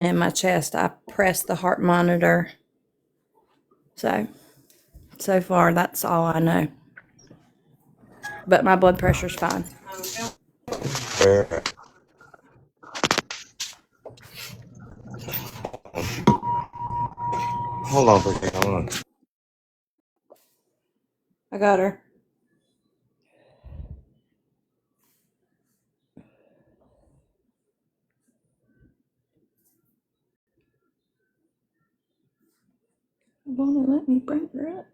in my chest. I pressed the heart monitor. So far, that's all I know. But my blood pressure's fine. Hold on for a second. Hold on. I got her. It won't let me bring her up.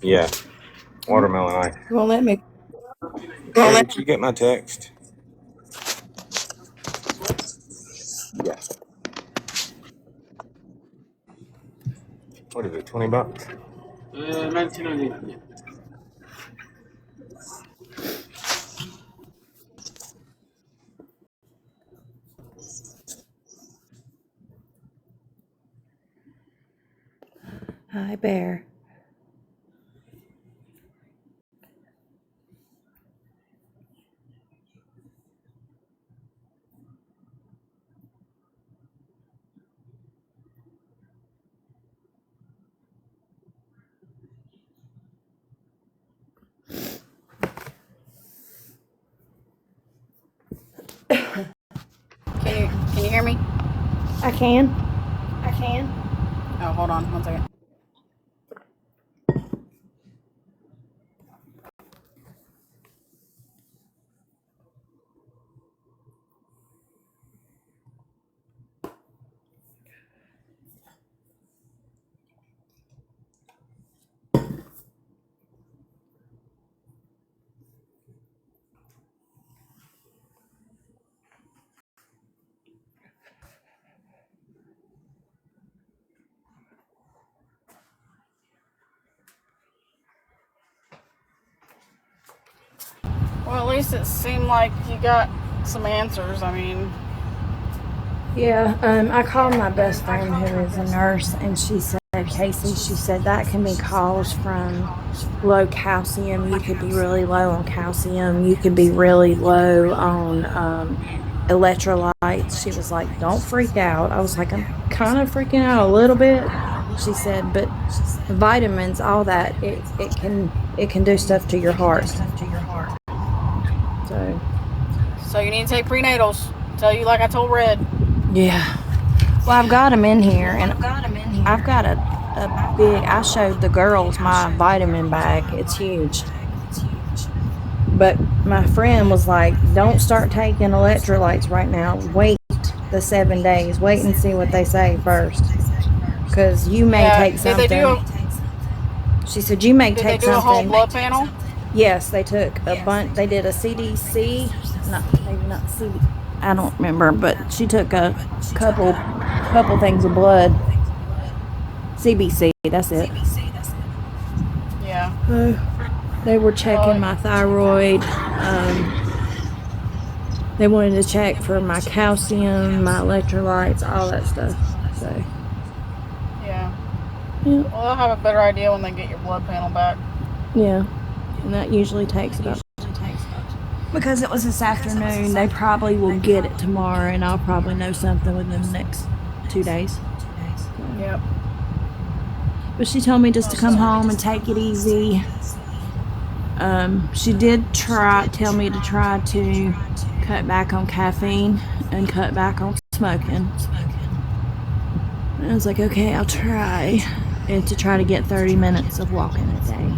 Yeah. Watermelon ice. It won't let me. Hey, did you get my text? Yeah. What is it, $20? 1999. Hi, Bear. Can you hear me? I can. Oh, hold on 1 second. Well, at least it seemed like you got some answers. I mean, Yeah, I called my best friend who is a nurse, and she said, Casey, she said that can be caused from low calcium. You could be really low on calcium. You could be really low on electrolytes. She was like, don't freak out. I was like, I'm kind of freaking out a little bit. She said, but vitamins, all that, it can do stuff to your heart. so you need to take prenatals. Tell you like I told Red. Yeah. Well, I've got them in here, and I've got a big. I showed the girls my vitamin bag. It's huge. But my friend was like, "Don't start taking electrolytes right now. Wait the 7 days. Wait and see what they say first, because you may take something." She said you may take something. Did they do a whole blood panel? Yes, they took a bunch. They did a CDC, maybe not CD. I don't remember, but she took a couple things of blood. CBC, that's it. Yeah. They were checking my thyroid. They wanted to check for my calcium, my electrolytes, all that stuff. So. Yeah. Well, they'll have a better idea when they get your blood panel back. Yeah. And that usually takes about. Because it was this afternoon, they probably will get it tomorrow, and I'll probably know something within the next 2 days. Yep. But she told me just to come home and take it easy. She did tell me to try to cut back on caffeine and cut back on smoking. And I was like, okay, I'll try. And to try to get 30 minutes of walking a day.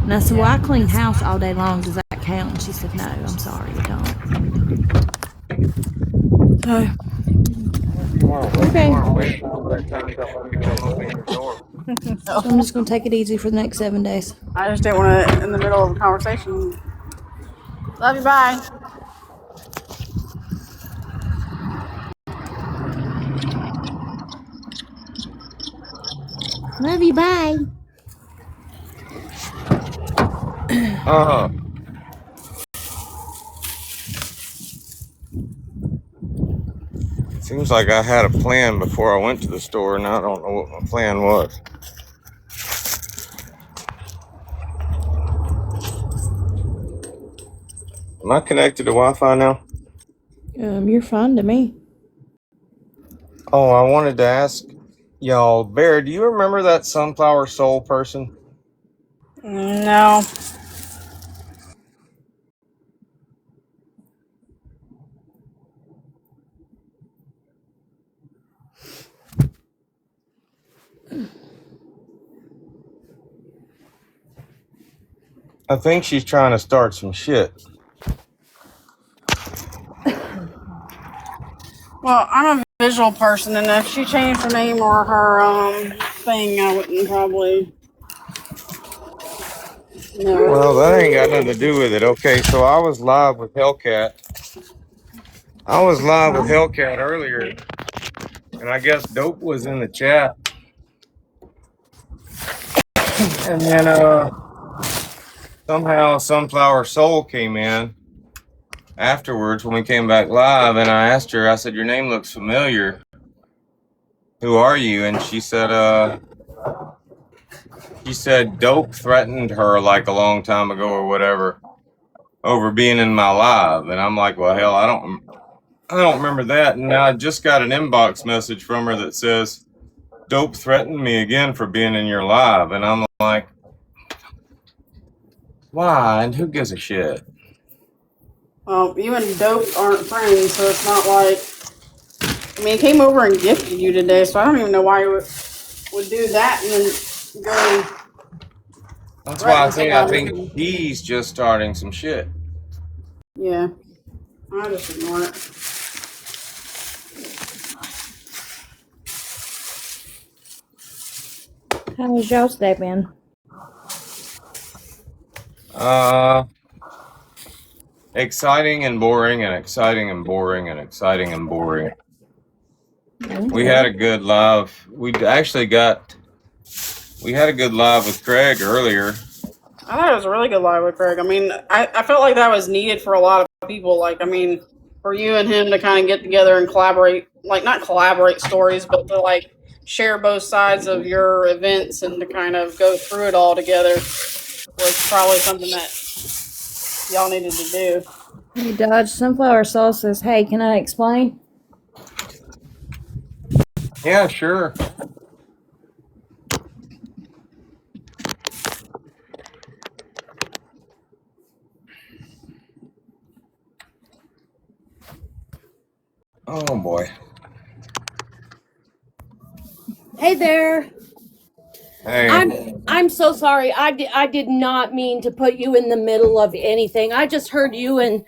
And I said, well, I clean house all day long. Does that count? And she said, no, I'm sorry, it don't. So, okay. So I'm just going to take it easy for the next 7 days. I just didn't want to, in the middle of a conversation. Love you, bye. Love you. Bye. Seems like I had a plan before I went to the store, and I don't know what my plan was. Am I connected to Wi-Fi now? You're fine to me. Oh, I wanted to ask y'all, Bear, do you remember that Sunflower Soul person? No. I think she's trying to start some shit. Well, I'm a visual person, and if she changed her name or her thing, I wouldn't probably know. Well, that ain't got nothing to do with it. Okay, so I was live with Hellcat. Earlier, and I guess Dope was in the chat. And then somehow Sunflower Soul came in afterwards when we came back live, and I asked her, I said, your name looks familiar. Who are you? And she said Dope threatened her like a long time ago or whatever over being in my live. And I'm like, well, hell, I don't remember that. And I just got an inbox message from her that says, Dope threatened me again for being in your live. And I'm like, why? And who gives a shit? Well, you and Dope aren't friends, so it's not like. I mean, he came over and gifted you today, so I don't even know why you would do that and then go. That's why I think he's just starting some shit. Yeah. I just ignore it. How was y'all's day been? Exciting and boring and exciting and boring and exciting and boring. We had a good live. We had a good live with Craig earlier. I thought it was a really good live with Craig. I mean, I felt like that was needed for a lot of people. Like, I mean, for you and him to kind of get together and collaborate, like not collaborate stories, but to like share both sides of your events and to kind of go through it all together was probably something that y'all needed to do. Hey, Dodge, Sunflower Soul says, hey, can I explain? Yeah, sure. Oh boy. Hey there. Hey. I'm so sorry. I did not mean to put you in the middle of anything. I just heard you and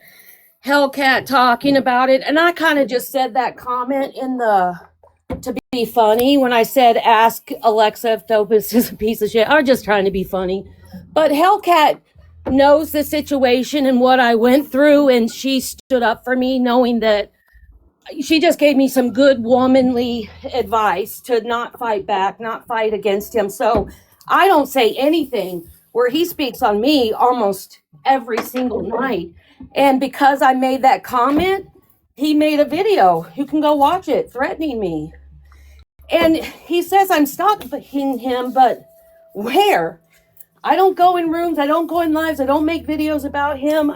Hellcat talking about it, and I kind of just said that comment to be funny when I said ask Alexa if Dopus is a piece of shit. I was just trying to be funny. But Hellcat knows the situation and what I went through, and she stood up for me knowing that she just gave me some good womanly advice to not fight back, not fight against him. So I don't say anything where he speaks on me almost every single night. And because I made that comment, he made a video. You can go watch it, threatening me. And he says I'm stalking him, but where? I don't go in rooms. I don't go in lives. I don't make videos about him.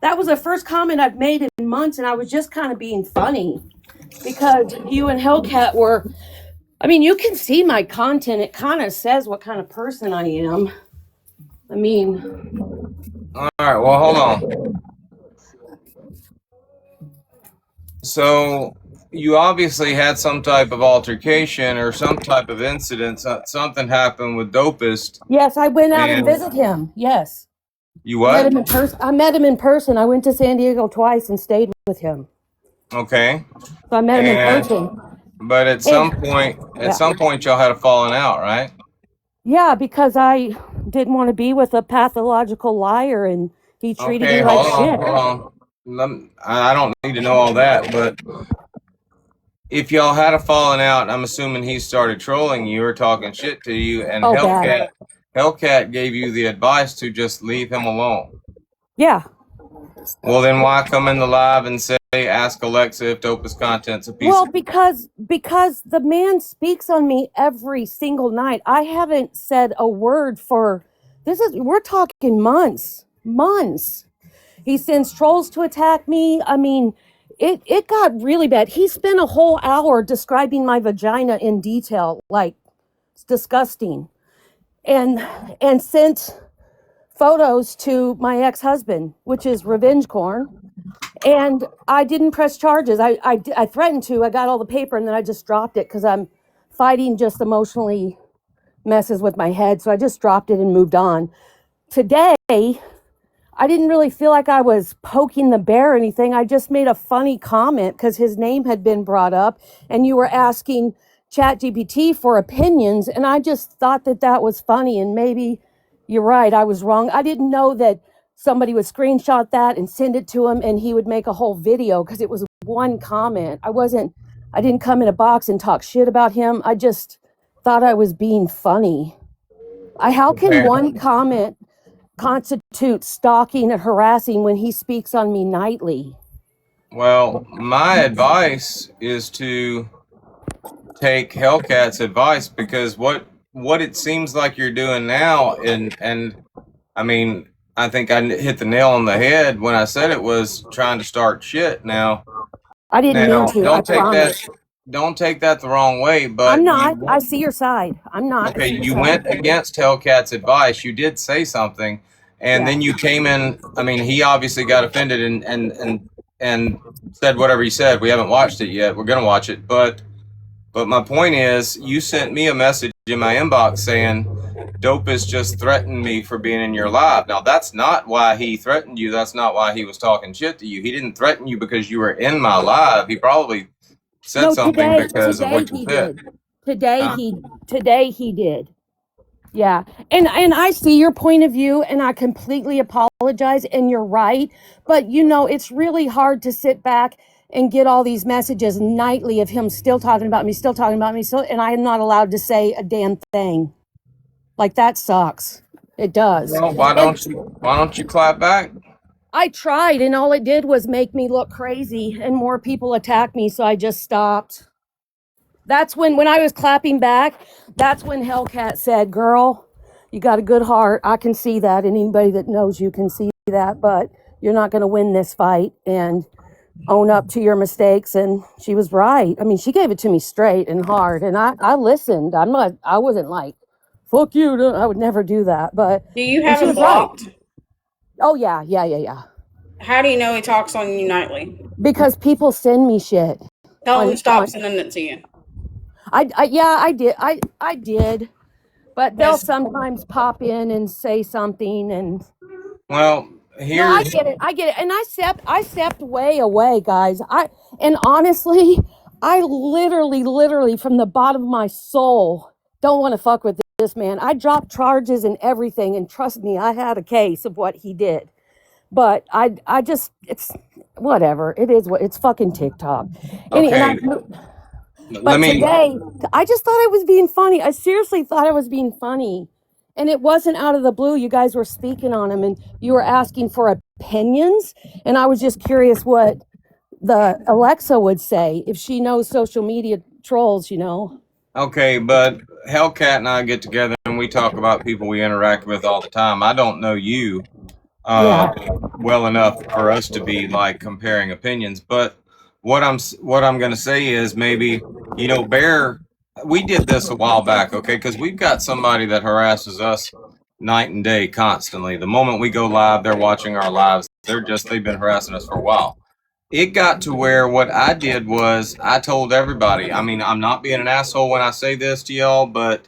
That was the first comment I've made in months, and I was just kind of being funny because you and Hellcat were. I mean, you can see my content. It kind of says what kind of person I am. I mean. All right. Well, hold on. So you obviously had some type of altercation or some type of incident. Something happened with Dopest. Yes, I went out and visited him. Yes. You what? I met him in person. I went to San Diego twice and stayed with him. Okay. So I met him in person. But at some point, y'all had a falling out, right? Yeah, because I didn't want to be with a pathological liar, and he treated me like shit. Hold on. I don't need to know all that, but if y'all had a falling out, I'm assuming he started trolling you or talking shit to you, and Oh, bad. Hellcat gave you the advice to just leave him alone. Yeah. Well, then why come in the live and say, ask Alexa if Dopest content's a piece Well, of... because the man speaks on me every single night. I haven't said a word for we're talking months. He sends trolls to attack me. I mean, it got really bad. He spent a whole hour describing my vagina in detail, like it's disgusting. And sent photos to my ex-husband, which is revenge corn. And I didn't press charges. I threatened to. I got all the paper and then I just dropped it because I'm fighting just emotionally messes with my head. So I just dropped it and moved on. Today, I didn't really feel like I was poking the bear or anything. I just made a funny comment because his name had been brought up and you were asking ChatGPT for opinions. And I just thought that was funny. And maybe you're right. I was wrong. I didn't know that somebody would screenshot that and send it to him and he would make a whole video because it was one comment. I didn't come in a box and talk shit about him. I just thought I was being funny. How can one comment constitute stalking and harassing when he speaks on me nightly? Well, my advice is to take Hellcat's advice, because what it seems like you're doing now, and I mean, I think I hit the nail on the head when I said it, was trying to start shit. Now, I didn't mean to. don't take that the wrong way, but I'm not. I see your side. I'm not. Okay, you went against Hellcat's advice. You did say something, and then you came in. I mean, he obviously got offended and said whatever he said. We haven't watched it yet. We're gonna watch it, but my point is, you sent me a message in my inbox saying Dopest just threatened me for being in your live. Now, that's not why he threatened you. That's not why he was talking shit to you. He didn't threaten you because you were in my live. He probably said something because of what you said. Today he did. Yeah. And I see your point of view and I completely apologize and you're right. But it's really hard to sit back and get all these messages nightly of him still talking about me, and I am not allowed to say a damn thing. Like, that sucks. It does. Well, why don't you clap back? I tried and all it did was make me look crazy and more people attacked me, so I just stopped. That's when I was clapping back, that's when Hellcat said, "Girl, you got a good heart. I can see that, and anybody that knows you can see that, but you're not going to win this fight, and own up to your mistakes." And she was right. I mean, she gave it to me straight and hard, and I listened. I wasn't like, fuck you. I would never do that. But do you have him blocked? Right. Oh, yeah. How do you know he talks on you nightly? Because people send me shit. Tell him to stop sending it to you. I did. I did. But they'll sometimes pop in and say something, and well, here. No, I get it. And I stepped way away, guys. And honestly, I literally from the bottom of my soul don't want to fuck with this man. I dropped charges and everything, and trust me, I had a case of what he did. But I just, it's whatever. It is what it's fucking TikTok. Okay. Today, I just thought I was being funny. I seriously thought I was being funny. And it wasn't out of the blue. You guys were speaking on him and you were asking for opinions. And I was just curious what the Alexa would say if she knows social media trolls, Okay, but Hellcat and I get together and we talk about people we interact with all the time. I don't know you well enough for us to be like comparing opinions. But what I'm going to say is maybe, Bear, we did this a while back, okay? Because we've got somebody that harasses us night and day constantly. The moment we go live, they're watching our lives. They've been harassing us for a while. It got to where what I did was I told everybody, I mean, I'm not being an asshole when I say this to y'all, but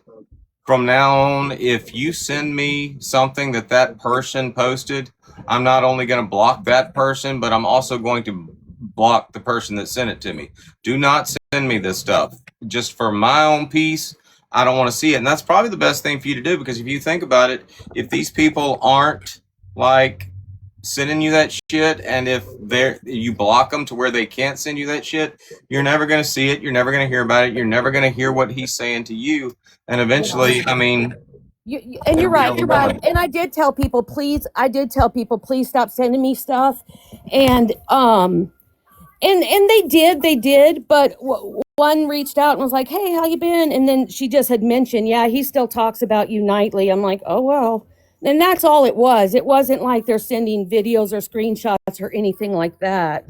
from now on, if you send me something that person posted, I'm not only going to block that person, but I'm also going to block the person that sent it to me. Do not send me this stuff. Just for my own peace, I don't want to see it. And that's probably the best thing for you to do, because if you think about it, if these people aren't like sending you that shit, and if you block them to where they can't send you that shit, you're never going to see it. You're never going to hear about it. You're never going to hear what he's saying to you. And eventually, I mean, and you're right. it'll be You're right. over. And I did tell people, please stop sending me stuff. And and they did. But one reached out and was like, "Hey, how you been?" And then she just had mentioned, "Yeah, he still talks about you nightly." I'm like, "Oh well." And that's all it was. It wasn't like they're sending videos or screenshots or anything like that.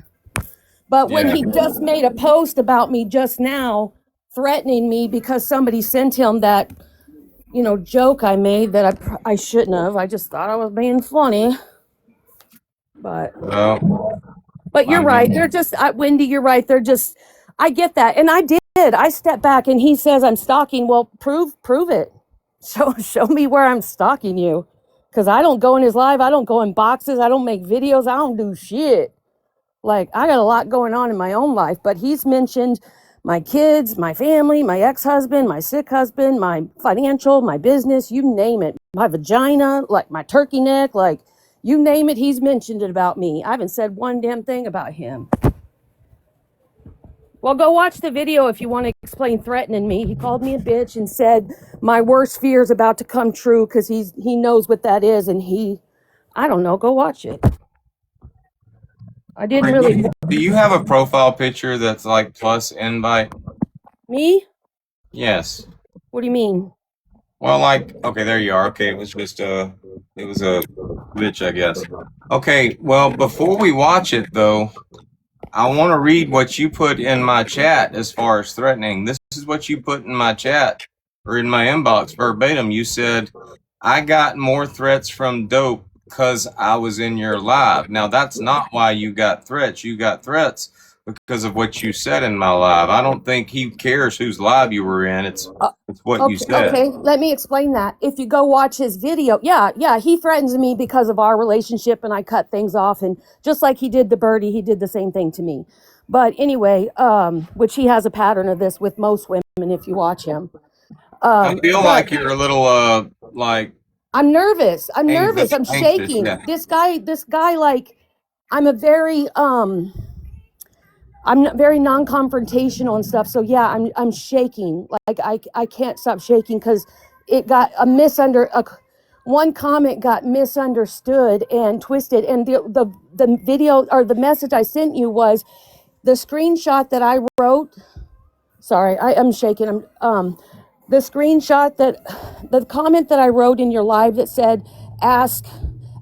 But when Yeah. he just made a post about me just now, threatening me because somebody sent him that, joke I made that I shouldn't have. I just thought I was being funny. But Well, you're I right. mean, They're just, Wendy, you're right. They're just, I get that. And I did. I stepped back and he says I'm stalking. Well, prove it. Show me where I'm stalking you. Because I don't go in his live. I don't go in boxes. I don't make videos. I don't do shit. Like, I got a lot going on in my own life, but he's mentioned my kids, my family, my ex-husband, my sick husband, my financial, my business, you name it. My vagina, like my turkey neck, like you name it, he's mentioned it about me. I haven't said one damn thing about him. Well, go watch the video if you want to explain threatening me. He called me a bitch and said my worst fear is about to come true because he knows what that is, and I don't know, go watch it. I didn't really. Do you have a profile picture that's like plus invite? Me? Yes. What do you mean? Well, like, okay, there you are. Okay, it was a glitch, I guess. Okay, well, before we watch it, though, I want to read what you put in my chat as far as threatening. This is what you put in my chat or in my inbox verbatim. You said, I got more threats from Dope because I was in your live. Now, that's not why you got threats. You got threats because of what you said in my live. I don't think he cares whose live you were in. It's what you said. Okay, let me explain that. If you go watch his video, yeah, he threatens me because of our relationship and I cut things off. And just like he did to Birdie, he did the same thing to me. But anyway, which he has a pattern of this with most women if you watch him. I feel like you're a little, like, I'm nervous. I'm nervous. I'm anxious, shaking. yeah. This guy, like, I'm very non-confrontational and stuff. So yeah, I'm shaking. Like I can't stop shaking because it got one comment got misunderstood and twisted. And the video or the message I sent you was the screenshot that I wrote. Sorry, I'm shaking. The screenshot the comment that I wrote in your live that said, ask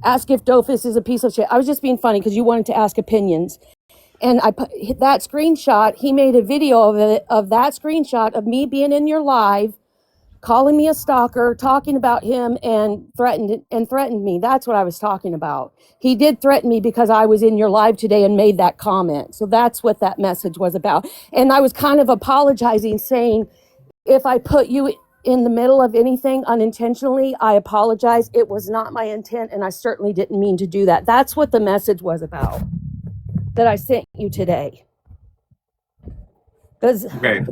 if Dofus is a piece of shit. I was just being funny because you wanted to ask opinions. And I put that screenshot, he made a video of that screenshot of me being in your live, calling me a stalker, talking about him and threatened me. That's what I was talking about. He did threaten me because I was in your live today and made that comment. So that's what that message was about. And I was kind of apologizing, saying, if I put you in the middle of anything unintentionally, I apologize. It was not my intent, and I certainly didn't mean to do that. That's what the message was about that I sent you today. Because Okay.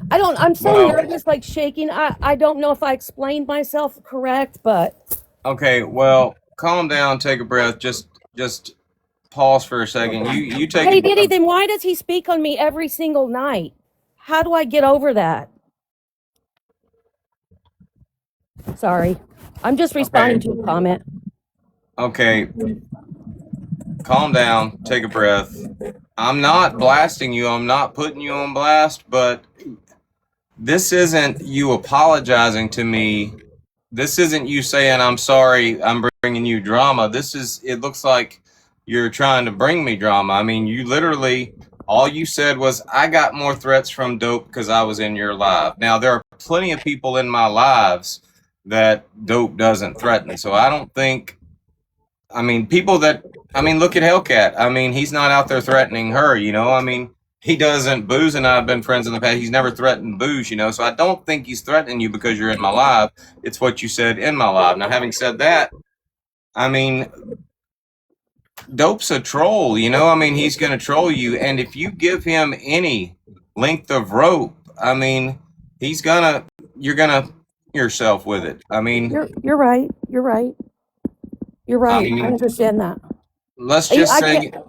I'm so nervous, like shaking. I don't know if I explained myself correct, but. Okay, well, calm down, take a breath, just pause for a second. You take. Hey, Diddy, then why does he speak on me every single night? How do I get over that? Sorry. I'm just responding to a comment. Okay. Calm down, take a breath. I'm not blasting you, I'm not putting you on blast, but this isn't you apologizing to me. This isn't you saying, I'm sorry, I'm bringing you drama. It looks like you're trying to bring me drama. I mean, you literally, all you said was, I got more threats from Dope because I was in your live. Now, there are plenty of people in my lives that Dope doesn't threaten. So I don't think, I mean, look at Hellcat. I mean, he's not out there threatening her, I mean, he doesn't. Booze and I have been friends in the past. He's never threatened Booze, so I don't think he's threatening you because you're in my live. It's what you said in my live. Now, having said that, I mean, Dope's a troll, I mean, he's going to troll you. And if you give him any length of rope, I mean, you're going to yourself with it. I mean, You're right. You're right. You're right. I understand that. let's I, just I say, can't.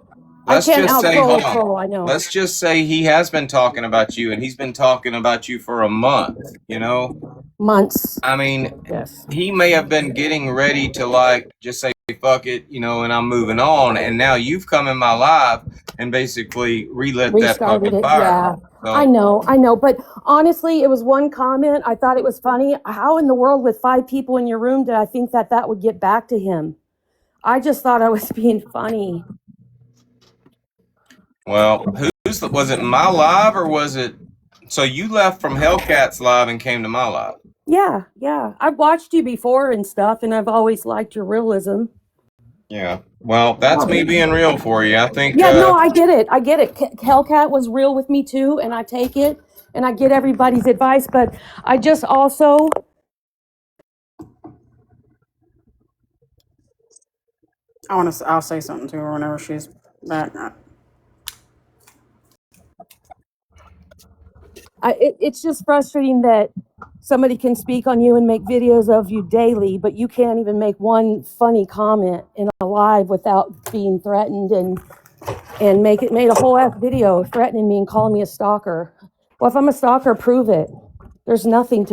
I let's can't just say, outgrow a hold on. troll. I know. Let's just say he has been talking about you, and he's been talking about you for a month. You know, Months. I mean, Yes. he may have been getting ready to like just say fuck it, you know, and I'm moving on. And now you've come in my life and basically relit that Restarted fucking it. fire. Yeah. I So know. But honestly, it was one comment. I thought it was funny. How in the world, with 5 people in your room, did I think that that would get back to him? I just thought I was being funny. well, was it my live or was it? So you left from Hellcat's live and came to my live. Yeah. I've watched you before and stuff, and I've always liked your realism. Yeah. Well, that's me being real for you. I think. Yeah, no, I get it. Hellcat was real with me too, and I take it, and I get everybody's advice, but I just also, I'll say something to her whenever she's back. it's just frustrating that somebody can speak on you and make videos of you daily, but you can't even make one funny comment in a live without being threatened and made a whole ass video threatening me and calling me a stalker. Well, if I'm a stalker, prove it. There's nothing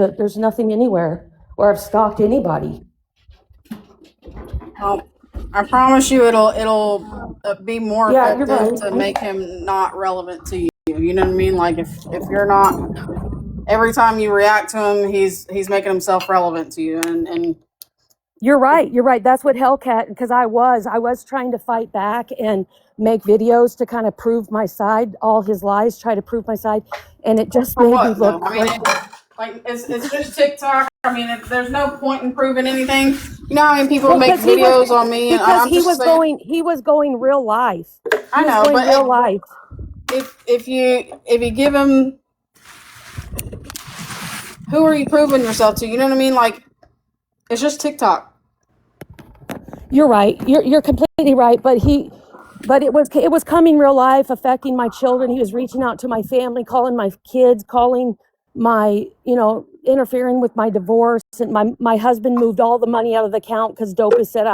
anywhere where I've stalked anybody. Well, I promise you, it'll be more Yeah, you're effective right. to make him not relevant to you. You know what I mean? Like if you're not, every time you react to him, he's making himself relevant to you, and You're right. That's what Hellcat, because I was trying to fight back and make videos to kind of prove my side, all his lies, try to prove my side, and it just for made me what though? look I mean, it's just TikTok. I mean, there's no point in proving anything. You know how many people make videos on me, and because I'm just saying. he was going real life. I know, but real life. if you give him, who are you proving yourself to? You know what I mean? Like, it's just TikTok. You're right. You're completely right. But it was coming real life, affecting my children. He was reaching out to my family, calling my kids, calling my, interfering with my divorce. And my husband moved all the money out of the account because Dopus said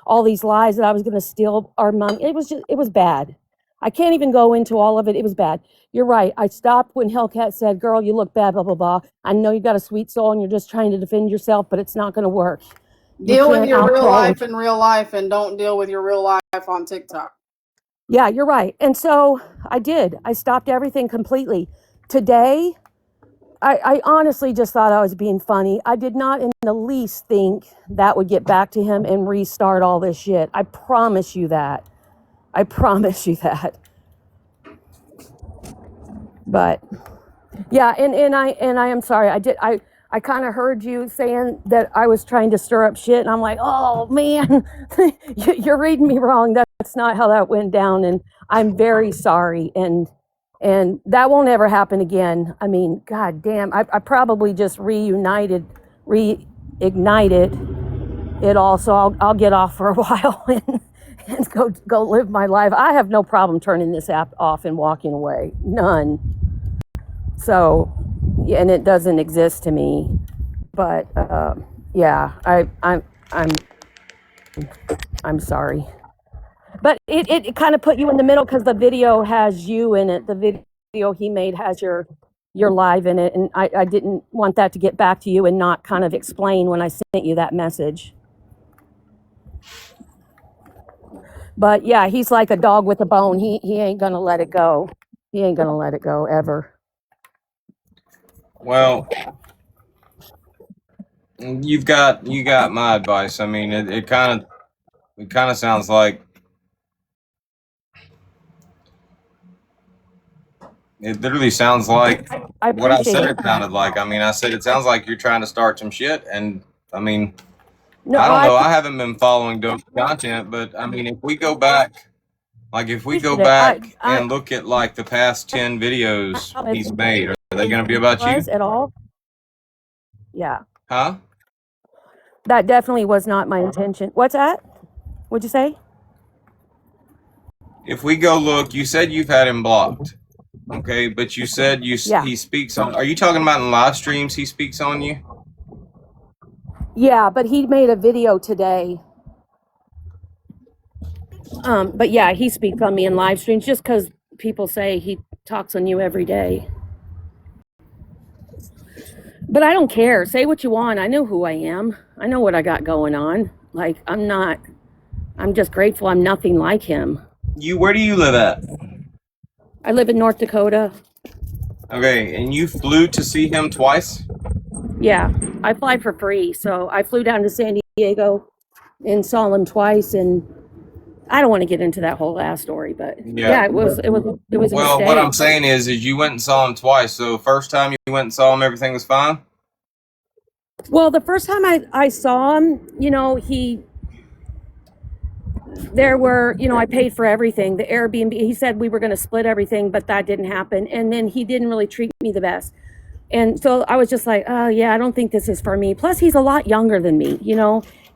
all these lies that I was going to steal our money. It was bad. I can't even go into all of it. It was bad. You're right. I stopped when Hellcat said, "Girl, you look bad, blah, blah, blah. I know you got a sweet soul and you're just trying to defend yourself, but it's not going to work. Deal with your real life in real life, and don't deal with your real life on TikTok." Yeah, you're right. And so I did. I stopped everything completely. Today, I honestly just thought I was being funny. I did not in the least think that would get back to him and restart all this shit. I promise you that. But yeah, and I am sorry. I kind of heard you saying that I was trying to stir up shit, and I'm like, oh man, you're reading me wrong. That's not how that went down, and I'm very sorry, and that won't ever happen again. I mean, god damn, I probably just reignited it all, so I'll get off for a while and go live my life. I have no problem turning this app off and walking away. None. So, yeah, and it doesn't exist to me. But yeah, I'm sorry. But it kind of put you in the middle because the video has you in it. The video he made has your live in it, and I didn't want that to get back to you and not kind of explain when I sent you that message. But yeah, he's like a dog with a bone. He ain't gonna let it go. He ain't gonna let it go ever. Well, you got my advice. I mean, it kind of sounds like it literally sounds like what I said it sounded like. I mean, I said it sounds like you're trying to start some shit, and I mean, No, I don't know. I haven't been following dope content, but I mean, if we go back and look at like the past 10 videos he's made, are they going to be about you at all? Yeah. Huh? That definitely was not my intention. What's that? What'd you say? If we go look, you said you've had him blocked. Okay, but you said he speaks on. Are you talking about in live streams he speaks on you? Yeah, but he made a video today. But yeah, he speaks on me in live streams just because people say he talks on you every day. But I don't care. Say what you want. I know who I am. I know what I got going on. Like, I'm just grateful I'm nothing like him. Where do you live at? I live in North Dakota. Okay, and you flew to see him twice? Yeah, I fly for free. So I flew down to San Diego and saw him twice. And I don't want to get into that whole ass story, but yeah, it was a Well, mistake. what I'm saying is you went and saw him twice. So first time you went and saw him, everything was fine? Well, the first time I saw him, there were, I paid for everything. The Airbnb, he said we were going to split everything, but that didn't happen. And then he didn't really treat me the best. And so I was just like, oh yeah, I don't think this is for me. Plus he's a lot younger than me,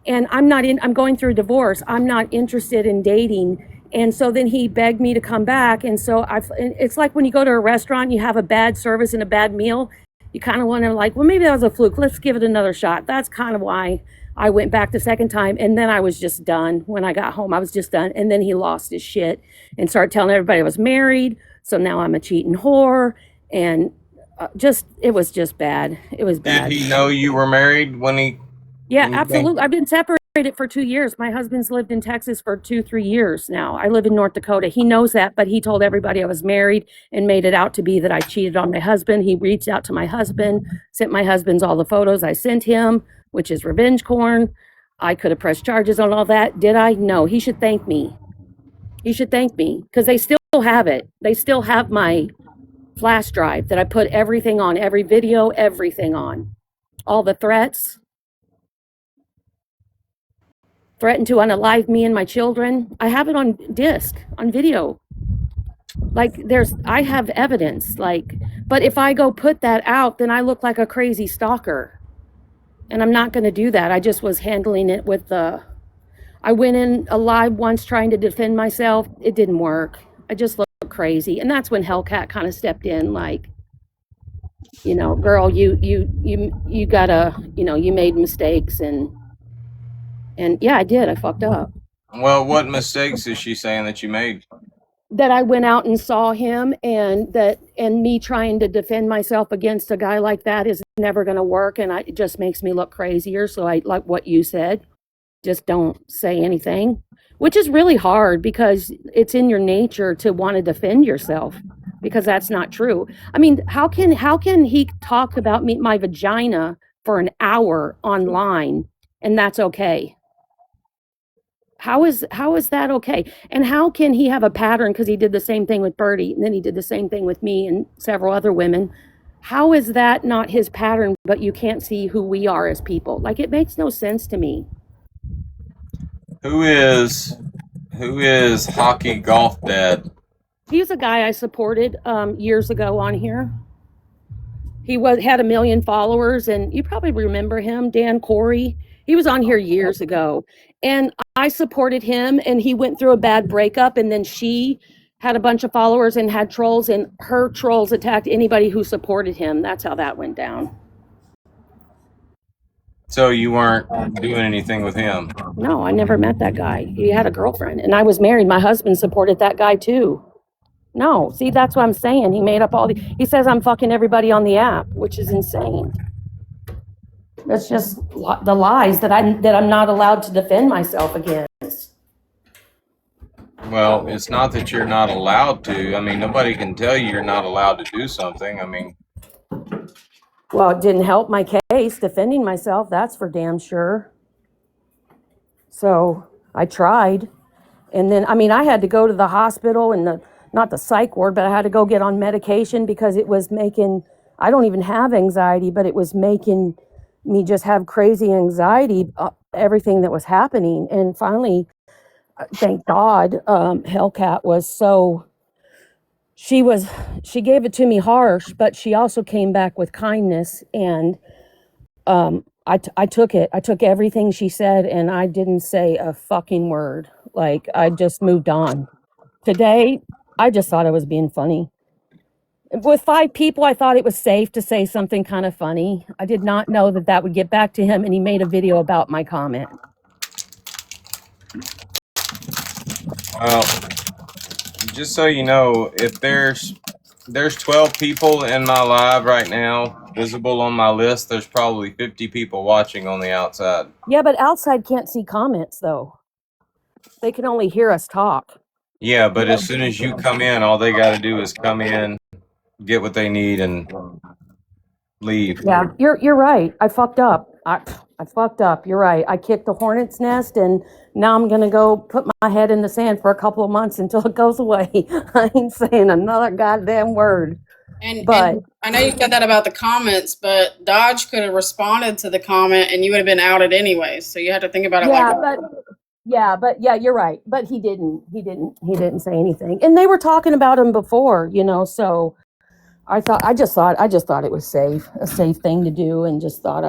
and I'm going through a divorce. I'm not interested in dating. And so then he begged me to come back. And so it's like when you go to a restaurant, you have a bad service and a bad meal. You kind of want to well, maybe that was a fluke. Let's give it another shot. That's kind of why I went back the second time. And then I was just done. When I got home, I was just done. And then he lost his shit and started telling everybody I was married. So now I'm a cheating whore. And it was just bad. It was bad. Did he know you were married when he? Yeah, absolutely. I've been separated for 2 years. My husband's lived in Texas for 2-3 years now. I live in North Dakota. He knows that, but he told everybody I was married and made it out to be that I cheated on my husband. He reached out to my husband, sent my husband's all the photos I sent him, which is revenge porn. I could have pressed charges on all that. Did I? No. He should thank me. He should thank me because they still have it. They still have my flash drive that I put everything on, every video, everything on, all the threats. Threatened to unalive me and my children. I have it on disc, on video. I have evidence, but if I go put that out, then I look like a crazy stalker. And I'm not going to do that. I just was handling it I went in alive once trying to defend myself. It didn't work. I just looked crazy. And that's when Hellcat kind of stepped in, girl, you gotta, you made mistakes and yeah, I did. I fucked up. Well, what mistakes is she saying that you made? That I went out and saw him, and me trying to defend myself against a guy like that is never going to work. And it just makes me look crazier. So I, like what you said, just don't say anything, which is really hard because it's in your nature to want to defend yourself because that's not true. I mean, how can he talk about my vagina for an hour online and that's okay? How is that okay? And how can he have a pattern because he did the same thing with Birdie and then he did the same thing with me and several other women? How is that not his pattern, but you can't see who we are as people? It makes no sense to me. Who is Hockey Golf Dad? He's a guy I supported years ago on here. He had 1 million followers, and you probably remember him, Dan Corey. He was on here years ago, and I supported him, and he went through a bad breakup, and then she had a bunch of followers and had trolls, and her trolls attacked anybody who supported him. That's how that went down. So you weren't doing anything with him? No, I never met that guy. He had a girlfriend, and I was married. My husband supported that guy too. No, see, that's what I'm saying. He made up he says I'm fucking everybody on the app, which is insane. That's just the lies that I'm not allowed to defend myself against. Well, it's not that you're not allowed to. I mean, nobody can tell you you're not allowed to do something. I mean, well, it didn't help my case defending myself. That's for damn sure. So I tried. And then, I had to go to the hospital and not the psych ward, but I had to go get on medication because it was I don't even have anxiety, but it was making me just have crazy anxiety, everything that was happening. And finally, thank God, Hellcat was she gave it to me harsh, but she also came back with kindness. And I took it. I took everything she said, and I didn't say a fucking word. I just moved on. Today, I just thought I was being funny. With 5 people, I thought it was safe to say something kind of funny. I did not know that would get back to him, and he made a video about my comment. Well, just so you know, if there's 12 people in my live right now, visible on my list, there's probably 50 people watching on the outside. Yeah, but outside can't see comments though. They can only hear us talk. Yeah, but as soon as you come in, all they got to do is come in, get what they need, and leave. Yeah, you're right. I fucked up. I fucked up. You're right. I kicked the hornet's nest, and now I'm gonna go put my head in the sand for a couple of months until it goes away. I ain't saying another goddamn word. And But I know you said that about the comments, but Dodge could have responded to the comment and you would have been outed anyways. So you had to think about it you're right. But he didn't say anything. And they were talking about him before, so I just thought it was a safe thing to do, and just thought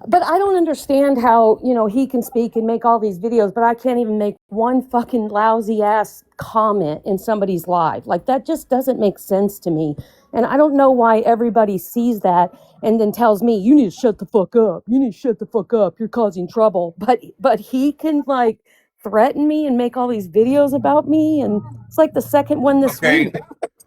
but I don't understand how, he can speak and make all these videos, but I can't even make one fucking lousy ass comment in somebody's live. Like, that just doesn't make sense to me. And I don't know why everybody sees that and then tells me, you need to shut the fuck up. You need to shut the fuck up. You're causing trouble. But he can like threaten me and make all these videos about me. And it's like the second one this week.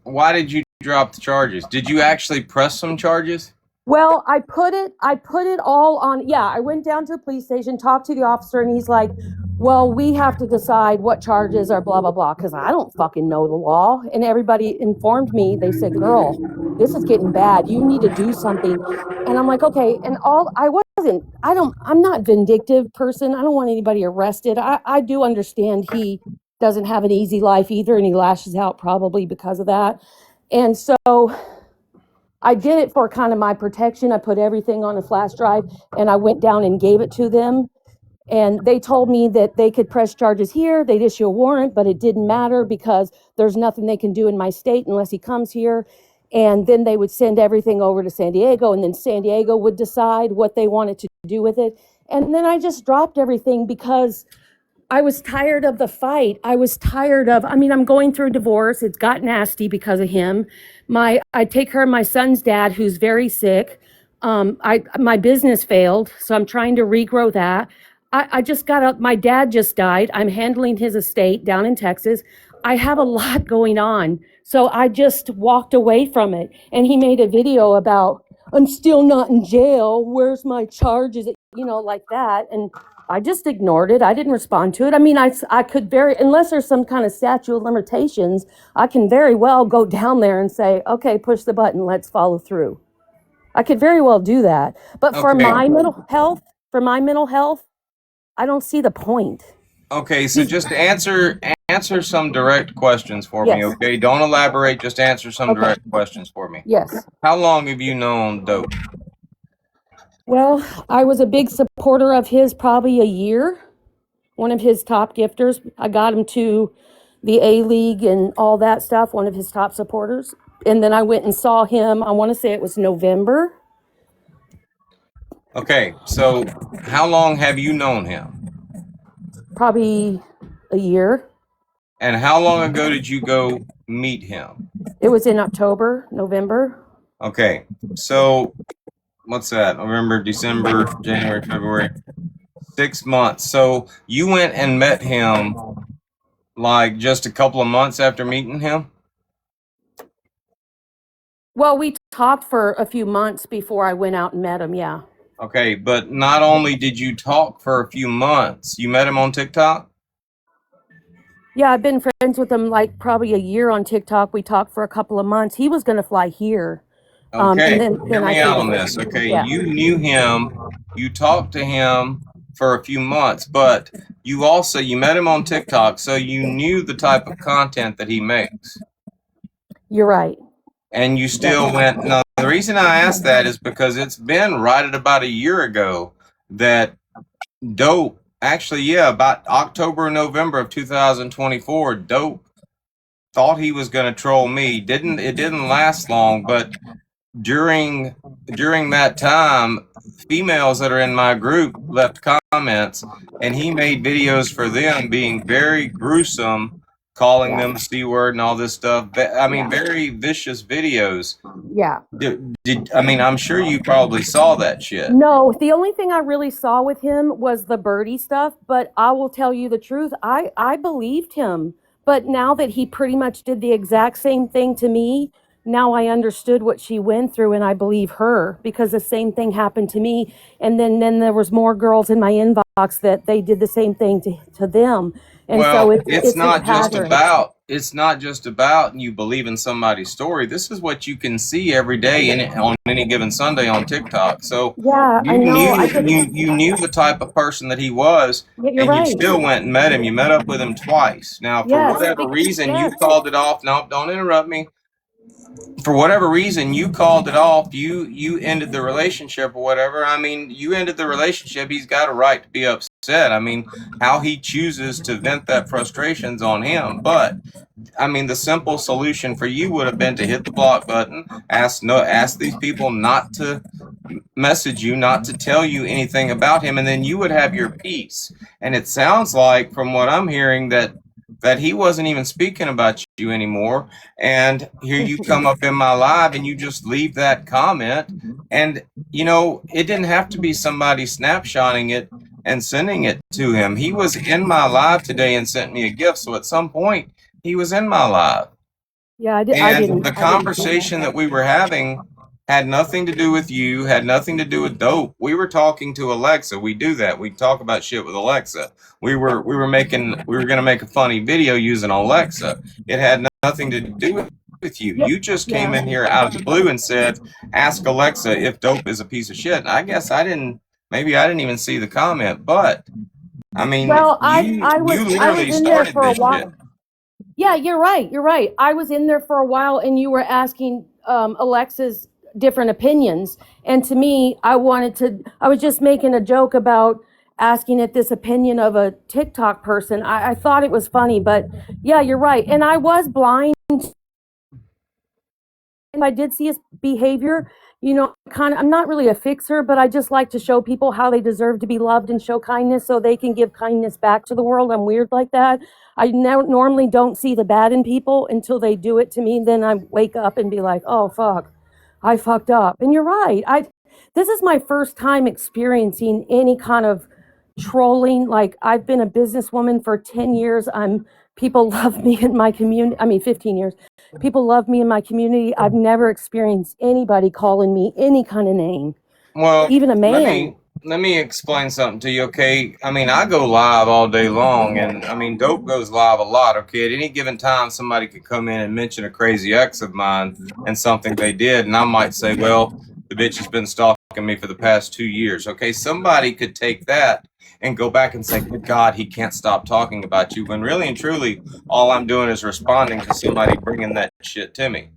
Why did you drop the charges? Did you actually press some charges? Well, I put it all on. Yeah, I went down to the police station, talked to the officer, and he's like, well, we have to decide what charges are blah, blah, blah, because I don't fucking know the law. And everybody informed me. They said, girl, this is getting bad. You need to do something. And I'm like, okay. And I'm not a vindictive person. I don't want anybody arrested. I do understand he doesn't have an easy life either, and he lashes out probably because of that. And so I did it for kind of my protection. I put everything on a flash drive, and I went down and gave it to them. And they told me that they could press charges here. They'd issue a warrant, but it didn't matter because there's nothing they can do in my state unless he comes here. And then they would send everything over to San Diego, and then San Diego would decide what they wanted to do with it. And then I just dropped everything because I was tired of the fight. I'm going through a divorce. It's got nasty because of him. I take care of my son's dad, who's very sick. My business failed, so I'm trying to regrow that. My dad just died. I'm handling his estate down in Texas. I have a lot going on. So I just walked away from it. And he made a video about, I'm still not in jail. Where's my charges? Like that. And I just ignored it. I didn't respond to it. I mean, I could unless there's some kind of statute of limitations, I can very well go down there and say, okay, push the button, let's follow through. I could very well do that. But for my mental health, I don't see the point. Okay, so just answer some direct questions for me, okay? Don't elaborate, just answer some direct questions for me. Yes. How long have you known Dope? Well, I was a big supporter of his probably a year. One of his top gifters. I got him to the A-League and all that stuff, one of his top supporters. And then I went and saw him, I want to say it was November. Okay, so how long have you known him? Probably a year. And how long ago did you go meet him? It was in November. Okay, so what's that? November, December, January, February. 6 months. So you went and met him like just a couple of months after meeting him? Well, we talked for a few months before I went out and met him, yeah. Okay, but not only did you talk for a few months, you met him on TikTok? Yeah, I've been friends with him like probably a year on TikTok. We talked for a couple of months. He was going to fly here. Okay, hear me out on this. Okay, yeah. You knew him, you talked to him for a few months, but you met him on TikTok, so you knew the type of content that he makes. You're right. And you still went. Now, the reason I asked that is because it's been right at about a year ago that Dope, actually, about October, November of 2024, Dope thought he was going to troll me. It didn't last long, but during that time, females that are in my group left comments, and he made videos for them being very gruesome, calling Yeah. them the C word and all this stuff. I mean, Yeah. very vicious videos. Yeah. I mean, I'm sure you probably saw that shit. No, the only thing I really saw with him was the birdie stuff, but I will tell you the truth. I believed him. But now that he pretty much did the exact same thing to me, now I understood what she went through and I believe her because the same thing happened to me. And then there was more girls in my inbox that they did the same thing to them. And Well, so it's a not just pattern. about you believe in somebody's story. This is what you can see every day on any given Sunday on TikTok. So Yeah, I know. you knew the type of person that he was, Yeah, you're and you right. still went and met him. You met up with him twice. Now, for Yes, whatever reason, you yes. called it off. No, don't interrupt me. For whatever reason, you called it off. You ended the relationship or whatever. I mean, you ended the relationship. He's got a right to be upset. I mean, how he chooses to vent that frustration's on him. But I mean, the simple solution for you would have been to hit the block button, ask these people not to message you, not to tell you anything about him, and then you would have your peace. And it sounds like, from what I'm hearing, that he wasn't even speaking about you anymore. And here you come up in my live and you just leave that comment. And you know, it didn't have to be somebody snapshotting it and sending it to him. He was in my live today and sent me a gift. So at some point, he was in my live. Yeah, I And didn't. the conversation that we were having had nothing to do with you, had nothing to do with dope. We were talking to Alexa. We do that. We talk about shit with Alexa. We were gonna make a funny video using Alexa. It had nothing to do with you. You just came in here out of the blue and said, ask Alexa if dope is a piece of shit. And I guess maybe I didn't even see the comment, but I mean, Well, you literally in there started for a this while. shit. Yeah, you're right. You're right. I was in there for a while and you were asking Alexa's different opinions. And to me, I was just making a joke about asking it this opinion of a TikTok person. I thought it was funny, but yeah, you're right. And I was blind. And I did see his behavior, you know, I'm not really a fixer, but I just like to show people how they deserve to be loved and show kindness so they can give kindness back to the world. I'm weird like that. I normally don't see the bad in people until they do it to me. Then I wake up and be like, oh, fuck, I fucked up. And you're right. This is my first time experiencing any kind of trolling. Like, I've been a businesswoman for 10 years. People love me in my community. I mean, 15 years. People love me in my community. I've never experienced anybody calling me any kind of name. Well, even a man. Let me explain something to you, okay? I mean, I go live all day long, and I mean, Dope goes live a lot, okay? At any given time, somebody could come in and mention a crazy ex of mine and something they did, and I might say, well, the bitch has been stalking me for the past 2 years, okay? Somebody could take that and go back and say, good God, he can't stop talking about you, when really and truly, all I'm doing is responding to somebody bringing that shit to me.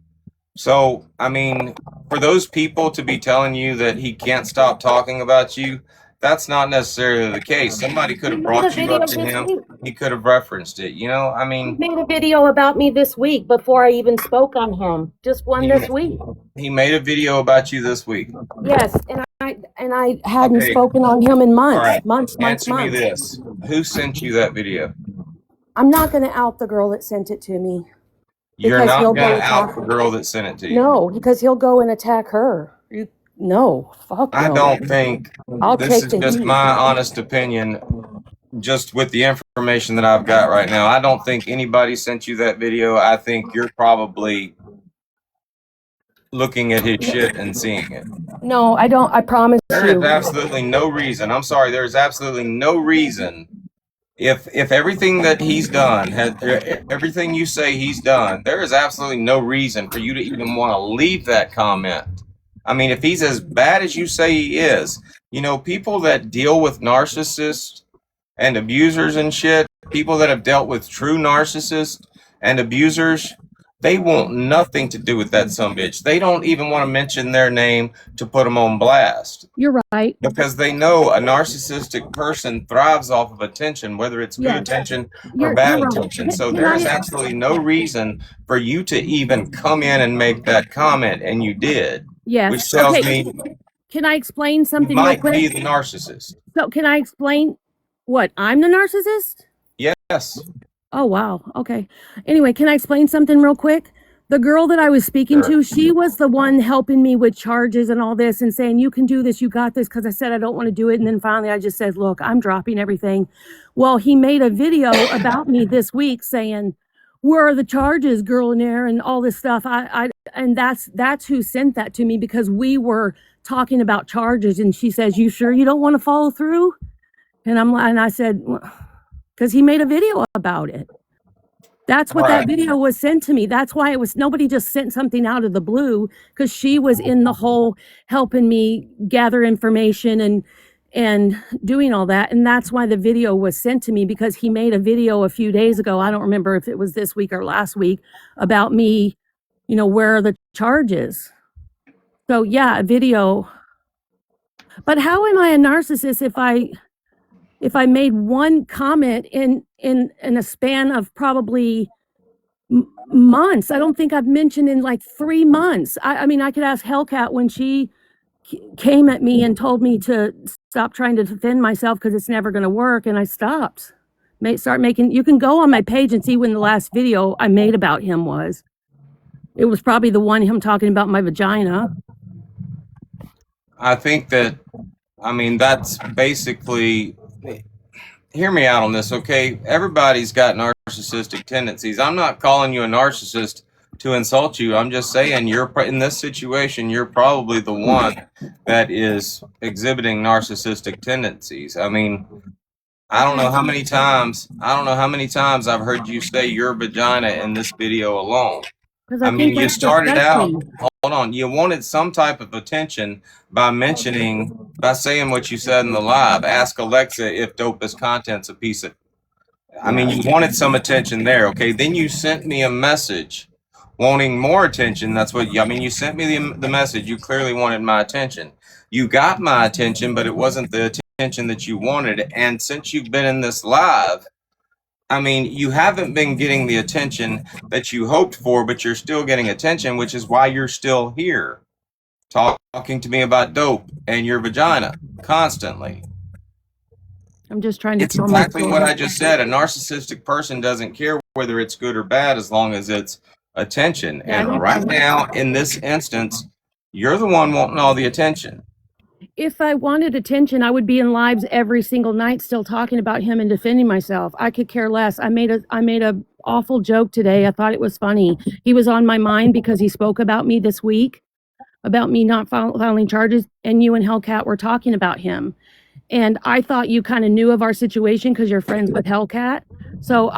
So, I mean, for those people to be telling you that he can't stop talking about you, that's not necessarily the case. Somebody could have brought you up to him. He could have referenced it. You know, I mean, he made a video about me this week before I even spoke on him. Just one this week. He made a video about you this week. Yes, and I hadn't spoken on him in months. Right. Months. Answer me this: who sent you that video? I'm not going to out the girl that sent it to me. You're not going to out the girl that sent it to you. No, because he'll go and attack her. No, fuck no. I don't think this is just my honest opinion, just with the information that I've got right now. I don't think anybody sent you that video. I think you're probably looking at his shit and seeing it. No, I don't. I promise you. There is absolutely no reason. I'm sorry. There's absolutely no reason. If everything that he's done, everything you say he's done, there is absolutely no reason for you to even want to leave that comment. I mean, if he's as bad as you say he is, you know, people that deal with narcissists and abusers and shit, people that have dealt with true narcissists and abusers, they want nothing to do with that sumbitch. They don't even want to mention their name to put them on blast. You're right. Because they know a narcissistic person thrives off of attention, whether it's good attention or bad attention. So there is absolutely no reason for you to even come in and make that comment, and you did. Yes. Which tells me, can I explain something you real might quick? be the narcissist. So can I explain what? I'm the narcissist? Yes. Oh, wow. Okay. Anyway, can I explain something real quick? The girl that I was speaking to, she was the one helping me with charges and all this and saying, you can do this, you got this, because I said I don't want to do it. And then finally I just said, look, I'm dropping everything. Well, he made a video about me this week saying, where are the charges, girl in there, and all this stuff. And that's who sent that to me, because we were talking about charges, and she says, you sure you don't want to follow through? And I said, because he made a video about it. That's what that video was sent to me. That's why it was, nobody just sent something out of the blue, because she was in the whole helping me gather information and doing all that. And that's why the video was sent to me, because he made a video a few days ago. I don't remember if it was this week or last week, about me, where are the charges? So yeah, a video. But how am I a narcissist if I made one comment in a span of probably months? I don't think I've mentioned in like 3 months. I mean, I could ask Hellcat when she came at me and told me to stop trying to defend myself because it's never going to work, and I stopped. You can go on my page and see when the last video I made about him was. It was probably the one him talking about my vagina. I think that, that's basically, hear me out on this, okay? Everybody's got narcissistic tendencies. I'm not calling you a narcissist to insult you. I'm just saying in this situation, you're probably the one that is exhibiting narcissistic tendencies. I don't know how many times I've heard you say your vagina in this video alone. You started out, hold on, you wanted some type of attention by saying what you said in the live. Ask Alexa if Dopest content's a piece of, you wanted some attention there, okay? Then you sent me a message wanting more attention. That's what, you sent me the message. You clearly wanted my attention. You got my attention, but it wasn't the attention that you wanted. And since you've been in this live, you haven't been getting the attention that you hoped for, but you're still getting attention, which is why you're still here talking to me about dope and your vagina constantly. I'm just trying to. It's exactly what I just said. A narcissistic person doesn't care whether it's good or bad as long as it's attention. And right now, in this instance, you're the one wanting all the attention. If I wanted attention, I would be in lives every single night still talking about him and defending myself. I could care less. I made a awful joke today. I thought it was funny. He was on my mind because he spoke about me this week, about me not filing charges, and you and Hellcat were talking about him. And I thought you kind of knew of our situation because you're friends with Hellcat. So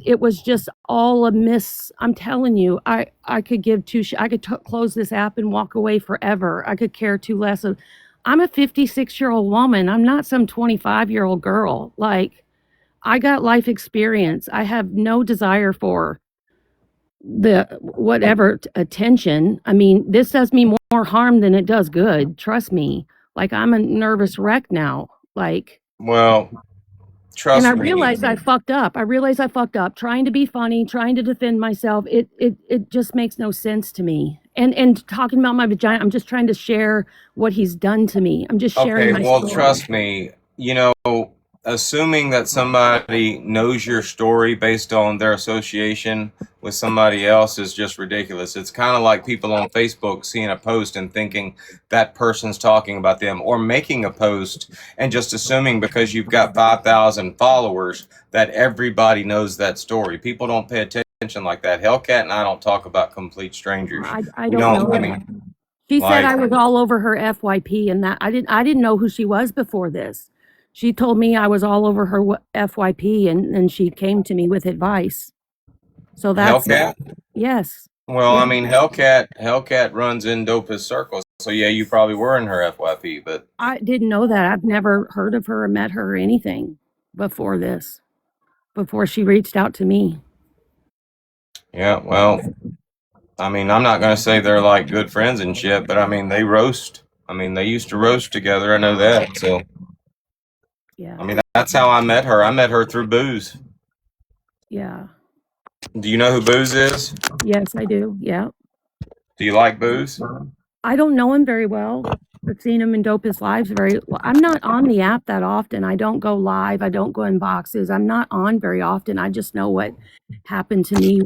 it was just all a miss. I'm telling you, I could give I could close this app and walk away forever. I could care too less of. I'm a 56-year-old woman. I'm not some 25-year-old girl. Like, I got life experience. I have no desire for the whatever attention. This does me more harm than it does good. Trust me. Like, I'm a nervous wreck now. Like, well, trust me. And I realized I fucked up. Trying to be funny, trying to defend myself. It just makes no sense to me. And talking about my vagina, I'm just trying to share what he's done to me. I'm just sharing my story. Trust me, assuming that somebody knows your story based on their association with somebody else is just ridiculous. It's kind of like people on Facebook seeing a post and thinking that person's talking about them, or making a post and just assuming because you've got 5,000 followers that everybody knows that story. People don't pay attention like that. Hellcat and I don't talk about complete strangers. I don't know. She said I was all over her FYP, and that I didn't know who she was before this. She told me I was all over her FYP, and she came to me with advice. So that's Hellcat? Yes. Well, Hellcat runs in Dopest circles. So yeah, you probably were in her FYP, but I didn't know that. I've never heard of her or met her or anything before this. Before she reached out to me. Yeah, well, I'm not going to say they're like good friends and shit, but they roast. They used to roast together. I know that. So, yeah. That's how I met her. I met her through Booze. Yeah. Do you know who Booze is? Yes, I do. Yeah. Do you like Booze? I don't know him very well. seen him in Dopest Lives very well. I'm not on the app that often. I don't go live. I don't go in boxes. I'm not on very often. I just know what happened to me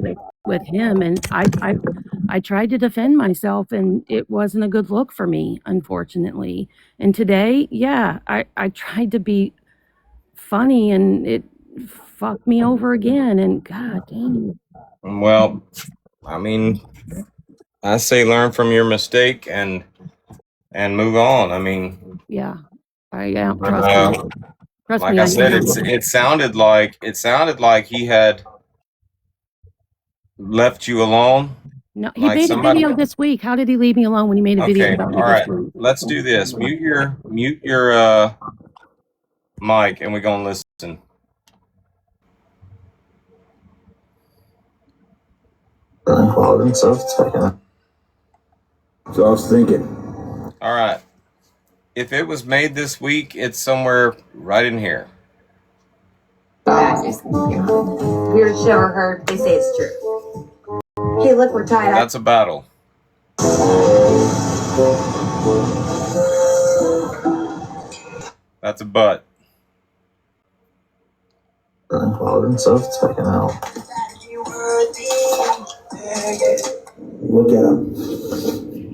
with him, and I tried to defend myself, and it wasn't a good look for me, unfortunately. And today, yeah, I tried to be funny, and it fucked me over again. And god damn. Well, I mean, I say learn from your mistake and move on. I mean, Yeah, trust me. Trust like me, I I said, am. it sounded like he had left you alone. No, he Like made a somebody. video this week. How did he leave me alone when he made a video Okay, about me all this right. week? Let's do this. Mute your mic, and we're gonna listen. Cloud stuff. So I was thinking. All right. If it was made this week, it's somewhere right in here. Weird show or heard. They say it's true. Hey, look, we're tied. That's a battle. That's a butt. Cloud and stuff. Checking out. Look at him.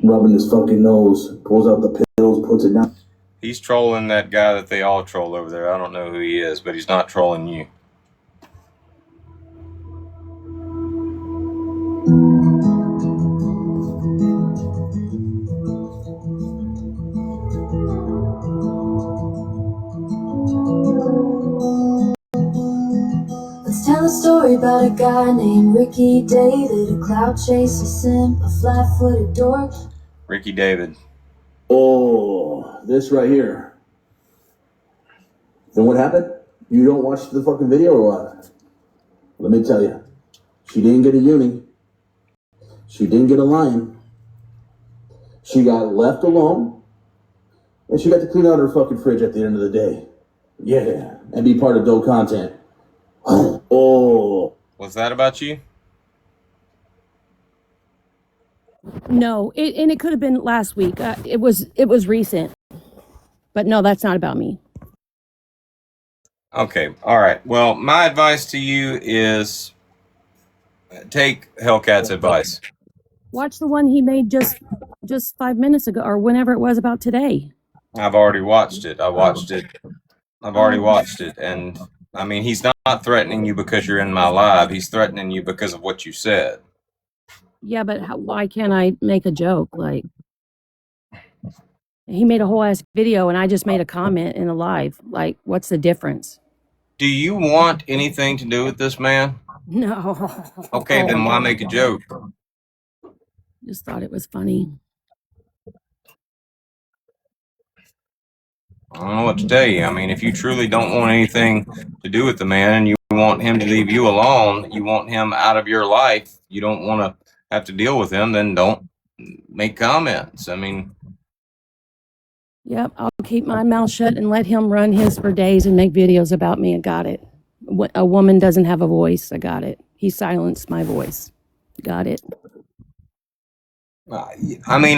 Rubbing his fucking nose. Pulls out the pills, puts it down. He's trolling that guy that they all troll over there. I don't know who he is, but he's not trolling you. Let's tell a story about a guy named Ricky David, a cloud chaser simp, a flat-footed dork. Ricky David. Oh, this right here. Then what happened? You don't watch the fucking video or what? Let me tell you. She didn't get a uni. She didn't get a lion. She got left alone. And she got to clean out her fucking fridge at the end of the day. Yeah, and be part of dope content. Oh. Was that about you? No, it could have been last week. It was recent, but no, that's not about me. Okay, all right. Well, my advice to you is take Hellcat's advice. Watch the one he made just 5 minutes ago, or whenever it was about today. I've already watched it. I've already watched it, and I mean, he's not threatening you because you're in my live. He's threatening you because of what you said. Yeah, but why can't I make a joke? Like, he made a whole ass video, and I just made a comment in a live. Like, what's the difference? Do you want anything to do with this man? No. Okay, then why make a joke? Just thought it was funny. I don't know what to tell you. I mean, if you truly don't want anything to do with the man and you want him to leave you alone, you want him out of your life, you don't want to have to deal with him, then don't make comments. I mean, Yep, I'll keep my mouth shut and let him run his for days and make videos about me. I got it. A woman doesn't have a voice. I got it. He silenced my voice. Got it. I mean,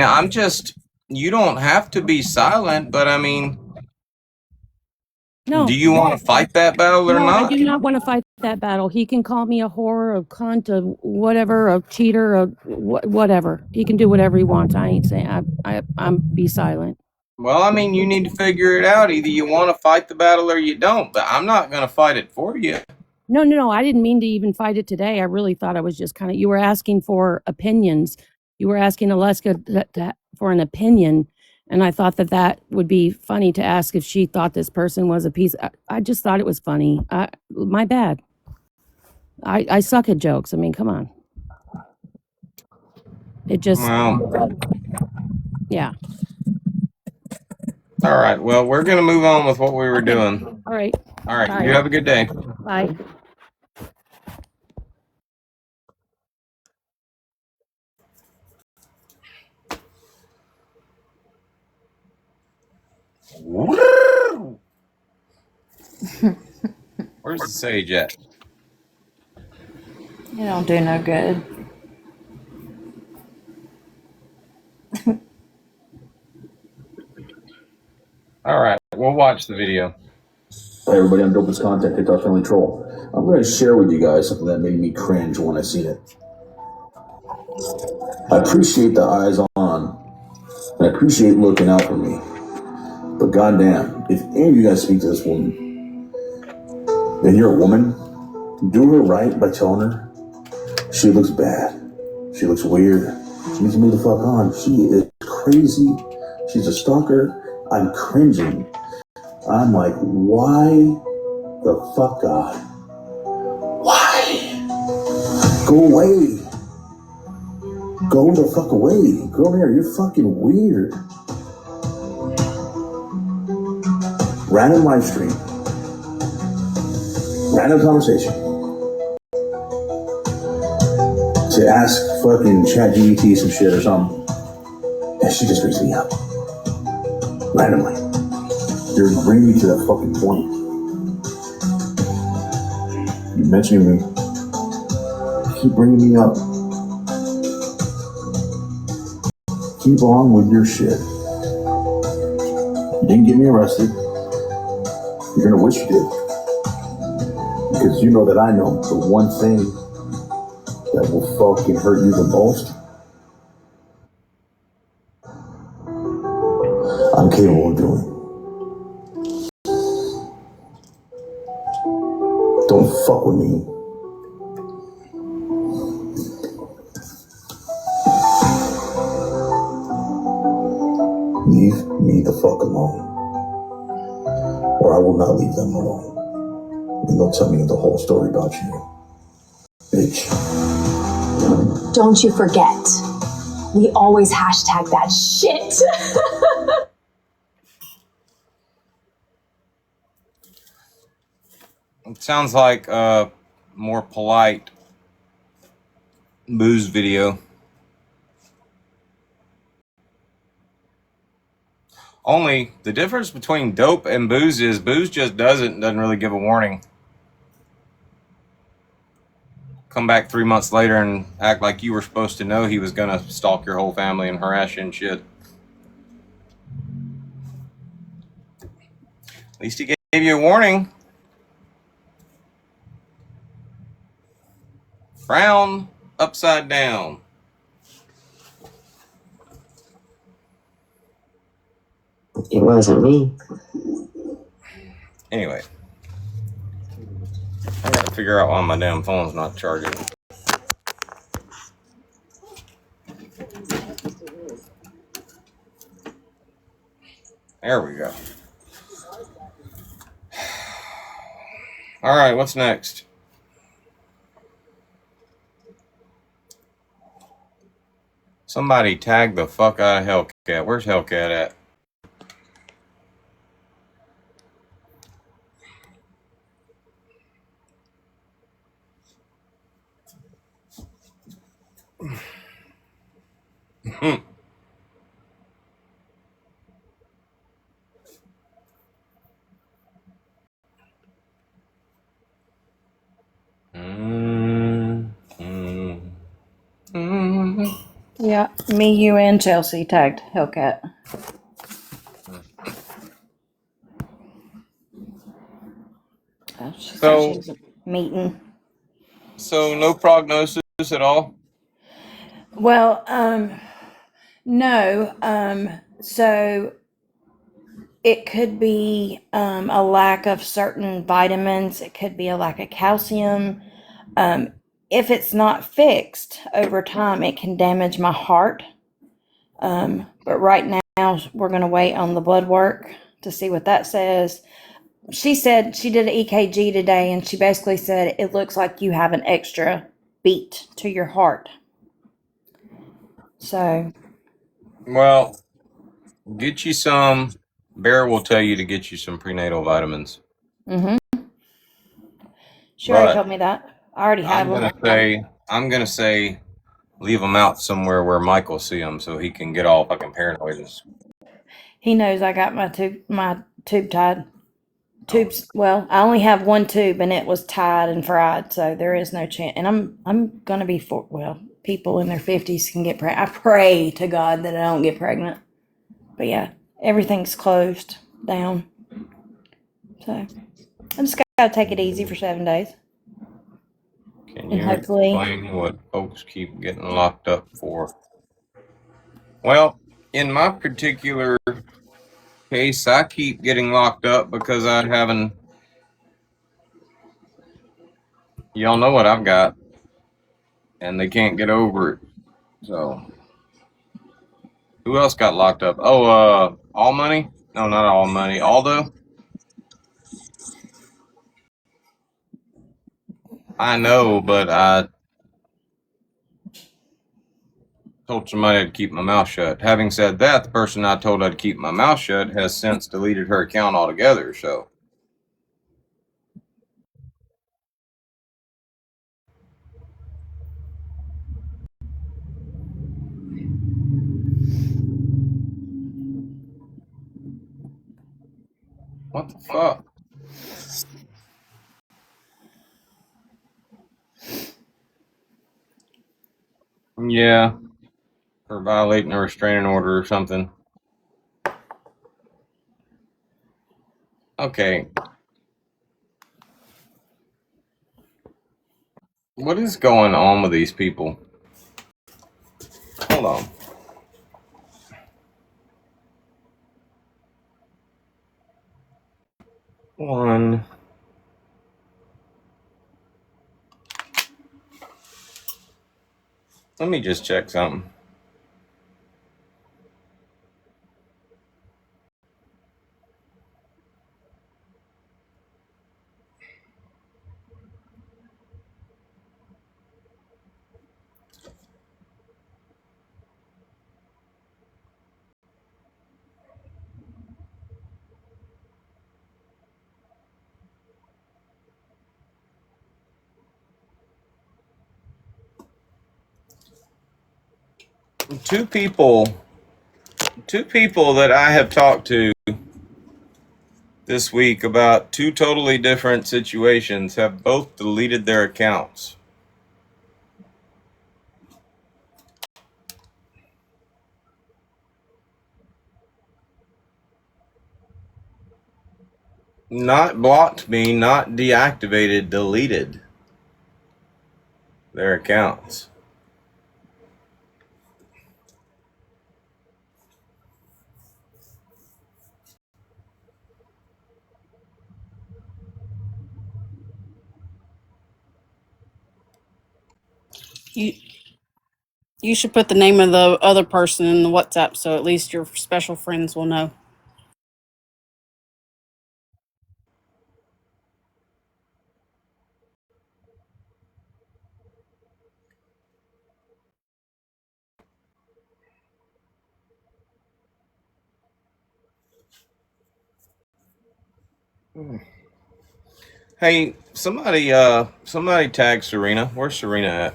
you don't have to be silent, but I mean, No. do you want to fight that battle or No, not? I do not want to fight that battle. He can call me a whore, a cunt, a whatever, a cheater, a whatever. He can do whatever he wants. I ain't saying. I'm be silent. Well, I mean, you need to figure it out. Either you want to fight the battle or you don't, but I'm not going to fight it for you. No. I didn't mean to even fight it today. I really thought I was just kind of. You were asking for opinions. You were asking Alaska for an opinion. And I thought that would be funny to ask if she thought this person was a piece. I just thought it was funny. My bad. I suck at jokes. I mean, come on. It just, yeah. All right. Well, we're going to move on with what we were doing. All right. All right. Bye. You have a good day. Bye. Where's the sage at? You don't do no good. All right, we'll watch the video. Hey everybody, I'm Dopest Content, TikTok Friendly Troll. I'm going to share with you guys something that made me cringe when I seen it. I appreciate the eyes on, and I appreciate looking out for me. But goddamn, if any of you guys speak to this woman, and you're a woman, do her right by telling her she looks bad, she looks weird, she needs to move the fuck on, she is crazy, she's a stalker. I'm cringing. I'm like, why the fuck, God? Why? Go away. Go the fuck away. Girl, here, you're fucking weird. Random live stream. Random conversation. To ask fucking ChatGPT some shit or something. And she just brings me up. Randomly. You're bringing me to that fucking point. You mentioning me. Keep bringing me up. Keep on with your shit. You didn't get me arrested. You're gonna wish you did. Because you know that I know the one thing that will fucking hurt you the most. I'm capable of doing. Don't fuck with me. Leave me the fuck alone. Or I will not leave them alone. And they'll tell me the whole story about you. Bitch. Don't you forget, we always hashtag that shit. It sounds like a more polite booze video. Only the difference between dope and booze is booze just doesn't really give a warning. Come back 3 months later and act like you were supposed to know he was gonna stalk your whole family and harass you and shit. At least he gave you a warning. Frown upside down. It wasn't me. Anyway, I gotta figure out why my damn phone's not charging. There we go. All right, what's next? Somebody tag the fuck out of Hellcat. Where's Hellcat at? Yeah, me, you, and Chelsea tagged Hellcat. She said she was a meeting. So no prognosis at all? Well, no. So it could be a lack of certain vitamins. It could be a lack of calcium. If it's not fixed over time, it can damage my heart. But right now, we're going to wait on the blood work to see what that says. She said she did an EKG today, and she basically said it looks like you have an extra beat to your heart. So, well, get you some. Bear will tell you to get you some prenatal vitamins. She already told me that. I already have them. I'm gonna say, leave them out somewhere where Michael see them, so he can get all fucking paranoid. He knows I got my tube tied. Tubes. Well, I only have one tube, and it was tied and fried, so there is no chance. And I'm gonna be people in their 50s can get pregnant. I pray to God that I don't get pregnant. But yeah, everything's closed. down. So I just gotta take it easy for 7 days. Can And you hopefully, explain what folks keep getting locked up for? Well, in my particular case, I keep getting locked up because I haven't. Y'all know what I've got, and they can't get over it. So, who else got locked up? Oh, All Money? No, not All Money. Aldo? I know, but I told somebody I'd keep my mouth shut. Having said that, the person I told I'd keep my mouth shut has since deleted her account altogether, so. What the fuck? Yeah, for violating a restraining order or something. Okay. What is going on with these people? Hold on. One. Let me just check something. Two people that I have talked to this week about two totally different situations have both deleted their accounts. Not blocked me, not deactivated, deleted their accounts. You should put the name of the other person in the WhatsApp so at least your special friends will know. Hey, somebody tag Serena. Where's Serena at?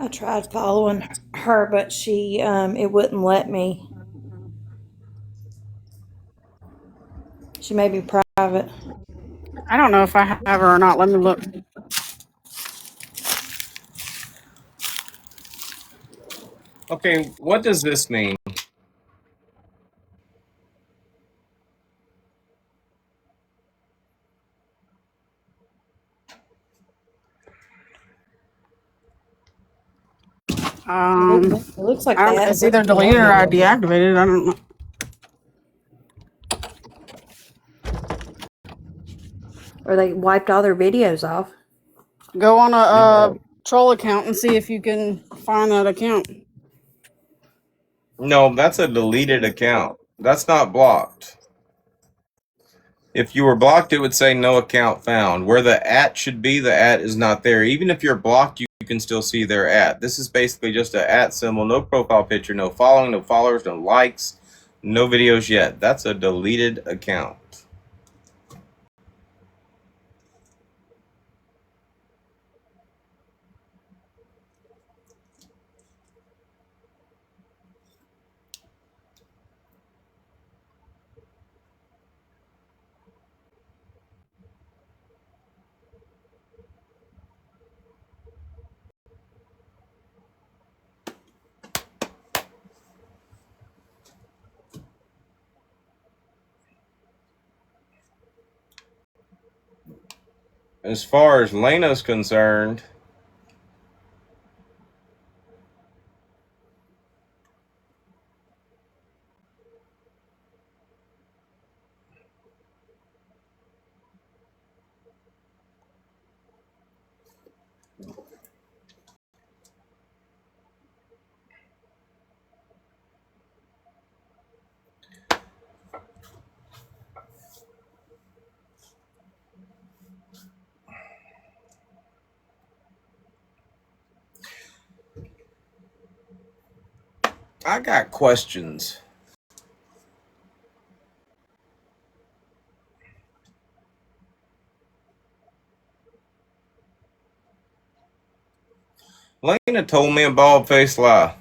I tried following her, but she it wouldn't let me. She made me private. I don't know if I have her or not. Let me look. Okay, what does this mean? It looks like I they don't. haven't It's either taken deleted down or I yet. deactivated. I don't know. Or they wiped all their videos off. Go on a Yeah. troll account and see if you can find that account. No, that's a deleted account. That's not blocked. If you were blocked, it would say no account found. Where the @ should be, the @ is not there. Even if you're blocked, you can still see their @ This is basically just a @ symbol, no profile picture, no following, no followers, no likes, no videos yet. That's a deleted account. as far as Lena's concerned, I got questions. Lena told me a bald-faced lie.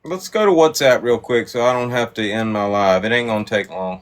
Let's go to WhatsApp real quick so I don't have to end my live. It ain't gonna take long.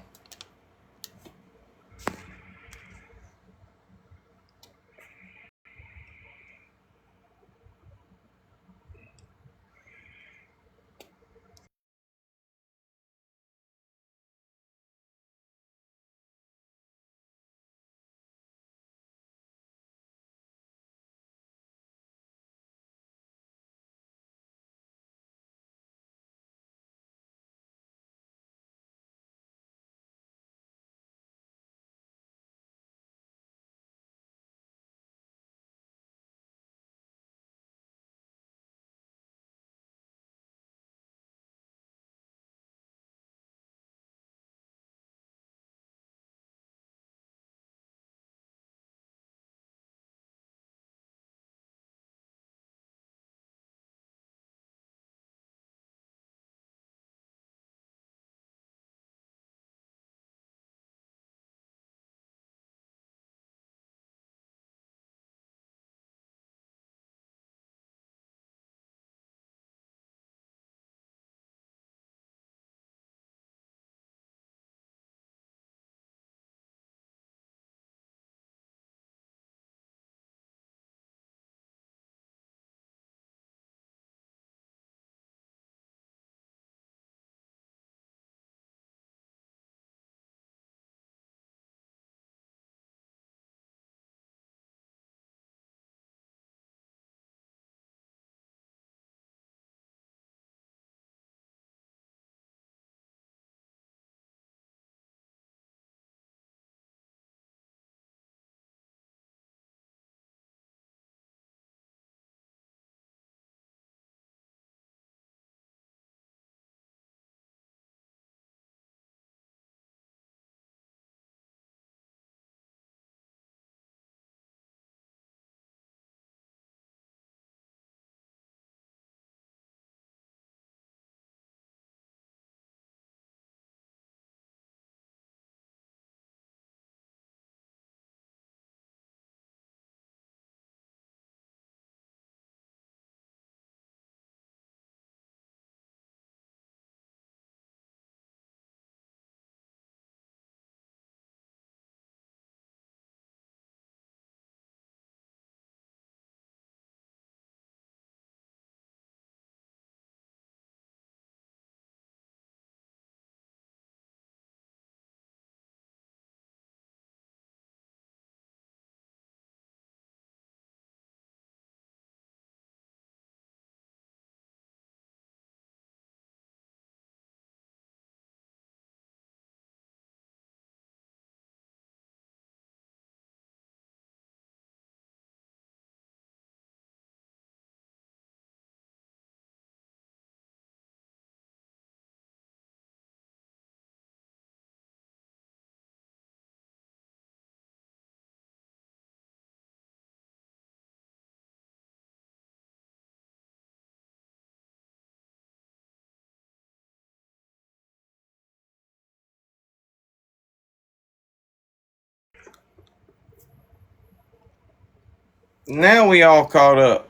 Now we all caught up.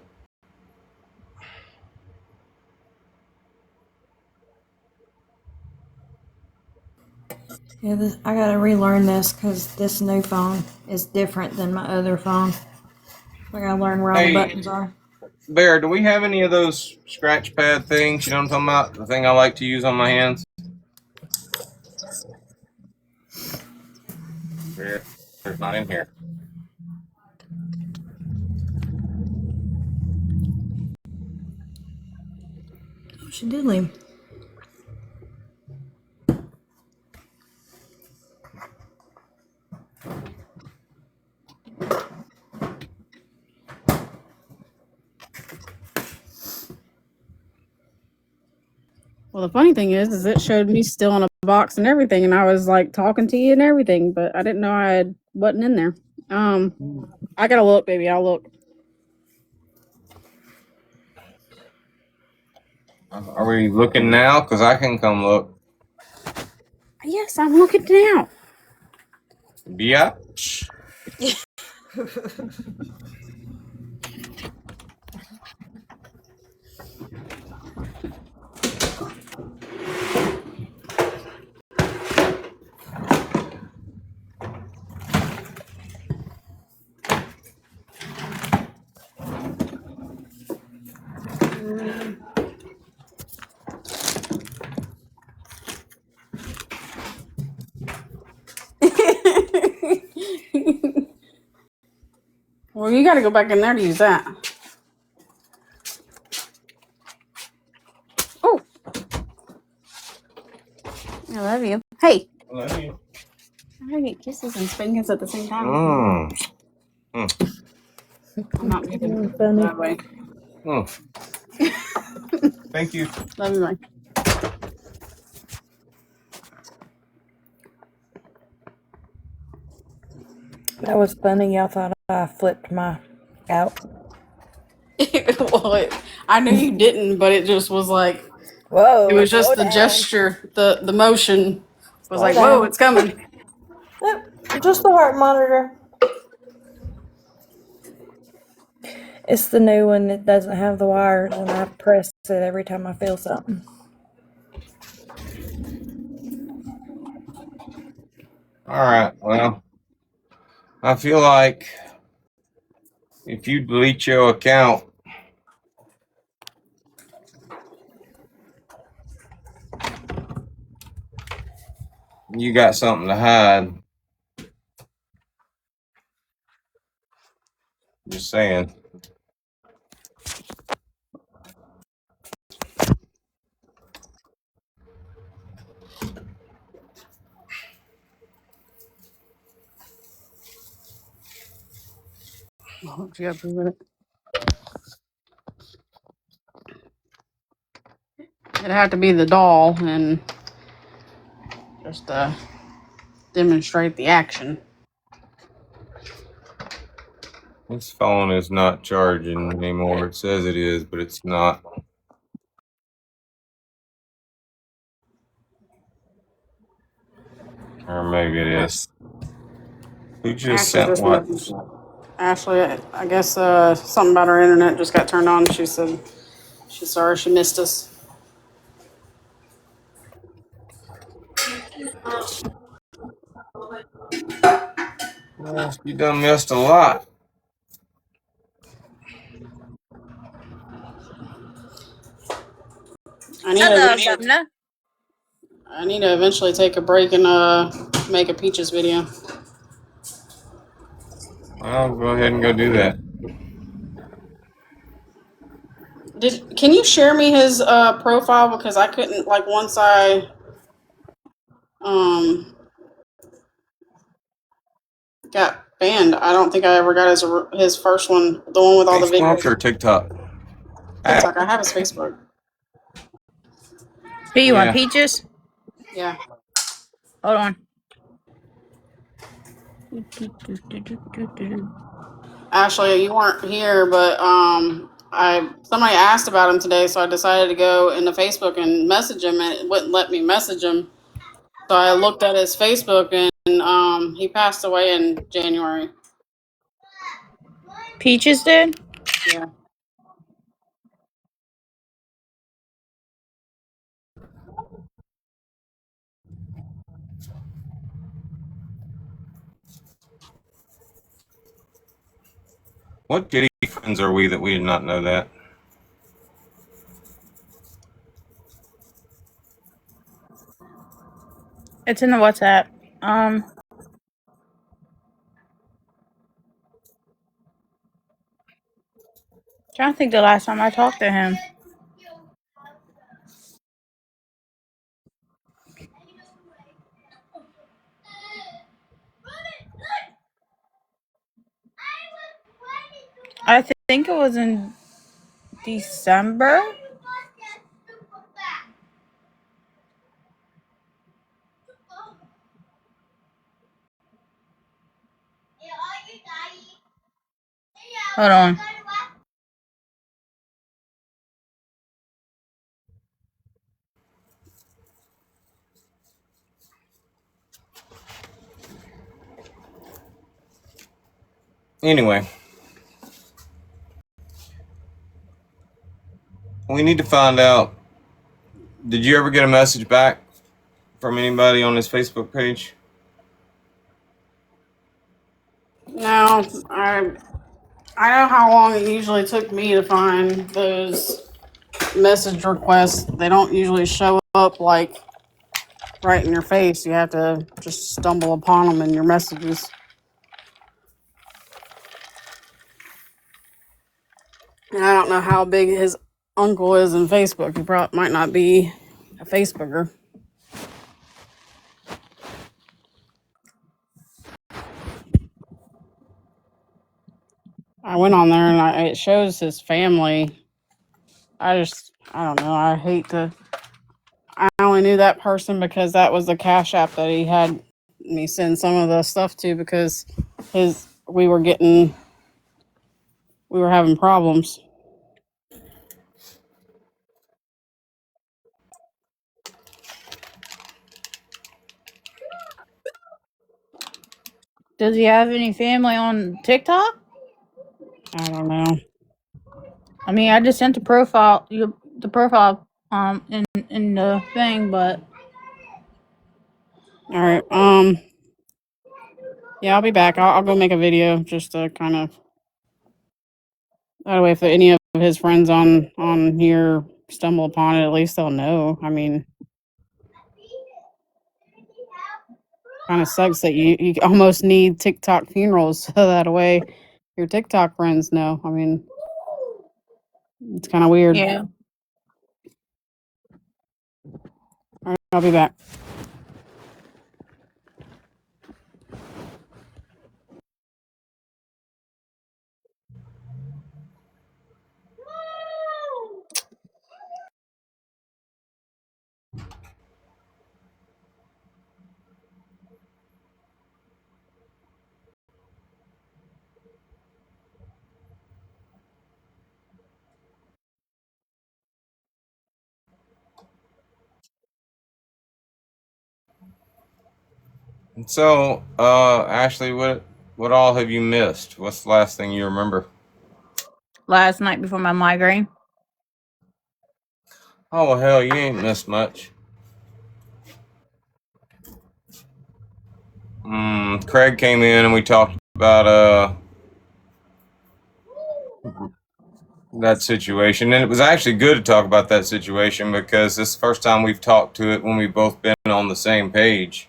Yeah, I gotta relearn this because this new phone is different than my other phone. I gotta learn where all the Hey, buttons are. Bear, do we have any of those scratch pad things? You know what I'm talking about? The thing I like to use on my hands? Bear, there's not in here. Oh, she did leave. Well, the funny thing is it showed me still in a box and everything, and I was like talking to you and everything, but I didn't know I wasn't in there. I gotta look, baby. I'll look. Are we looking now? Because I can come look. Yes, I'm looking now. Biatch. Well, you gotta go back in there to use that. Oh, I love you. Hey, I love you. I gotta get kisses and spankings at the same time. I'm not moving that way. Thank you. Love you, bye. That was funny. Y'all thought I flipped my out. Well, I knew you didn't, but it just was like Whoa. it was just slow the down. gesture, the motion was Slow like, down. whoa, it's coming. Just the heart monitor. It's the new one that doesn't have the wires, and I press it every time I feel something. All right. Well, I feel like if you delete your account, you got something to hide. Just saying. Oh, you gotta prove it. It'd have to be the doll and just demonstrate the action. This phone is not charging anymore. It says it is, but it's not. Or maybe it is. Who just Ashley sent just what? Ashley, I guess something about her internet just got turned on. She said she's sorry she missed us. Well, you done missed a lot. I need to eventually take a break and make a Peaches video. Well, go ahead and go do that. Can you share me his profile, because I couldn't, like, once I got banned, I don't think I ever got his first one, the one with all the Facebook videos. or TikTok? TikTok. I have his Facebook. Do you Yeah. want peaches? Yeah. Hold on. Ashley, you weren't here, but somebody asked about him today, so I decided to go into Facebook and message him, and it wouldn't let me message him. So I looked at his Facebook, and he passed away in January. Peaches did? Yeah. What kitty friends are we that we did not know that? It's in the WhatsApp. Trying to think the last time I talked to him. I think it was in December. Hold on. Anyway, we need to find out. Did you ever get a message back from anybody on his Facebook page? No, I know how long it usually took me to find those message requests. They don't usually show up like right in your face. You have to just stumble upon them in your messages. And I don't know how big his uncle is in Facebook. He probably might not be a Facebooker. I went on there and it shows his family. I don't know. I hate to. I only knew that person because that was the Cash App that he had me send some of the stuff to because we were having problems. Does he have any family on TikTok? I don't know. I mean, I just sent the profile in the thing, but All right. Yeah, I'll be back. I'll go make a video just to kind of that way if any of his friends on here stumble upon it, at least they'll know. I mean, kind of sucks that you almost need TikTok funerals so that way your TikTok friends know. I mean, it's kind of weird. yeah. All right, I'll be back. So, Ashley, what all have you missed? What's the last thing you remember? Last night before my migraine. Oh, well, hell, you ain't missed much. Craig came in and we talked about that situation, and it was actually good to talk about that situation because this is the first time we've talked to it when we've both been on the same page.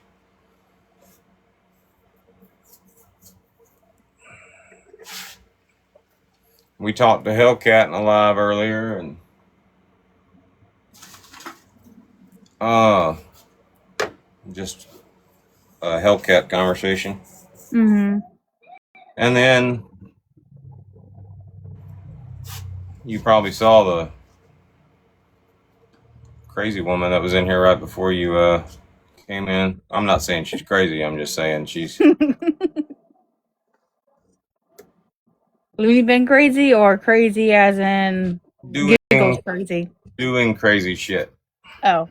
We talked to Hellcat in a live earlier, and just a Hellcat conversation. Mm-hmm. And then you probably saw the crazy woman that was in here right before you came in. I'm not saying she's crazy. I'm just saying she's Looney Bin crazy or crazy as in doing giggles crazy? doing crazy shit. Oh.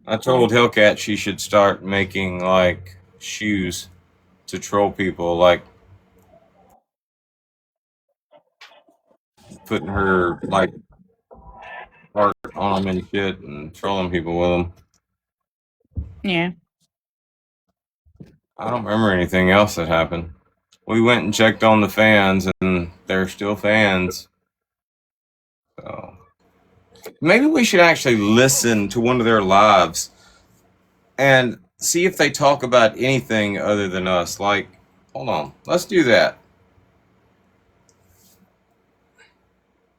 I told Hellcat she should start making like shoes to troll people, like putting her like art on them and shit and trolling people with them. Yeah. I don't remember anything else that happened. We went and checked on the fans, and they're still fans. So Maybe we should actually listen to one of their lives and see if they talk about anything other than us. Like, hold on, let's do that.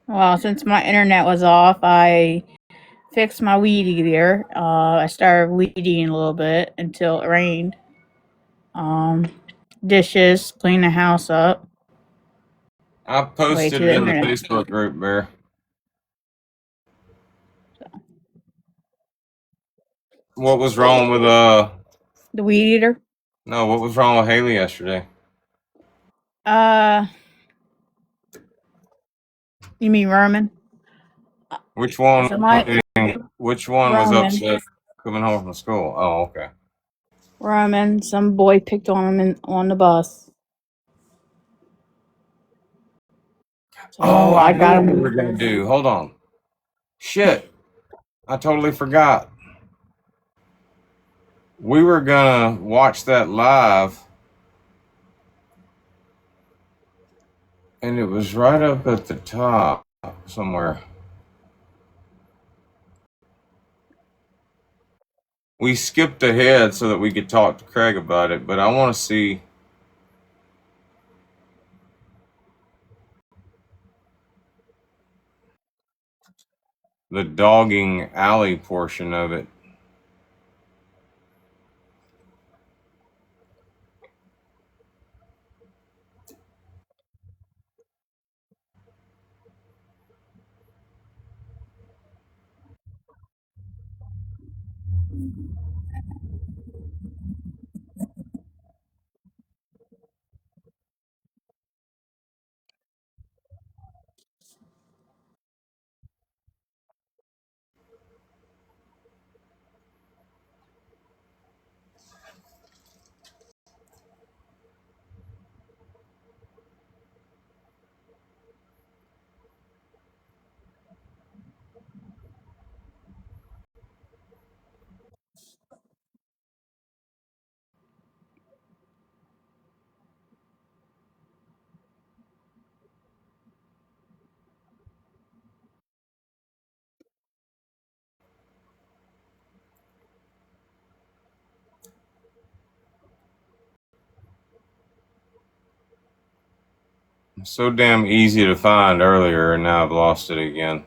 Well, since my internet was off, I fixed my weed eater. I started weed eating a little bit until it rained. Dishes, clean the house up. I Way posted to it the in the internet. Facebook group, Bear. What was wrong with The weed eater. no, what was wrong with Haley yesterday? You mean Roman? Which one which one was Roman. upset coming home from school? Oh, okay. Roman, some boy picked on him on the bus. So I got know what we him. were gonna do. Hold on. Shit. I totally forgot. We were gonna watch that live, and it was right up at the top somewhere. We skipped ahead so that we could talk to Craig about it, but I want to see the dogging alley portion of it. So damn easy to find earlier, and now I've lost it again.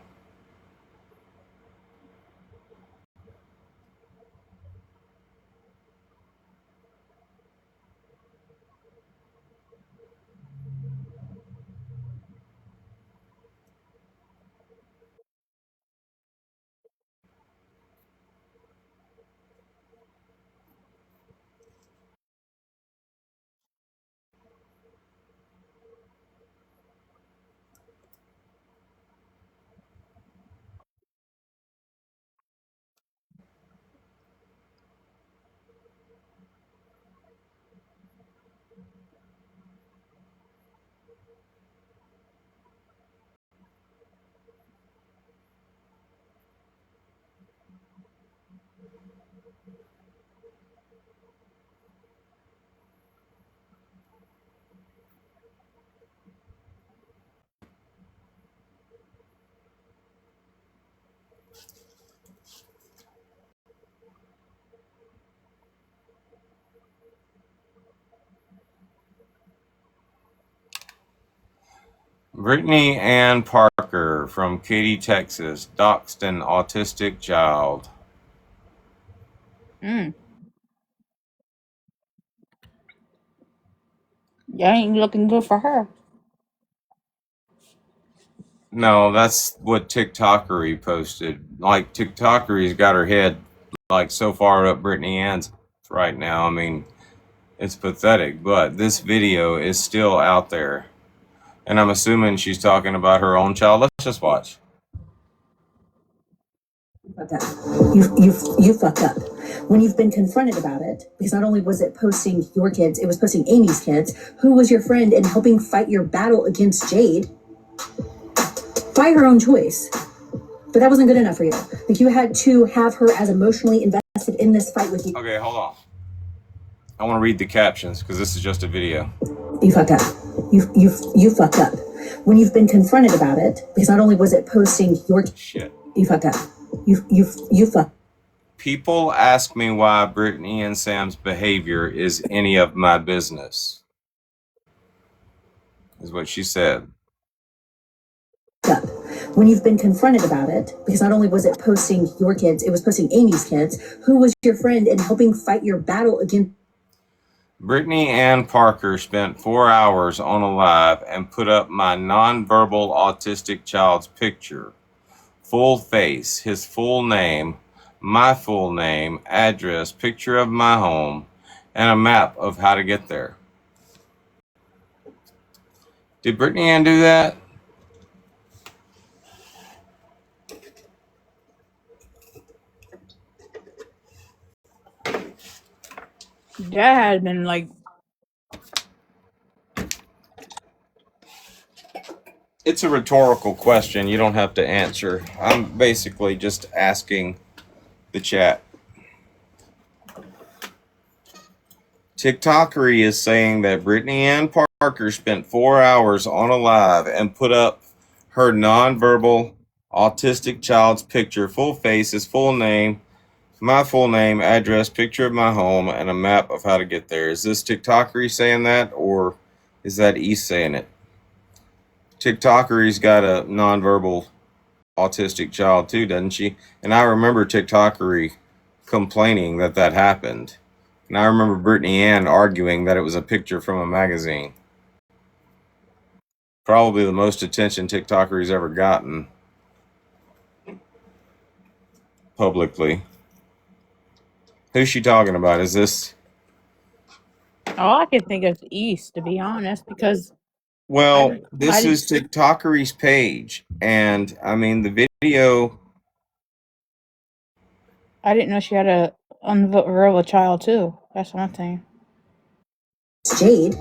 Brittany Ann Parker from Katy, Texas, doxed an autistic child. Yeah, ain't looking good for her. No, that's what TikTokery posted. Like, TikTokery's got her head like so far up Brittany Ann's right now. I mean, it's pathetic, but this video is still out there. And I'm assuming she's talking about her own child. Let's just watch. You fucked up. When you've been confronted about it, because not only was it posting your kids, it was posting Amy's kids, who was your friend and helping fight your battle against Jade, by her own choice. But that wasn't good enough for you. Like, you had to have her as emotionally invested in this fight with you. Okay, hold on. I want to read the captions because this is just a video. You fucked up. You fucked up. When you've been confronted about it, because not only was it posting your shit. You fucked up. You fucked. People ask me why Brittany and Sam's behavior is any of my business, is what she said. Up when you've been confronted about it, because not only was it posting your kids, it was posting Amy's kids. Who was your friend in helping fight your battle against? Brittany Ann Parker spent 4 hours on a live and put up my nonverbal autistic child's picture, full face, his full name, my full name, address, picture of my home, and a map of how to get there. Did Brittany Ann do that? That had been like, It's a rhetorical question. You don't have to answer. I'm basically just asking the chat. TikTokery is saying that Brittany Ann Parker spent 4 hours on a live and put up her nonverbal autistic child's picture, full face, his full name, my full name, address, picture of my home, and a map of how to get there. Is this TikTokery saying that, or is that East saying it? TikTokery's got a nonverbal autistic child too, doesn't she? And I remember TikTokery complaining that that happened. And I remember Brittany Ann arguing that it was a picture from a magazine. Probably the most attention TikTokery's ever gotten publicly. Who's she talking about? Is this? all I can think of is East, to be honest, because Well, I this is TikTokery's page. And I mean, the video. I didn't know she had a unverbal child too. That's one thing. Jade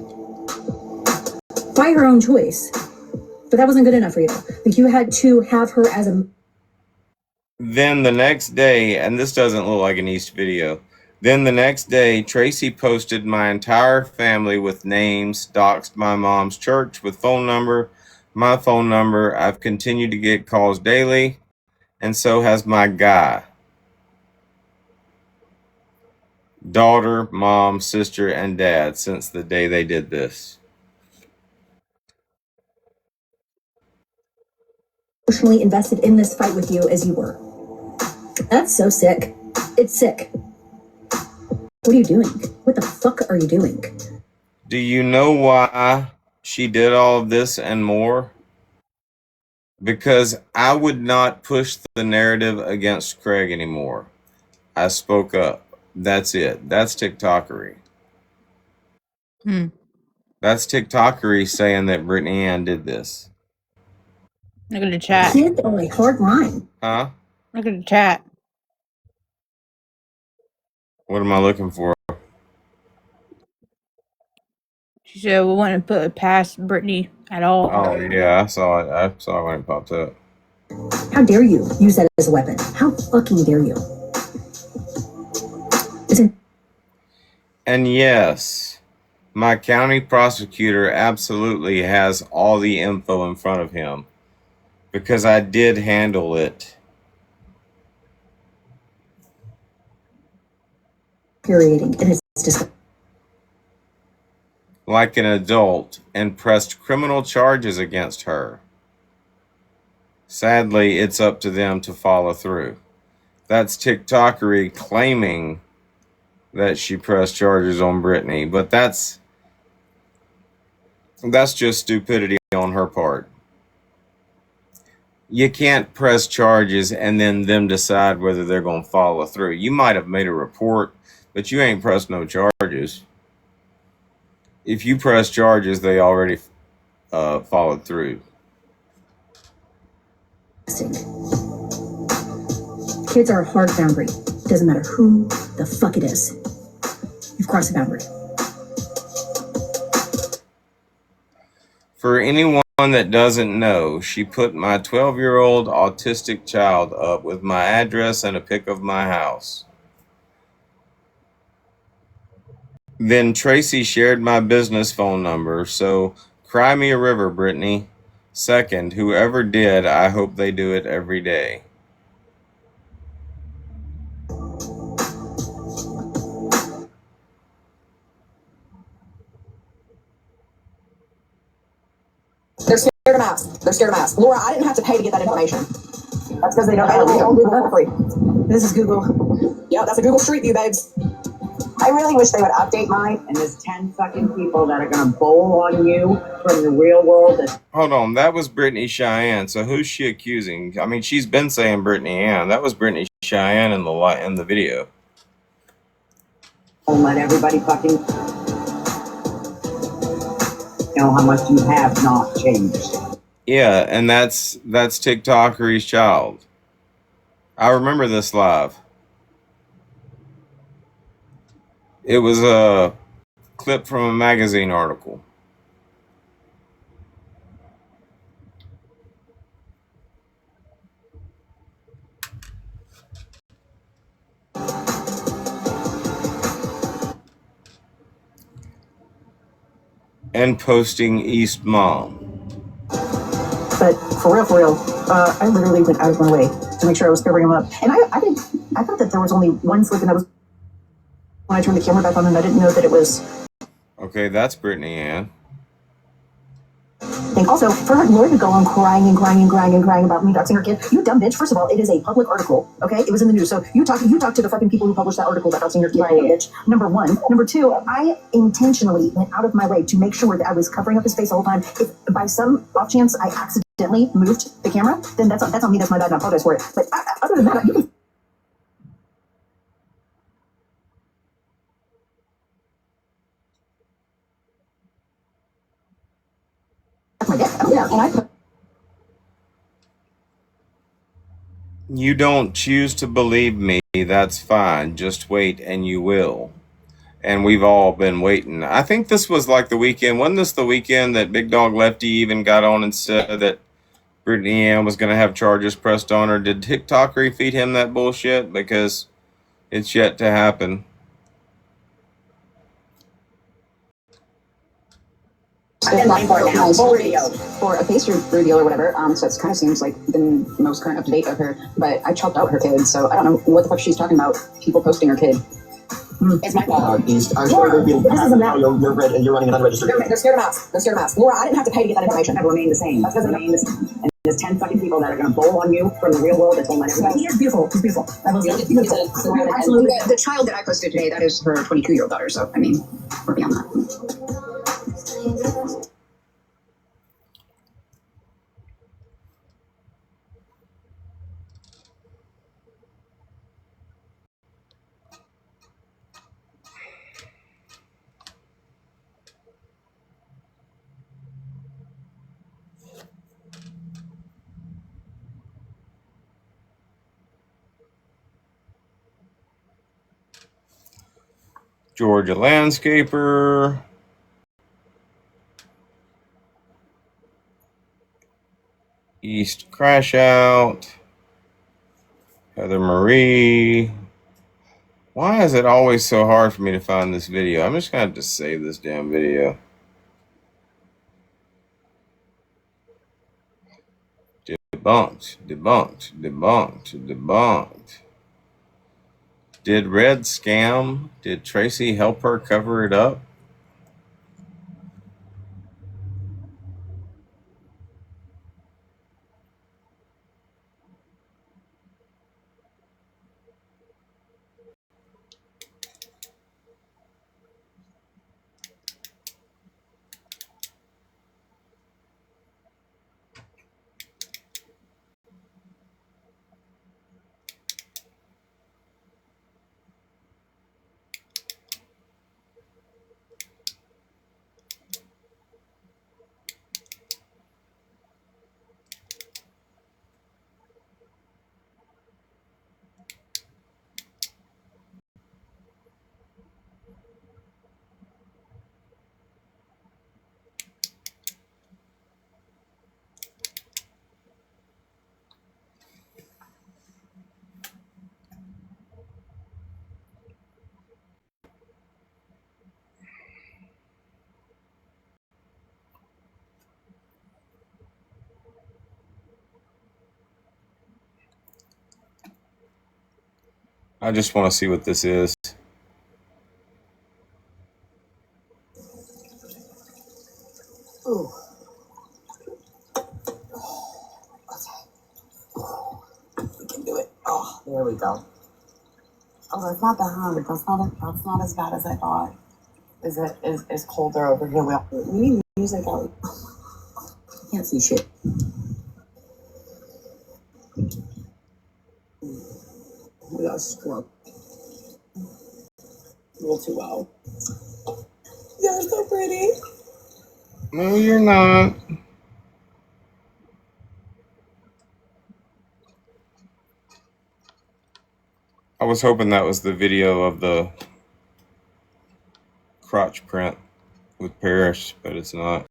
by her own choice, but that wasn't good enough for you. Like, you had to have her as a. Then the next day, and this doesn't look like an East video. Then the next day, Tracy posted my entire family with names, doxed my mom's church with phone number, my phone number. I've continued to get calls daily, and so has my guy. Daughter, mom, sister, and dad since the day they did this. Emotionally invested in this fight with you as you were. That's so sick. It's sick. What are you doing? What the fuck are you doing? Do you know why she did all of this and more? Because I would not push the narrative against Craig anymore. I spoke up. That's it. That's TikTokery. That's TikTokery saying that Brittany Ann did this. Look at the chat. Kids are a hard line. Huh? Look at the chat. What am I looking for? She said we wouldn't put it past Brittany at all. Oh, yeah, I saw it. I saw it when it popped up. How dare you use that as a weapon? How fucking dare you? And yes, my county prosecutor absolutely has all the info in front of him because I did handle it. Infuriating, and it's just Like an adult and pressed criminal charges against her. Sadly, it's up to them to follow through. That's TikTokery claiming that she pressed charges on Brittany, but that's just stupidity on her part. You can't press charges and then them decide whether they're going to follow through. You might have made a report, but you ain't pressed no charges. If you press charges, they already followed through. kids are a hard boundary. Doesn't matter who the fuck it is. You've crossed a boundary. For anyone that doesn't know, she put my 12-year-old autistic child up with my address and a pic of my house. Then Tracy shared my business phone number, so cry me a river, Brittany. Second, whoever did, I hope they do it every day. scared of maps. They're scared of maps. Laura, I didn't have to pay to get that information. That's because they don't know. For free. This is Google. Yeah, that's a Google Street View, babes. I really wish they would update mine, and there's 10 fucking people that are going to bowl on you from the real world. Hold on, that was Brittany Cheyenne. So who's she accusing? I mean, she's been saying Brittany Ann. That was Brittany Cheyenne in the video. Don't let everybody fucking know how much you have not changed. Yeah, and that's TikTokery's child. I remember this live. It was a clip from a magazine article. And posting East Mom. But for real, I literally went out of my way to make sure I was covering them up. And I thought that there was only one slip, and that was when I turned the camera back on, and I didn't know that it was. Okay, that's Brittany Ann. And also, for her lawyer to go on crying about me doxing her kid, you dumb bitch. First of all, it is a public article, okay? It was in the news. So you talk to the fucking people who published that article about doxing your kid, right. Bitch. Number one. Number two, I intentionally went out of my way to make sure that I was covering up his face the whole time. If by some off chance I accidentally moved the camera, then that's on me. That's my bad, and I apologize for it. But other than that, you can. Yeah, and You don't choose to believe me, that's fine. Just wait and you will. And we've all been waiting. I think this was like the weekend. Wasn't this the weekend that Big Dog Lefty even got on and said that Brittany Ann was going to have charges pressed on her? Did TikTokery feed him that bullshit? Because it's yet to happen. For a face reveal or whatever, so it kind of seems like the most current up to date of her. But I chopped out her kid, so I don't know what the fuck she's talking about. People posting her kid. It's my fault. I'm sure this isn't that. You're running an unregistered. They're scared of maps. They're scared of maps. Laura, I didn't have to pay to get that information. Have remained the same. That's because remain the same. And there's 10 fucking people that are going to bowl on you from the real world that don't let everybody. He is beautiful. He's beautiful. I love you. Absolutely. The child that I posted today, that is her 22-year-old daughter. So I mean, we're beyond that. Georgia Landscaper. East Crash Out. Heather Marie. Why is it always so hard for me to find this video? I'm just going to have to save this damn video. Debunked. Did Red scam? Did Tracy help her cover it up? I just want to see what this is. Ooh. Here we go. Oh, that's not that bad. That's not as bad as I thought. Is colder over here. We need music out. I can't see shit. We got a stroke. A little too loud. You're so pretty. No, you're not. I was hoping that was the video of the crotch print with Parrish, but it's not.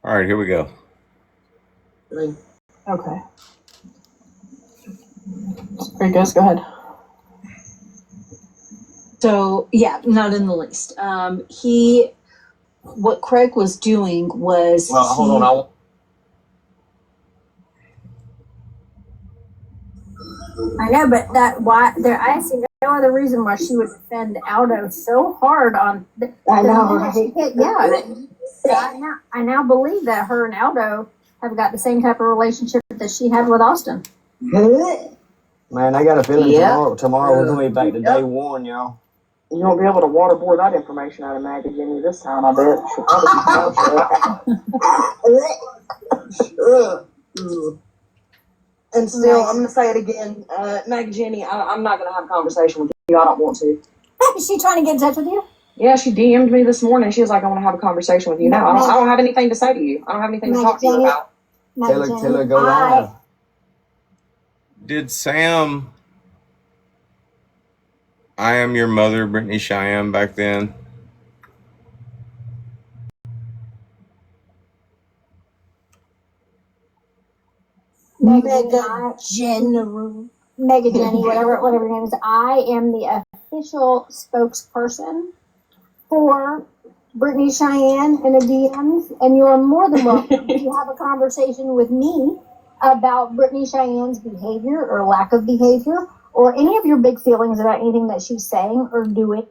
All right, here we go. Okay. There you go. Go ahead. So yeah, not in the least. What Craig was doing was hold on. I know, but I see no other reason why she would defend Aldo so hard on the moment she hit. Yeah, I now believe that her and Aldo have got the same type of relationship that she had with Austin. Man, I got a feeling tomorrow we're gonna be back to day one, y'all. You won't be able to waterboard that information out of Maggie Jenny this time, I bet. She'll probably And still, I'm going to say it again. Maggie Jenny, I'm not going to have a conversation with you. I don't want to. Is she trying to get in touch with you? Yeah, she DM'd me this morning. She was like, I want to have a conversation with you now. I don't have anything to say to you. I don't have anything to talk to you about. Tell her go live. Did Sam I Am Your Mother Brittany Cheyenne back then? Mega Jenny, whatever her name is. I am the official spokesperson for Brittany Cheyenne in the DMs, and you are more than welcome to have a conversation with me about Brittany Cheyenne's behavior or lack of behavior, or any of your big feelings about anything that she's saying or doing.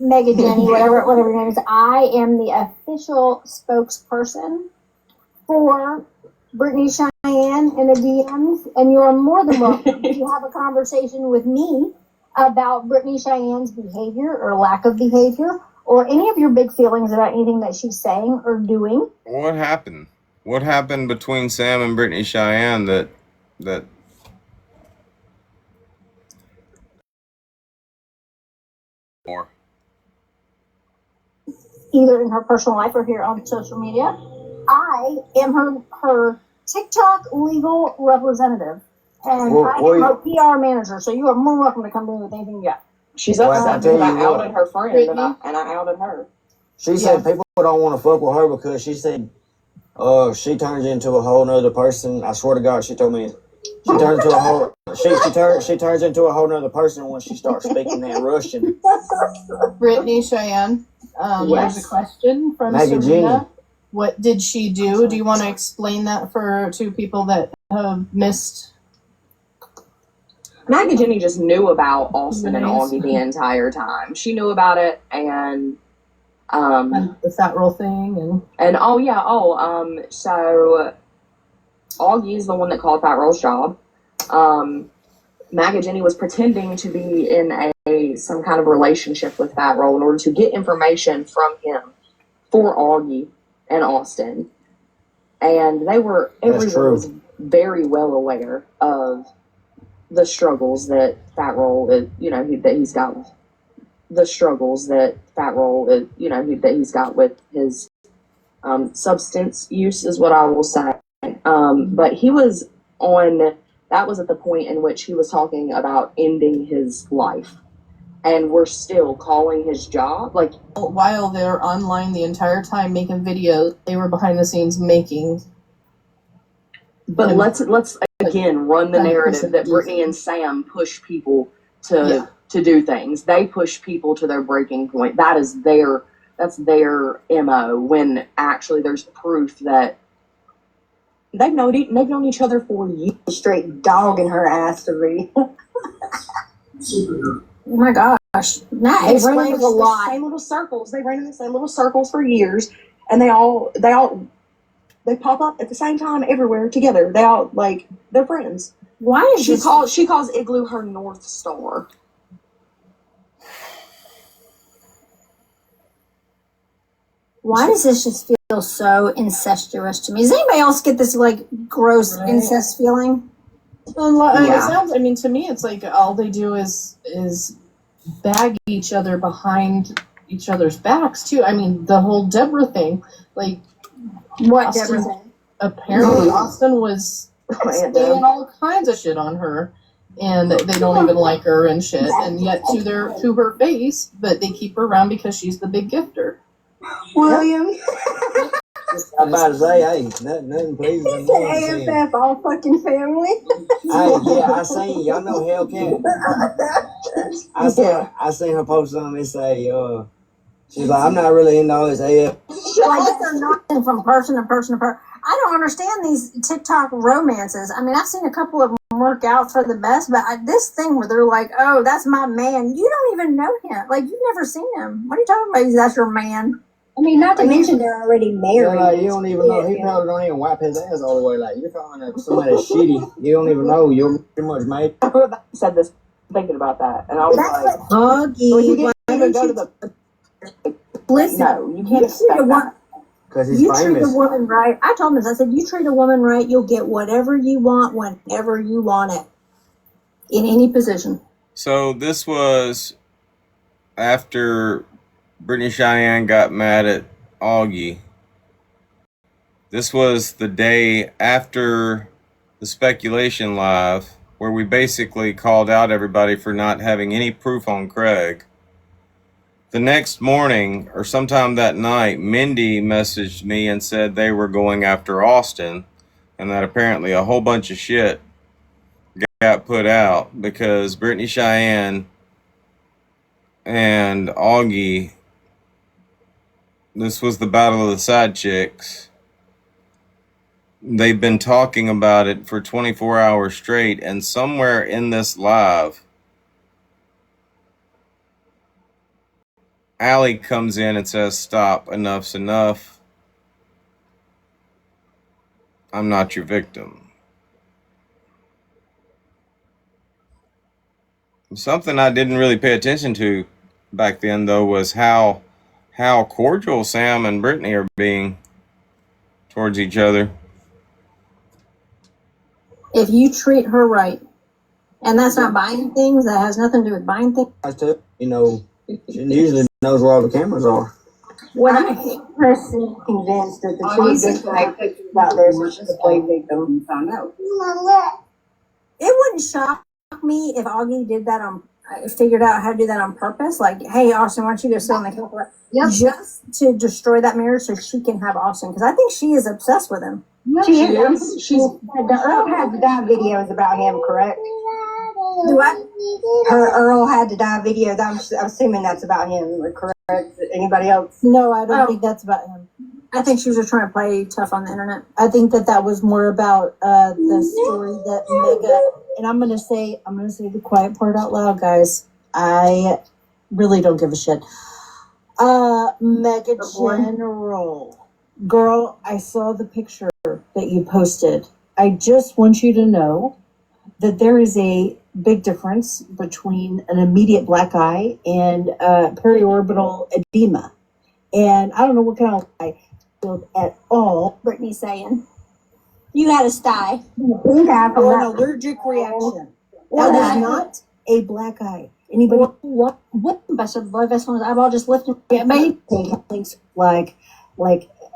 Mega Jenny, whatever her name is. I am the official spokesperson for Brittany Cheyenne in the DMs, and you are more than welcome to have a conversation with me about Brittany Cheyenne's behavior or lack of behavior, or any of your big feelings about anything that she's saying or doing. What happened? What happened between Sam and Brittany Cheyenne that more? Either in her personal life or here on social media. I am her TikTok legal representative, and I am her PR manager, so you are more welcome to come in with anything you got. She's upset because I outed her friend, and I outed her. She said people don't want to fuck with her because she said she turns into a whole nother person. I swear to God, she told me she turns into a whole she turns into a whole nother person when she starts speaking that Russian. Brittany Cheyenne, there's a question from Maggie Serena. Jenny. What did she do? Do you want to explain that to people that have missed? Maggie Jenny just knew about Austin and Augie the entire time. She knew about it, and the fat roll thing, so Augie's the one that called Fat Roll's job. Maggie Jenny was pretending to be in some kind of relationship with Fat Roll in order to get information from him for Augie and Austin, and everyone was very well aware of the struggles that Fat Roll is, that he's got with his substance use is what I will say. But he was that was at the point in which he was talking about ending his life. and we're still calling his job. Like, while they're online the entire time making videos, they were behind the scenes making. But let's again run the narrative that Brittany and Sam push people to do things. They push people to their breaking point. That's their MO, when actually there's proof that they've known each other for years. Straight dogging her ass to read. Oh my gosh. That explains a lot. Same little circles. They ran in the same little circles for years, and they pop up at the same time everywhere together. They all they're friends. Why is she calls Igloo her North Star. Why does this just feel so incestuous to me? Does anybody else get this gross incest feeling? It sounds. I mean, to me, it's like all they do is bag each other behind each other's backs too. I mean, the whole Deborah thing, like what Deborah thing? Apparently, Austin was saying all kinds of shit on her, and they don't even like her and shit. And yet, to her face, but they keep her around because she's the big gifter. William. I'm about to say, hey, nothing pleases me more than seeing. AFF, all fucking family. I seen, y'all know Hellcat. I seen her post something and say, she's like, I'm not really into all this AF. Like they're not from person to person to person. I don't understand these TikTok romances. I mean, I've seen a couple of them work out for the best, but this thing where they're like, oh, that's my man. You don't even know him. Like, you've never seen him. What are you talking about? That's your man. I mean, not to mention they're already married. Yeah, you don't even know. He probably don't even wipe his ass all the way. Like, you're calling somebody shitty. You don't even know. You're pretty much made. I said this thinking about that, and I was like, Huggy. you can't even go to the. Listen, No, you can't expect that. Because he's you famous. treat a woman right. I told him this. I said, you treat a woman right, you'll get whatever you want whenever you want it. In any position. So this was after Brittany Cheyenne got mad at Augie. This was the day after the speculation live, where we basically called out everybody for not having any proof on Craig. The next morning, or sometime that night, Mindy messaged me and said they were going after Austin, and that apparently a whole bunch of shit got put out because Brittany Cheyenne and Augie, this was the battle of the side chicks. They've been talking about it for 24 hours straight, and somewhere in this live, Allie comes in and says, stop, enough's enough. I'm not your victim. Something I didn't really pay attention to back then, though, was how cordial Sam and Brittany are being towards each other. If you treat her right, and that's not buying things, that has nothing to do with buying things. You know, she usually knows where all the cameras are. When I personally convinced that the truth is like out there, so she's a play victim. Found out. It wouldn't shock me if Augie did that figured out how to do that on purpose. Like, hey, Austin, why don't you go sit on the camera? Yep. Just to destroy that marriage so she can have Austin. Because I think she is obsessed with him. She is. The Earl had to die videos about him, correct? Do what? Her Earl had to die videos. I'm assuming that's about him, correct? Anybody else? No, I don't think that's about him. I think she was just trying to play tough on the internet. I think that was more about the story that Mega, and I'm gonna say the quiet part out loud, guys. I really don't give a shit. Mega General, girl, I saw the picture that you posted. I just want you to know that there is a big difference between an immediate black eye and periorbital edema, and I don't know what kind of eye at all. Brittany's saying you had a sty or an allergic reaction. That is not a black eye. Anybody? What vessel? Blood vessel? Eyeball just lifted. Yeah, maybe things like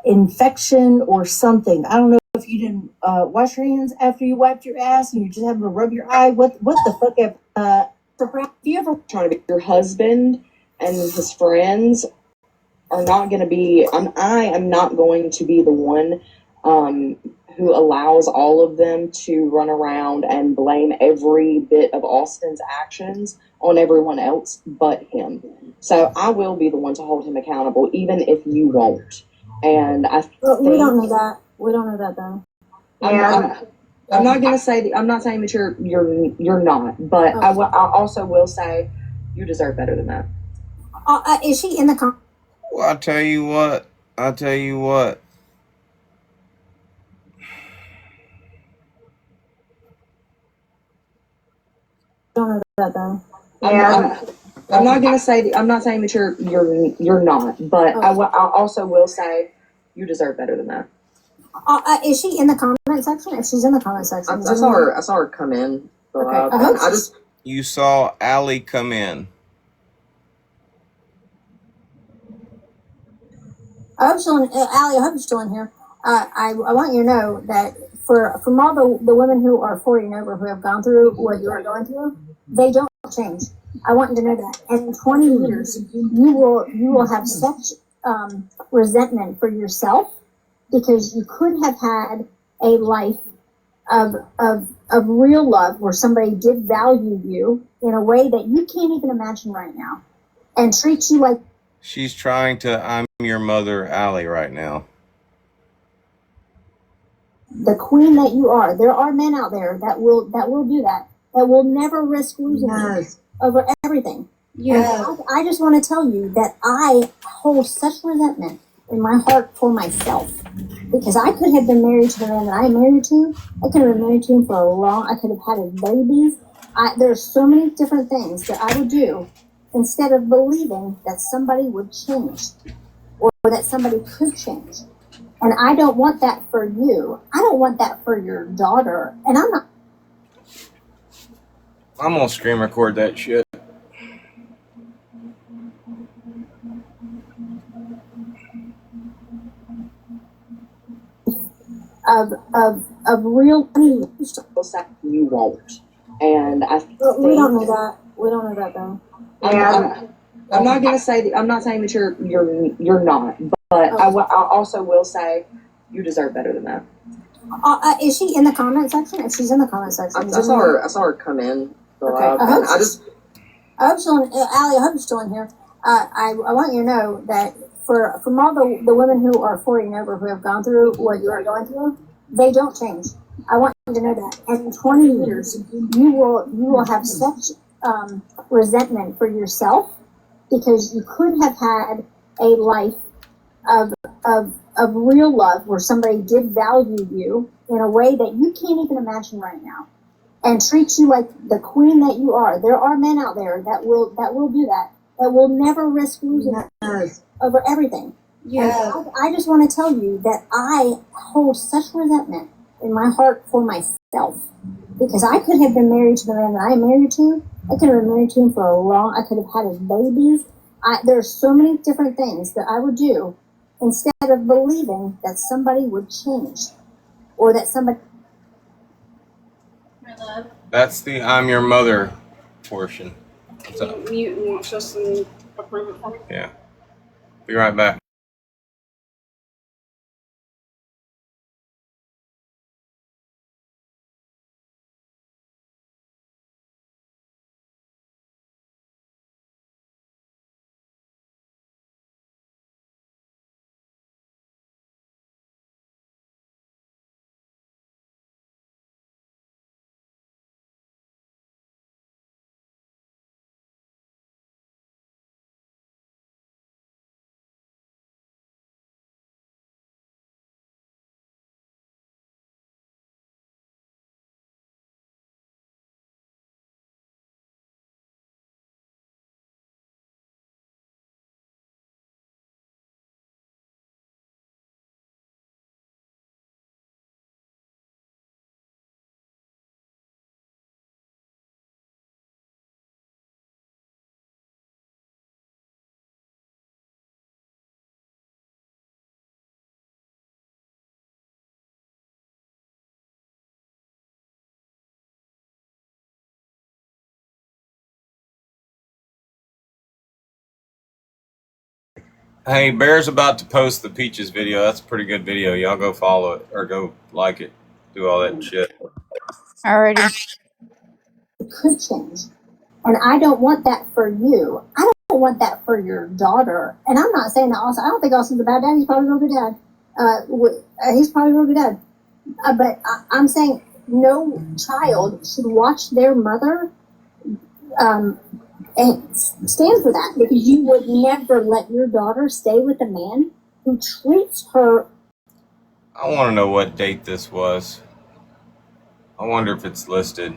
infection or something. I don't know if you didn't wash your hands after you wiped your ass and you just having to rub your eye. What the fuck? If you ever trying to be your husband and his friends are not going to be, I am not going to be the one who allows all of them to run around and blame every bit of Austin's actions on everyone else but him. So I will be the one to hold him accountable, even if you won't. And we don't know that. We don't know that though. I'm not going to say I'm not saying that you're not, but I also will say you deserve better than that. Is she in the comments? Well, I tell you what. Don't know that though. I'm not going to say I'm not saying that you're not, but I also will say you deserve better than that. Is she in the comment section? If she's in the comment section, I saw her come in. So okay. You saw Allie come in. I hope still, Allie. I hope you're still in here. I want you to know that from all the women who are 40 and over who have gone through what you are going through, they don't change. I want you to know that. And in 20 years, you will have such resentment for yourself because you could have had a life of real love where somebody did value you in a way that you can't even imagine right now, and treat you like. She's trying to I'm your mother Allie right now. The queen that you are. There are men out there that will do that. That will never risk losing you over everything. Yes. I just want to tell you that I hold such resentment in my heart for myself because I could have been married to the man that I am married to. I could have been married to him for a long. I could have had his babies. There's so many different things that I would do instead of believing that somebody would change or that somebody could change. And I don't want that for you. I don't want that for your daughter. And I'm not. I'm gonna screen record that shit. Of real. You won't. And we don't know that. We don't know that though. I'm not going to say I'm not saying that you're not, but I also will say you deserve better than that. Is she in the comment section? If she's in the comment section, I saw her come in. So okay. I hope still in, Allie. I hope you're still in here. I want you to know that from all the women who are 40 and over who have gone through what you are going through, they don't change. I want you to know that. And in 20 years, you will have such resentment for yourself because you could have had a life of real love where somebody did value you in a way that you can't even imagine right now, and treat you like the queen that you are. There are men out there that will do that. That will never risk losing over everything. Yes. I just want to tell you that I hold such resentment in my heart for myself because I could have been married to the man that I am married to. I could have been married to him for a long. I could have had his babies. There's so many different things that I would do instead of believing that somebody would change or that somebody. That's the I'm your mother portion. What's up? Mute and watch this and approve it for me. Yeah. Be right back. Hey, Bear's about to post the Peaches video. That's a pretty good video. Y'all go follow it or go like it. Do all that shit. Alrighty. It could change. And I don't want that for you. I don't want that for your daughter. And I'm not saying that Austin, I don't think Austin's a bad dad. He's probably a real good dad. He's probably a real good dad. But I'm saying no child should watch their mother and stand for that, because you would never let your daughter stay with a man who treats her. I want to know what date this was. I wonder if it's listed.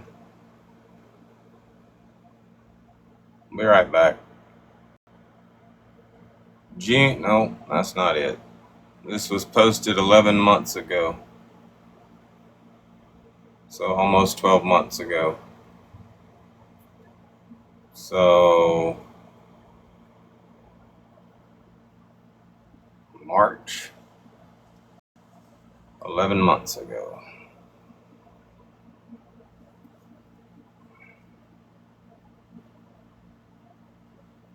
I'll be right back. June? No, that's not it. This was posted 11 months ago. So almost 12 months ago. So March. 11 months ago.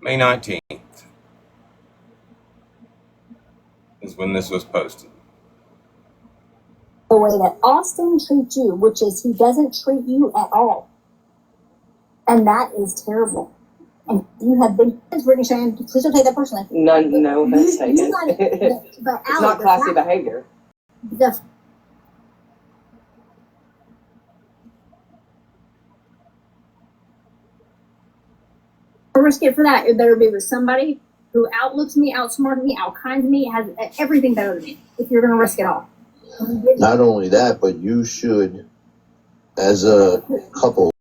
May 19th is when this was posted. The way that Austin treats you, which is he doesn't treat you at all. And that is terrible. And you have been, Brittany Shane, please don't take that personally. No offense taken. But It's Allie, not classy behavior. Risk it for that. It better be with somebody who outlooks me, outsmarts me, outkinds me, has everything better than me. If you're going to risk it all. Not only that, but you should, as a couple,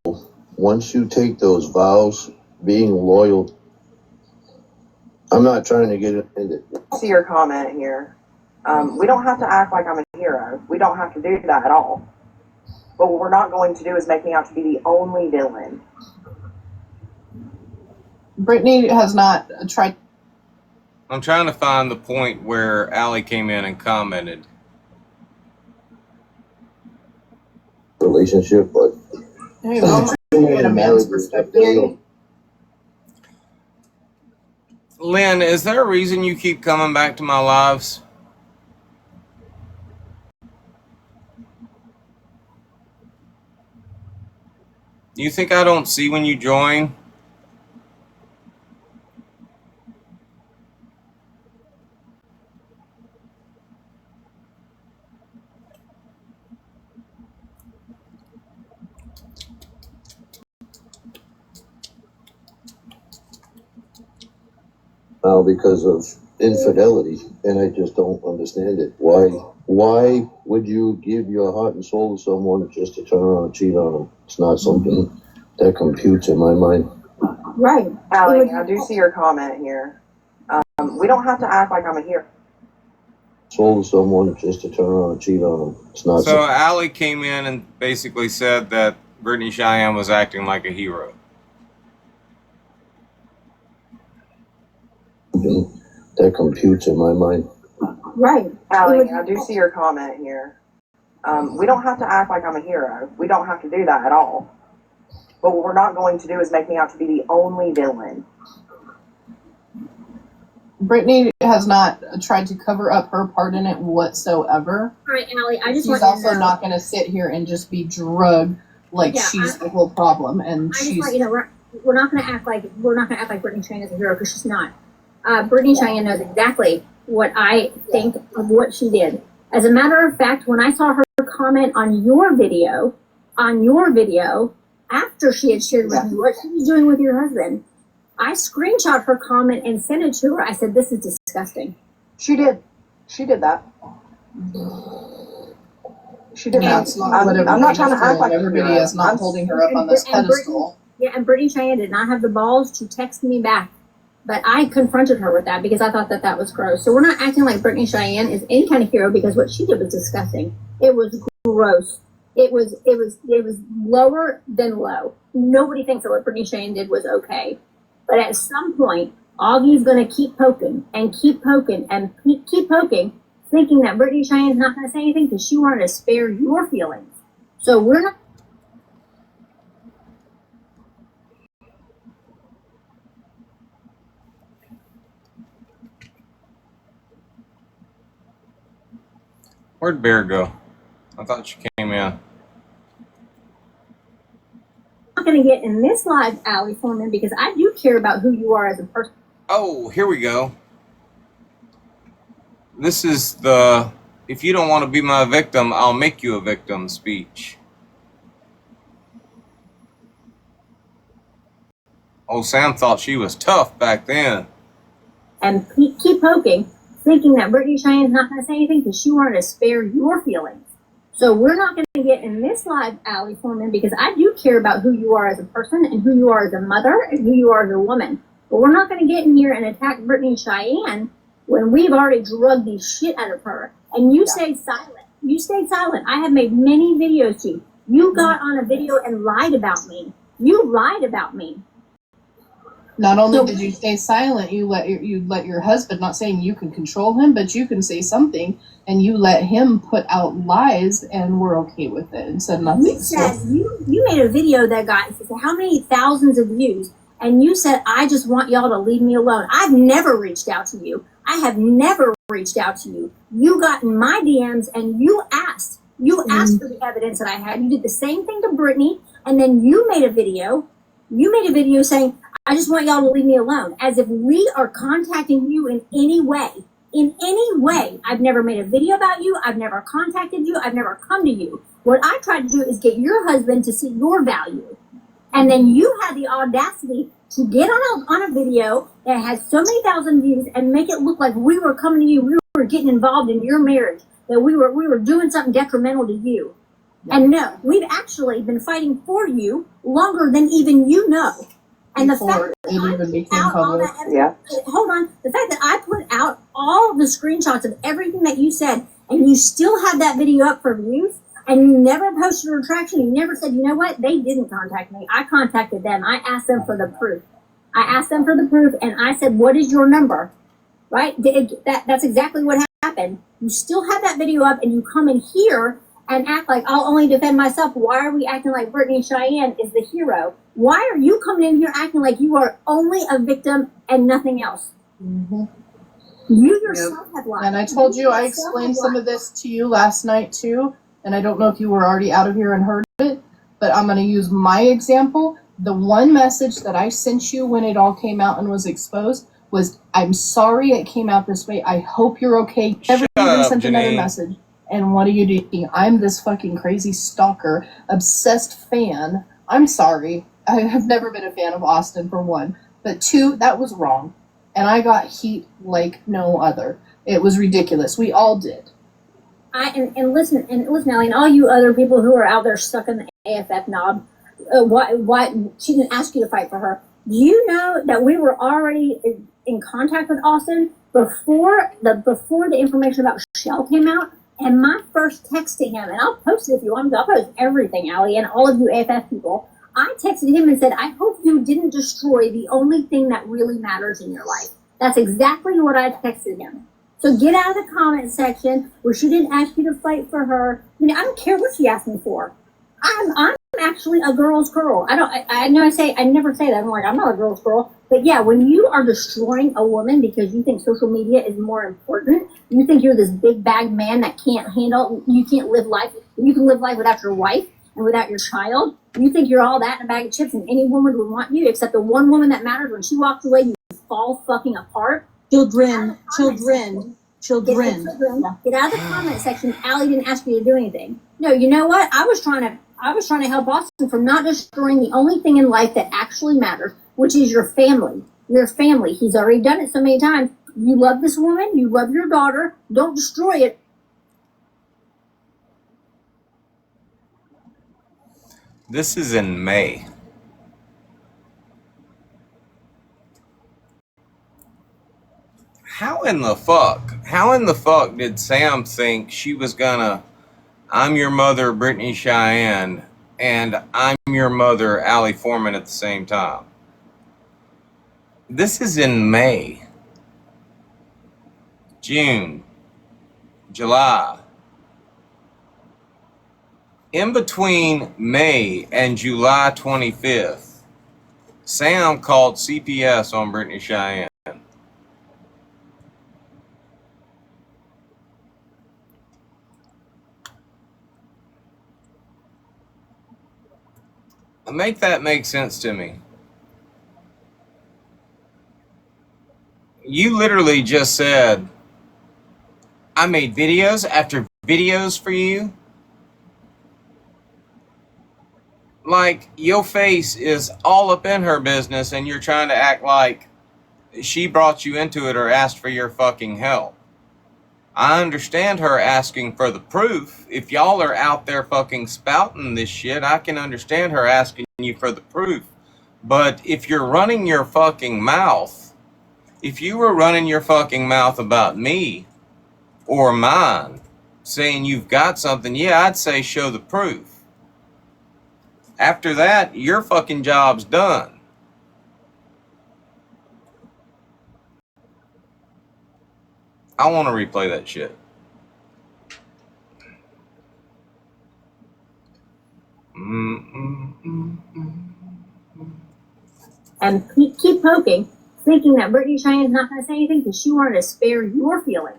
once you take those vows, being loyal. I'm not trying to get offended. See your comment here. We don't have to act like I'm a hero. We don't have to do that at all. But what we're not going to do is make me out to be the only villain. Brittany has not tried. I'm trying to find the point where Allie came in and commented. Relationship, but Hey, well, in a man's perspective. Lynn, is there a reason you keep coming back to my lives? You think I don't see when you join? Because of infidelity, and I just don't understand it. Why would you give your heart and soul to someone just to turn around and cheat on them? It's not something that computes in my mind. Right. Allie, I do see your comment here. We don't have to act like I'm a hero. Soul to someone just to turn around and cheat on them. It's not. So Allie came in and basically said that Brittany Cheyenne was acting like a hero. That computes in my mind. Right. Allie, I do see your comment here. We don't have to act like I'm a hero. We don't have to do that at all. But what we're not going to do is make me out to be the only villain. Brittany has not tried to cover up her part in it whatsoever. All right, Allie, I just She's also not going to sit here and just be drugged like she's the whole problem. And I just want you to know, we're not going to act like Brittany Cheyenne is a hero, because she's not. Brittany Cheyenne knows exactly what I think of what she did. As a matter of fact, when I saw her comment on your video, after she had shared with me what she was doing with your husband, I screenshot her comment and sent it to her. I said, "This is disgusting." She did. She did that. She did that. I'm not trying to act like everybody is not holding her up on this pedestal. And Brittany Cheyenne did not have the balls to text me back. But I confronted her with that because I thought that was gross. So we're not acting like Brittany Cheyenne is any kind of hero, because what she did was disgusting. It was gross. It was lower than low. Nobody thinks that what Brittany Cheyenne did was okay. But at some point, all of you's going to keep poking and keep poking and keep poking, thinking that Brittany Cheyenne's not going to say anything because she wanted to spare your feelings. So we're not. Where'd Bear go? I thought she came in. I'm not going to get in this live, Allie Foreman, because I do care about who you are as a person. Oh, here we go. This is the "if you don't want to be my victim, I'll make you a victim" speech. Oh, Sam thought she was tough back then. And keep poking, thinking that Brittany Cheyenne's not going to say anything because she wanted to spare your feelings. So we're not going to get in this live, Allie Foreman, because I do care about who you are as a person and who you are as a mother and who you are as a woman. But we're not going to get in here and attack Brittany Cheyenne when we've already drugged the shit out of her. And you stayed silent. You stayed silent. I have made many videos to you. You got on a video and lied about me. You lied about me. Not only did you stay silent, you let your husband, not saying you can control him, but you can say something, and you let him put out lies, and we're okay with it and said nothing. You said you made a video that got how many thousands of views, and you said, I just want y'all to leave me alone. I've never reached out to you. I have never reached out to you. You got in my DMs and you asked for the evidence that I had. You did the same thing to Brittany, and then you made a video. You made a video saying, I just want y'all to leave me alone, as if we are contacting you in any way. In any way. I've never made a video about you. I've never contacted you. I've never come to you. What I tried to do is get your husband to see your value. And then you had the audacity to get on a video that has so many thousand views and make it look like we were coming to you, we were getting involved in your marriage, that we were doing something detrimental to you. And no, we've actually been fighting for you longer than even you know. And Before the fact that it even became public. hold on, the fact that I put out all the screenshots of everything that you said, and you still have that video up for views, and you never posted a retraction, you never said, you know what, they didn't contact me. I contacted them. I asked them for the proof. And I said, what is your number? Right? That's exactly what happened. You still have that video up, and you come in here and act like I'll only defend myself. Why are we acting like Brittany Cheyenne is the hero? Why are you coming in here acting like you are only a victim and nothing else? Mm-hmm. You yourself have lied. And I told you, I explained some of this to you last night too, and I don't know if you were already out of here and heard it, but I'm going to use my example. The one message that I sent you when it all came out and was exposed was, I'm sorry it came out this way. I hope you're okay. Never even sent another message. And what are you doing? I'm this fucking crazy stalker, obsessed fan. I'm sorry. I have never been a fan of Austin, for one. But two, that was wrong. And I got heat like no other. It was ridiculous. We all did. And listen, Ellie, and all you other people who are out there stuck in the AFF knob, why she didn't ask you to fight for her. Do you know that we were already in contact with Austin before the information about Shell came out? And my first text to him, and I'll post it if you want to, I'll post everything, Allie, and all of you AFF people. I texted him and said, I hope you didn't destroy the only thing that really matters in your life. That's exactly what I texted him. So get out of the comment section where she didn't ask you to fight for her. I mean, I don't care what she asked me for. I'm actually a girl's girl. I know I never say that. I'm like, I'm not a girl's girl. But yeah, when you are destroying a woman because you think social media is more important, you think you're this big bag man that you can't live life. You can live life without your wife and without your child. You think you're all that in a bag of chips and any woman would want you, except the one woman that matters. When she walks away, you fall fucking apart. Children. Get out of the comment section. Allie didn't ask you to do anything. No, you know what? I was trying to help Austin from not destroying the only thing in life that actually matters, which is your family. Your family. He's already done it so many times. You love this woman. You love your daughter. Don't destroy it. This is in May. How in the fuck did Sam think she was gonna, I'm your mother, Brittany Cheyenne, and I'm your mother, Allie Foreman, at the same time? This is in May, June, July. In between May and July 25th, Sam called CPS on Brittany Cheyenne. Make that make sense to me. You literally just said, I made videos after videos for you. Like, your face is all up in her business and you're trying to act like she brought you into it or asked for your fucking help. I understand her asking for the proof. If y'all are out there fucking spouting this shit, I can understand her asking you for the proof. But if you're running your fucking mouth, if you were running your fucking mouth about me or mine, saying you've got something, yeah, I'd say show the proof. After that, your fucking job's done. I want to replay that shit. And keep poking, thinking that Brittany Cheyenne's not going to say anything because she wanted to spare your feelings.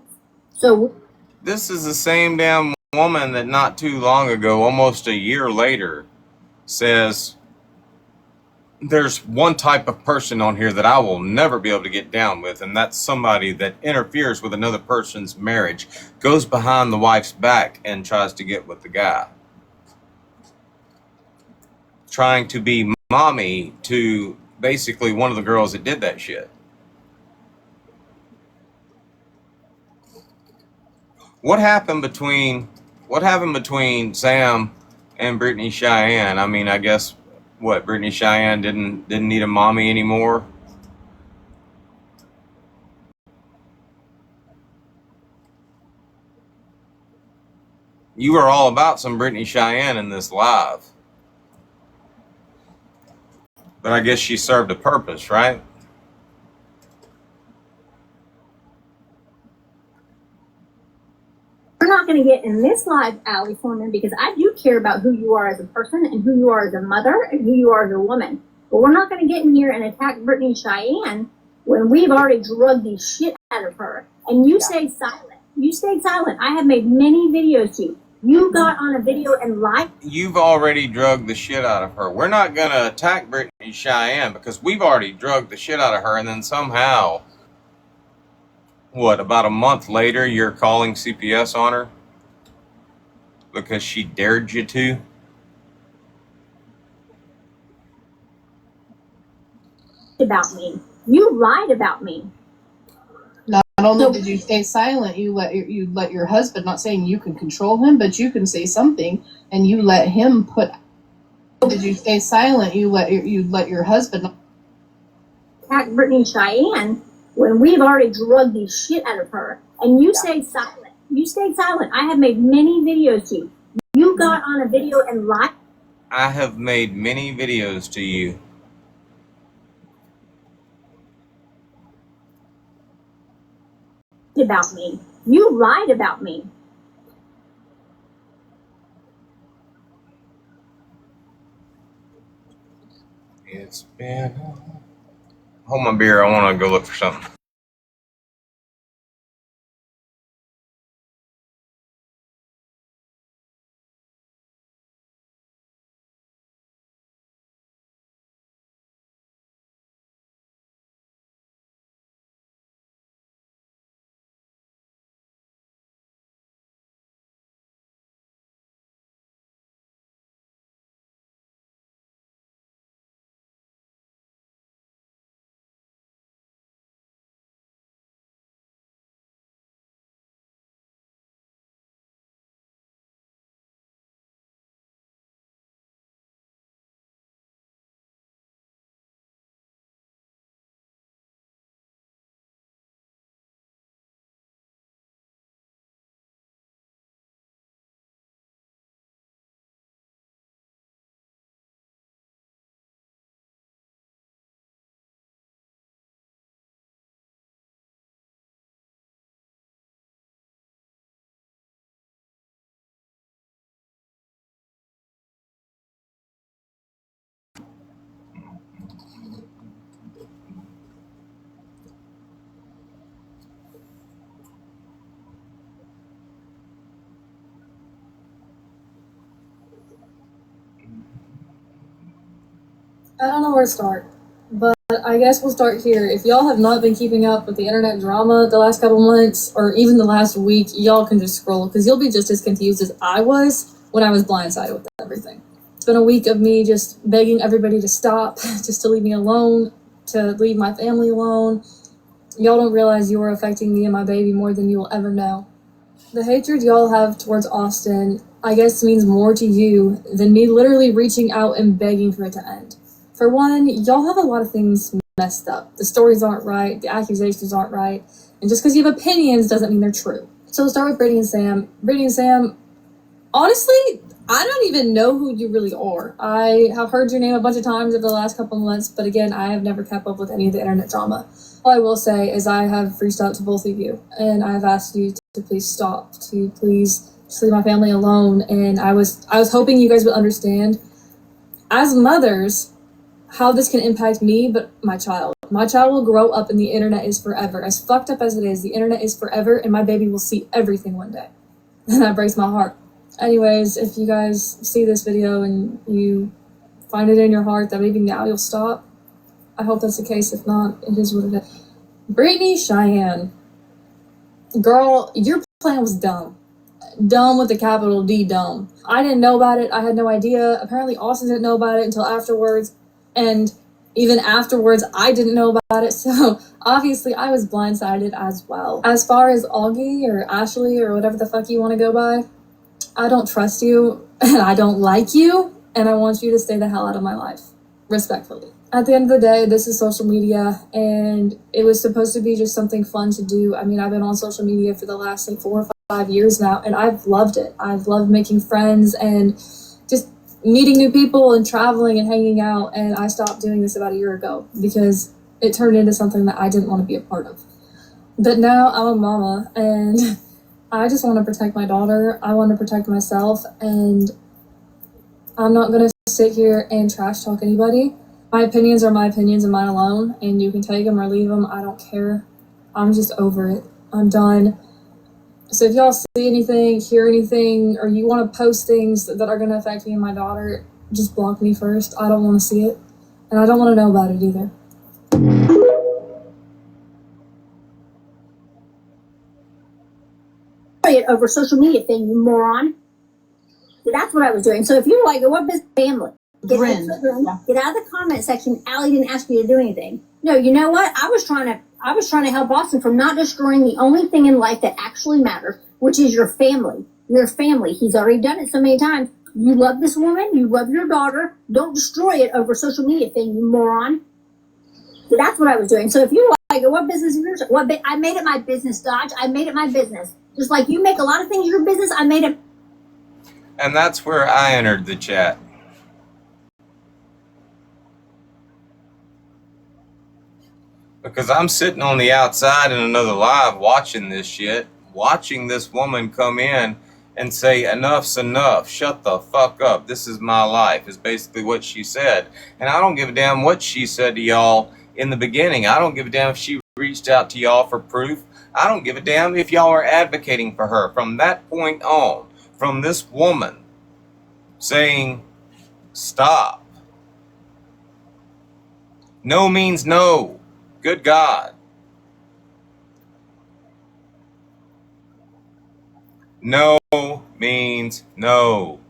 So This is the same damn woman that not too long ago, almost a year later, says, there's one type of person on here that I will never be able to get down with, and that's somebody that interferes with another person's marriage, goes behind the wife's back and tries to get with the guy. Trying to be mommy to basically one of the girls that did that shit. What happened between Sam and Brittany Cheyenne? I mean, I guess what, Brittany Cheyenne didn't need a mommy anymore. You were all about some Brittany Cheyenne in this live. But I guess she served a purpose, right? we're not going to get in this live, Allie Foreman, because I do care about who you are as a person and who you are as a mother and who you are as a woman. But we're not going to get in here and attack Brittany Cheyenne when we've already drugged the shit out of her. And you stayed silent. You stayed silent. I have made many videos to you. You got on a video and lied. You've already drugged the shit out of her. We're not going to attack Brittany Cheyenne because we've already drugged the shit out of her, and then somehow, what, about a month later, you're calling CPS on her because she dared you to? About me. You lied about me. Not only did you stay silent, you let your husband, not saying you can control him, but you can say something, and you let him put. Did you stay silent? You let your husband attack Brittany Cheyenne when we've already drugged the shit out of her, and you stayed silent. You stayed silent. I have made many videos to you. You got on a video and lied. I have made many videos to you. About me. You lied about me. It's been... Hold my beer. I want to go look for something. I don't know where to start, but I guess we'll start here. If y'all have not been keeping up with the internet drama the last couple months, or even the last week, y'all can just scroll, because you'll be just as confused as I was when I was blindsided with everything. It's been a week of me just begging everybody to stop, just to leave me alone, to leave my family alone. Y'all don't realize you are affecting me and my baby more than you will ever know. The hatred y'all have towards Austin, I guess, means more to you than me literally reaching out and begging for it to end. For one, y'all have a lot of things messed up. The stories aren't right, the accusations aren't right, and just because you have opinions doesn't mean they're true. So we'll start with Brittany and Sam. Brittany and Sam, honestly, I don't even know who you really are. I have heard your name a bunch of times over the last couple of months, but again, I have never kept up with any of the internet drama. All I will say is I have reached out to both of you, and I've asked you to please stop, to please just leave my family alone, and I was hoping you guys would understand, as mothers, how this can impact me, but my child. My child will grow up and the internet is forever. As fucked up as it is, the internet is forever, and my baby will see everything one day. And that breaks my heart. Anyways, if you guys see this video and you find it in your heart that maybe now you'll stop, I hope that's the case. If not, it is what it is. Brittany Cheyenne. Girl, your plan was dumb. Dumb with a capital D, dumb. I didn't know about it. I had no idea. Apparently Austin didn't know about it until afterwards. And even afterwards, I didn't know about it. So obviously I was blindsided as well. As far as Augie or Ashley or whatever the fuck you want to go by, I don't trust you and I don't like you. And I want you to stay the hell out of my life. Respectfully. At the end of the day, this is social media, and it was supposed to be just something fun to do. I mean, I've been on social media for the last 4 or 5 years now, and I've loved it. I've loved making friends and just meeting new people and traveling and hanging out, and I stopped doing this about a year ago because it turned into something that I didn't want to be a part of. But now I'm a mama, and I just want to protect my daughter. I want to protect myself, and I'm not going to sit here and trash talk anybody. My opinions are my opinions and mine alone, and you can take them or leave them. I don't care. I'm just over it. I'm done. So if y'all see anything, hear anything, or you want to post things that are going to affect me and my daughter, just block me first. I don't want to see it, and I don't want to know about it either. Over social media thing, you moron. That's what I was doing. So if you're like, what business family? Get out of the comment section. Allie didn't ask you to do anything. No, you know what? I was trying to help Austin from not destroying the only thing in life that actually matters, which is your family. Your family. He's already done it so many times. You love this woman. You love your daughter. Don't destroy it over social media thing, you moron. So that's what I was doing. So if you're like, what business is yours? I made it my business, Dodge. I made it my business. Just like you make a lot of things your business, I made it. And that's where I entered the chat. Because I'm sitting on the outside in another live watching this shit, watching this woman come in and say, enough's enough, shut the fuck up, this is my life, is basically what she said. And I don't give a damn what she said to y'all in the beginning. I don't give a damn if she reached out to y'all for proof. I don't give a damn if y'all are advocating for her. From that point on, from this woman saying, stop. No means no. Good God. No means no.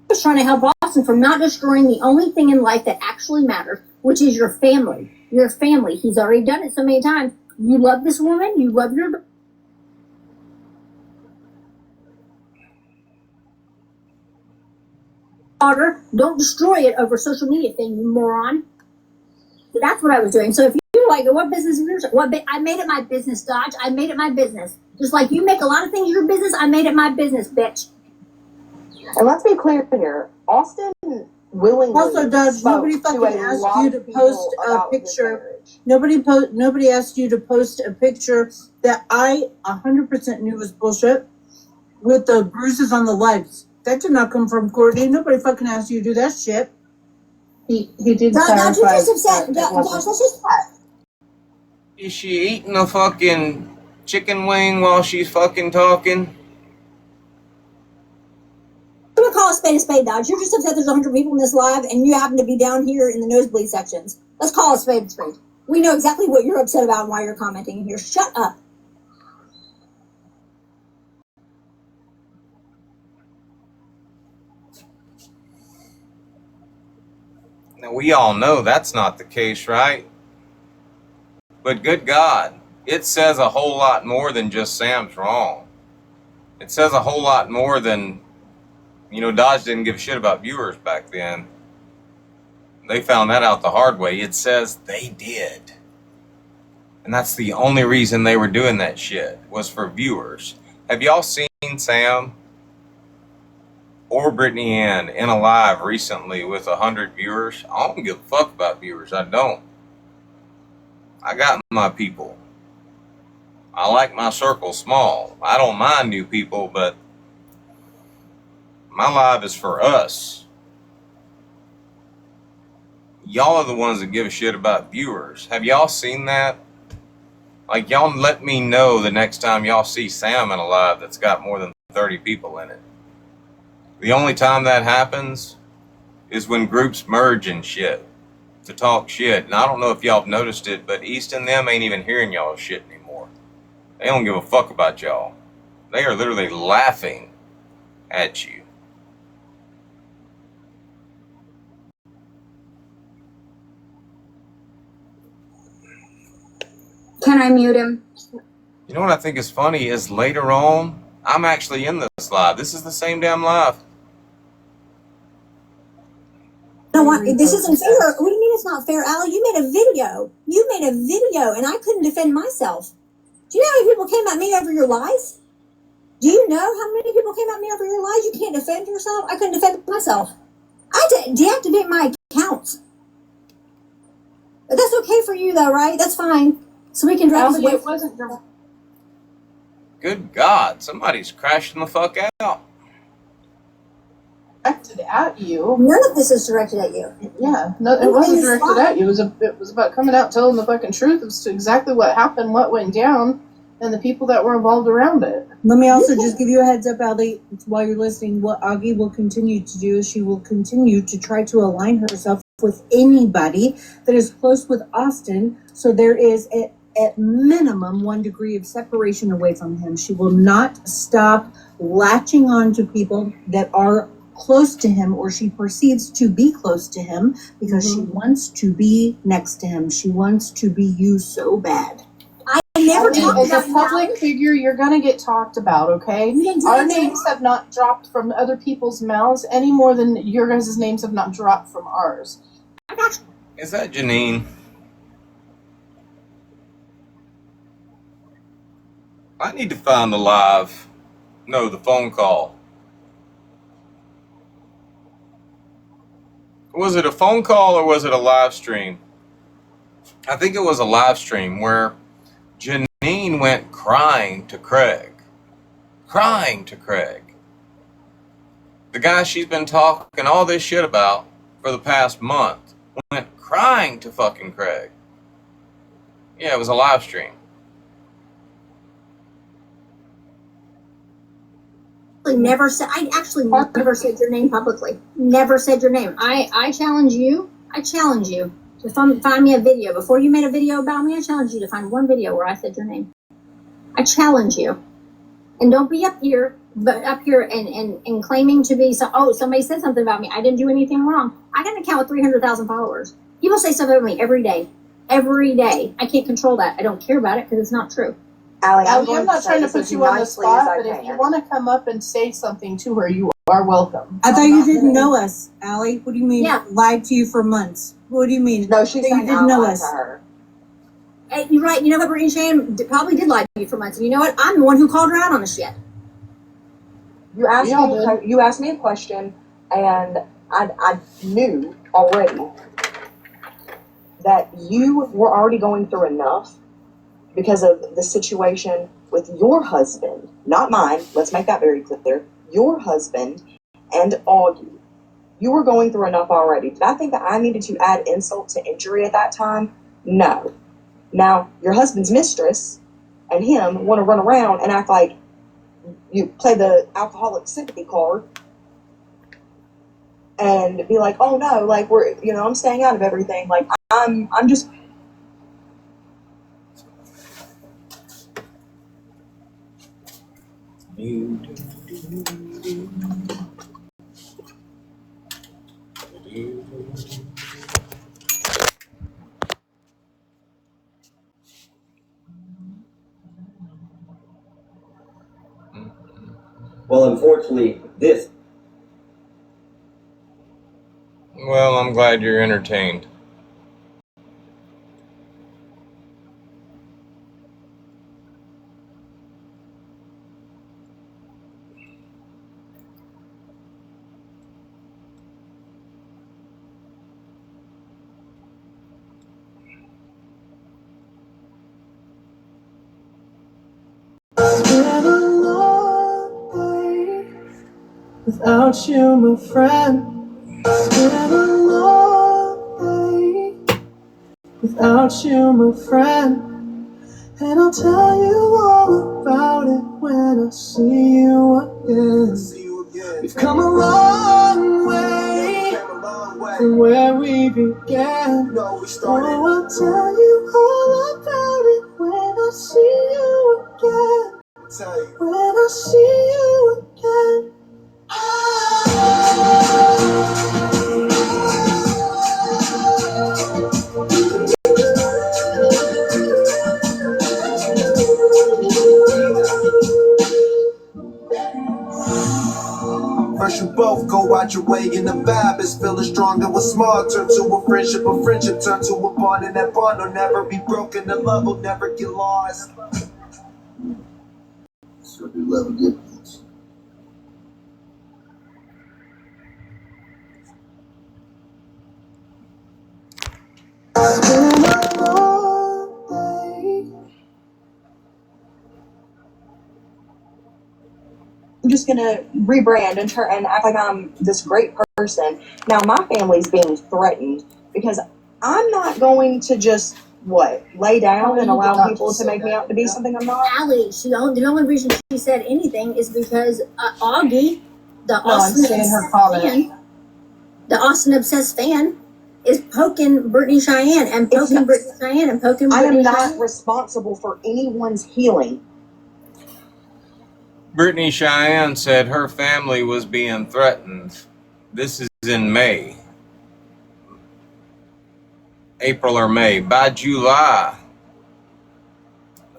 I was trying to help Austin from not destroying the only thing in life that actually matters, which is your family. Your family. He's already done it so many times. You love this woman. You love your daughter. Don't destroy it over social media thing, you moron. So that's what I was doing. So if you're like, what business is yours? I made it my business, Dodge. I made it my business. Just like you make a lot of things your business, I made it my business, bitch. And let's be clear here, Austin willingly. Also, Dodge, nobody fucking asked you to post a picture. Nobody asked you to post a picture that I 100% knew was bullshit with the bruises on the legs. That did not come from Courtney. Nobody fucking asked you to do that shit. He did clarify. Is she eating a fucking chicken wing while she's fucking talking? gonna call a spade, Dodge. You're just upset there's 100 people in this live, and you happen to be down here in the nosebleed sections. Let's call a spade. We know exactly what you're upset about and why you're commenting here. Shut up. Now, we all know that's not the case, right? But good God, it says a whole lot more than just Sam's wrong. It says a whole lot more than, Dodge didn't give a shit about viewers back then. They found that out the hard way. It says they did. And that's the only reason they were doing that shit, was for viewers. Have y'all seen Sam or Brittany Ann in a live recently with 100 viewers? I don't give a fuck about viewers. I don't. I got my people. I like my circle small. I don't mind new people, but my live is for us. Y'all are the ones that give a shit about viewers. Have y'all seen that? Like, y'all let me know the next time y'all see Sam in a live that's got more than 30 people in it. The only time that happens is when groups merge and shit to talk shit. And I don't know if y'all have noticed it, but East and them ain't even hearing y'all shit anymore. They don't give a fuck about y'all. They are literally laughing at you. Can I mute him? You know what I think is funny is later on, I'm actually in this live. This is the same damn live. No, this isn't fair. What do you mean it's not fair, Allie? You made a video. And I couldn't defend myself. Do you know how many people came at me over your lies? Do you know how many people came at me over your lies? You can't defend yourself. I couldn't defend myself. I had to deactivate my accounts. But that's okay for you, though, right? That's fine. So we can drop Allie, it wasn't your... Good God, somebody's crashing the fuck out. directed at you. None of this is directed at you. Yeah, no, it wasn't directed at you. It was about coming out, telling the fucking truth as to exactly what happened, what went down, and the people that were involved around it. Let me also just give you a heads up, Allie, while you're listening. What Augie will continue to do is she will continue to try to align herself with anybody that is close with Austin, so there is at minimum 1 degree of separation away from him. She will not stop latching on to people that are close to him or she perceives to be close to him because she wants to be next to him. She wants to be you so bad. I never talked as about a public figure, you're gonna get talked about, okay? Our names have not dropped from other people's mouths any more than your guys' names have not dropped from ours. Is that Janine? I need to find the live. No, the phone call. Was it a phone call or was it a live stream? I think it was a live stream where Janine went crying to Craig. Crying to Craig. The guy she's been talking all this shit about for the past month went crying to fucking Craig. Yeah, it was a live stream. Never said. I actually never said your name publicly. Never said your name. I challenge you. I challenge you to find me a video before you made a video about me. I challenge you to find one video where I said your name. I challenge you, and don't be up here and claiming to be somebody said something about me. I didn't do anything wrong. I got an account with 300,000 followers. People say stuff about me every day. Every day. I can't control that. I don't care about it because it's not true. Allie, I'm not trying to put you on the spot, but if you want to come up and say something to her, you are welcome. I thought you didn't know us, Allie. What do you mean? Yeah. Lied to you for months. What do you mean? No, she's saying you didn't know us. Hey, you're right. You know what, Brittany Shane probably did lie to you for months. And you know what? I'm the one who called her out on the shit. You asked me a question, and I knew already that you were already going through enough because of the situation with your husband, not mine. Let's make that very clear. Your husband and Augie. You were going through enough already. Did I think that I needed to add insult to injury at that time? No. Now, your husband's mistress and him want to run around and act like you play the alcoholic sympathy card and be like, oh no, like I'm staying out of everything. Like I'm just. Well, unfortunately, this. Well, I'm glad you're entertained. Been a long way without you, my friend. Been a long way without you, my friend. And I'll tell you all about it when I see you again. We've come a long way from where we began. Oh, I'll tell you all about it when I see you again. When I see you again. First you both go out your way and the vibe is feeling strong. It was small, turn to a friendship turn to a bond, and that bond will never be broken. The love will never get lost. So we love again. I'm just gonna rebrand and act like I'm this great person. Now my family's being threatened because I'm not going to just lay down and allow people to make me out to be something I'm not. Allie, the only reason she said anything is because Augie, the Austin obsessed fan, is poking Brittany Cheyenne and poking Brittany Cheyenne and poking Brittany. I am not responsible for anyone's healing. Brittany Cheyenne said her family was being threatened. This is in May. April or May. By July,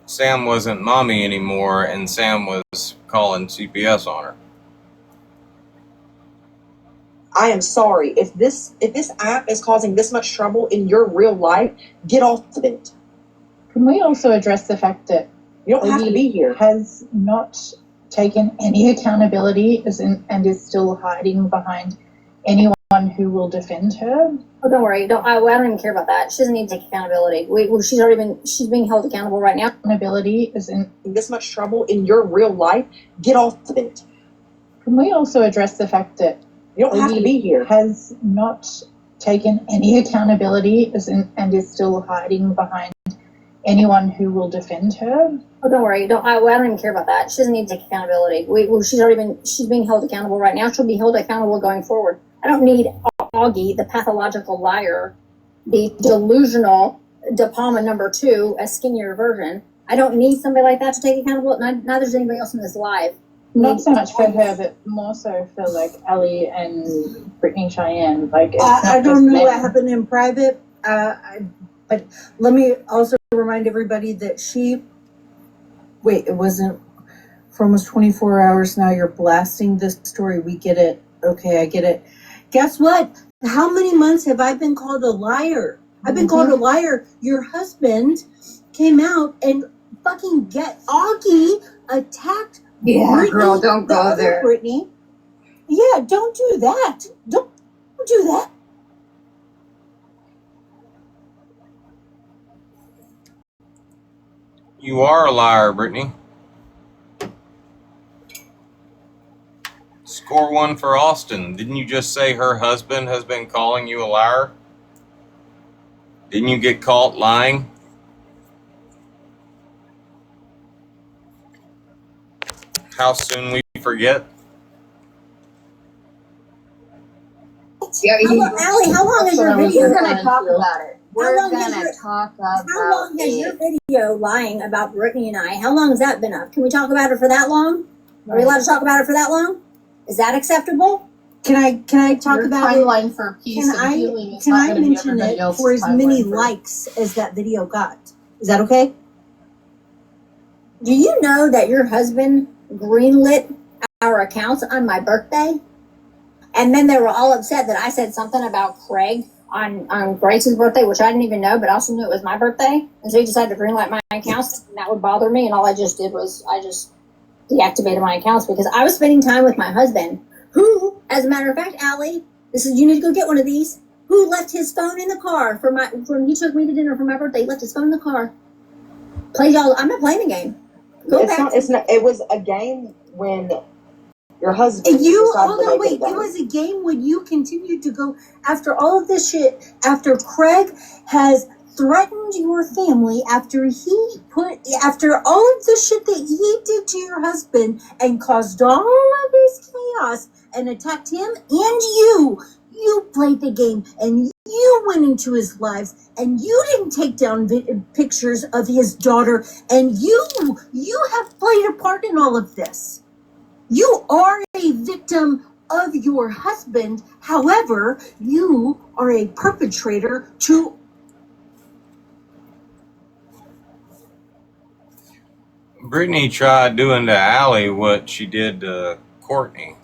Sam wasn't mommy anymore, and Sam was calling CPS on her. I am sorry. If this app is causing this much trouble in your real life, get off of it. Can we also address the fact that you don't have to be here? Has not taken any accountability and is still hiding behind anyone who will defend her? Oh, don't worry. I don't even care about that. She doesn't need to take accountability. She's being held accountable right now. Accountability isn't this much trouble in your real life. Get off of it. Can we also address the fact that you don't have to be here? Has not taken any accountability and is still hiding behind anyone who will defend her? Oh, don't worry. I don't even care about that. She doesn't need to take accountability. She's being held accountable right now. She'll be held accountable going forward. I don't need Augie, the pathological liar, the delusional De Palma number 2, a skinnier version. I don't need somebody like that to take accountability. Neither does anybody else in this live. Not so much for her, but more so for like Ellie and Brittany Cheyenne. Like I don't know what happened in private. But let me also remind everybody that it wasn't for almost 24 hours now. You're blasting this story. We get it. Okay, I get it. Guess what? How many months have I been called a liar? I've been called a liar. Your husband came out and fucking Augie attacked Brittany, girl, don't go there. Brittany. Yeah, don't do that. Don't do that. You are a liar, Brittany. Score one for Austin. Didn't you just say her husband has been calling you a liar? Didn't you get caught lying? How soon we forget? Allie, how long is your video? We're gonna talk about it. We're long has gonna your- talk about How long has your video lying about Brittany and I? How long has that been up? Can we talk about it for that long? Are we allowed to talk about it for that long? Is that acceptable? Can I talk Your about timeline it? for peace and healing is Can not I gonna be mention everybody it else's for as many timeline for- likes as that video got? Is that okay? Do you know that your husband greenlit our accounts on my birthday? And then they were all upset that I said something about Craig on Grace's birthday, which I didn't even know, but I also knew it was my birthday. And so he decided to greenlight my accounts, and that would bother me. And all I just did was I just deactivated my accounts because I was spending time with my husband, who, as a matter of fact, Allie, you need to go get one of these, who left his phone in the car when he took me to dinner for my birthday. He left his phone in the car. I'm not playing the game. It was a game when your husband It decided was a game when you continued to go after all of this shit, after Craig has threatened your family, after all of the shit that he did to your husband and caused all of this chaos and attacked him and you. You played the game and you went into his lives and you didn't take down pictures of his daughter, and you have played a part in all of this. You are a victim of your husband. However, you are a perpetrator to... Brittany tried doing to Allie what she did to Courtney.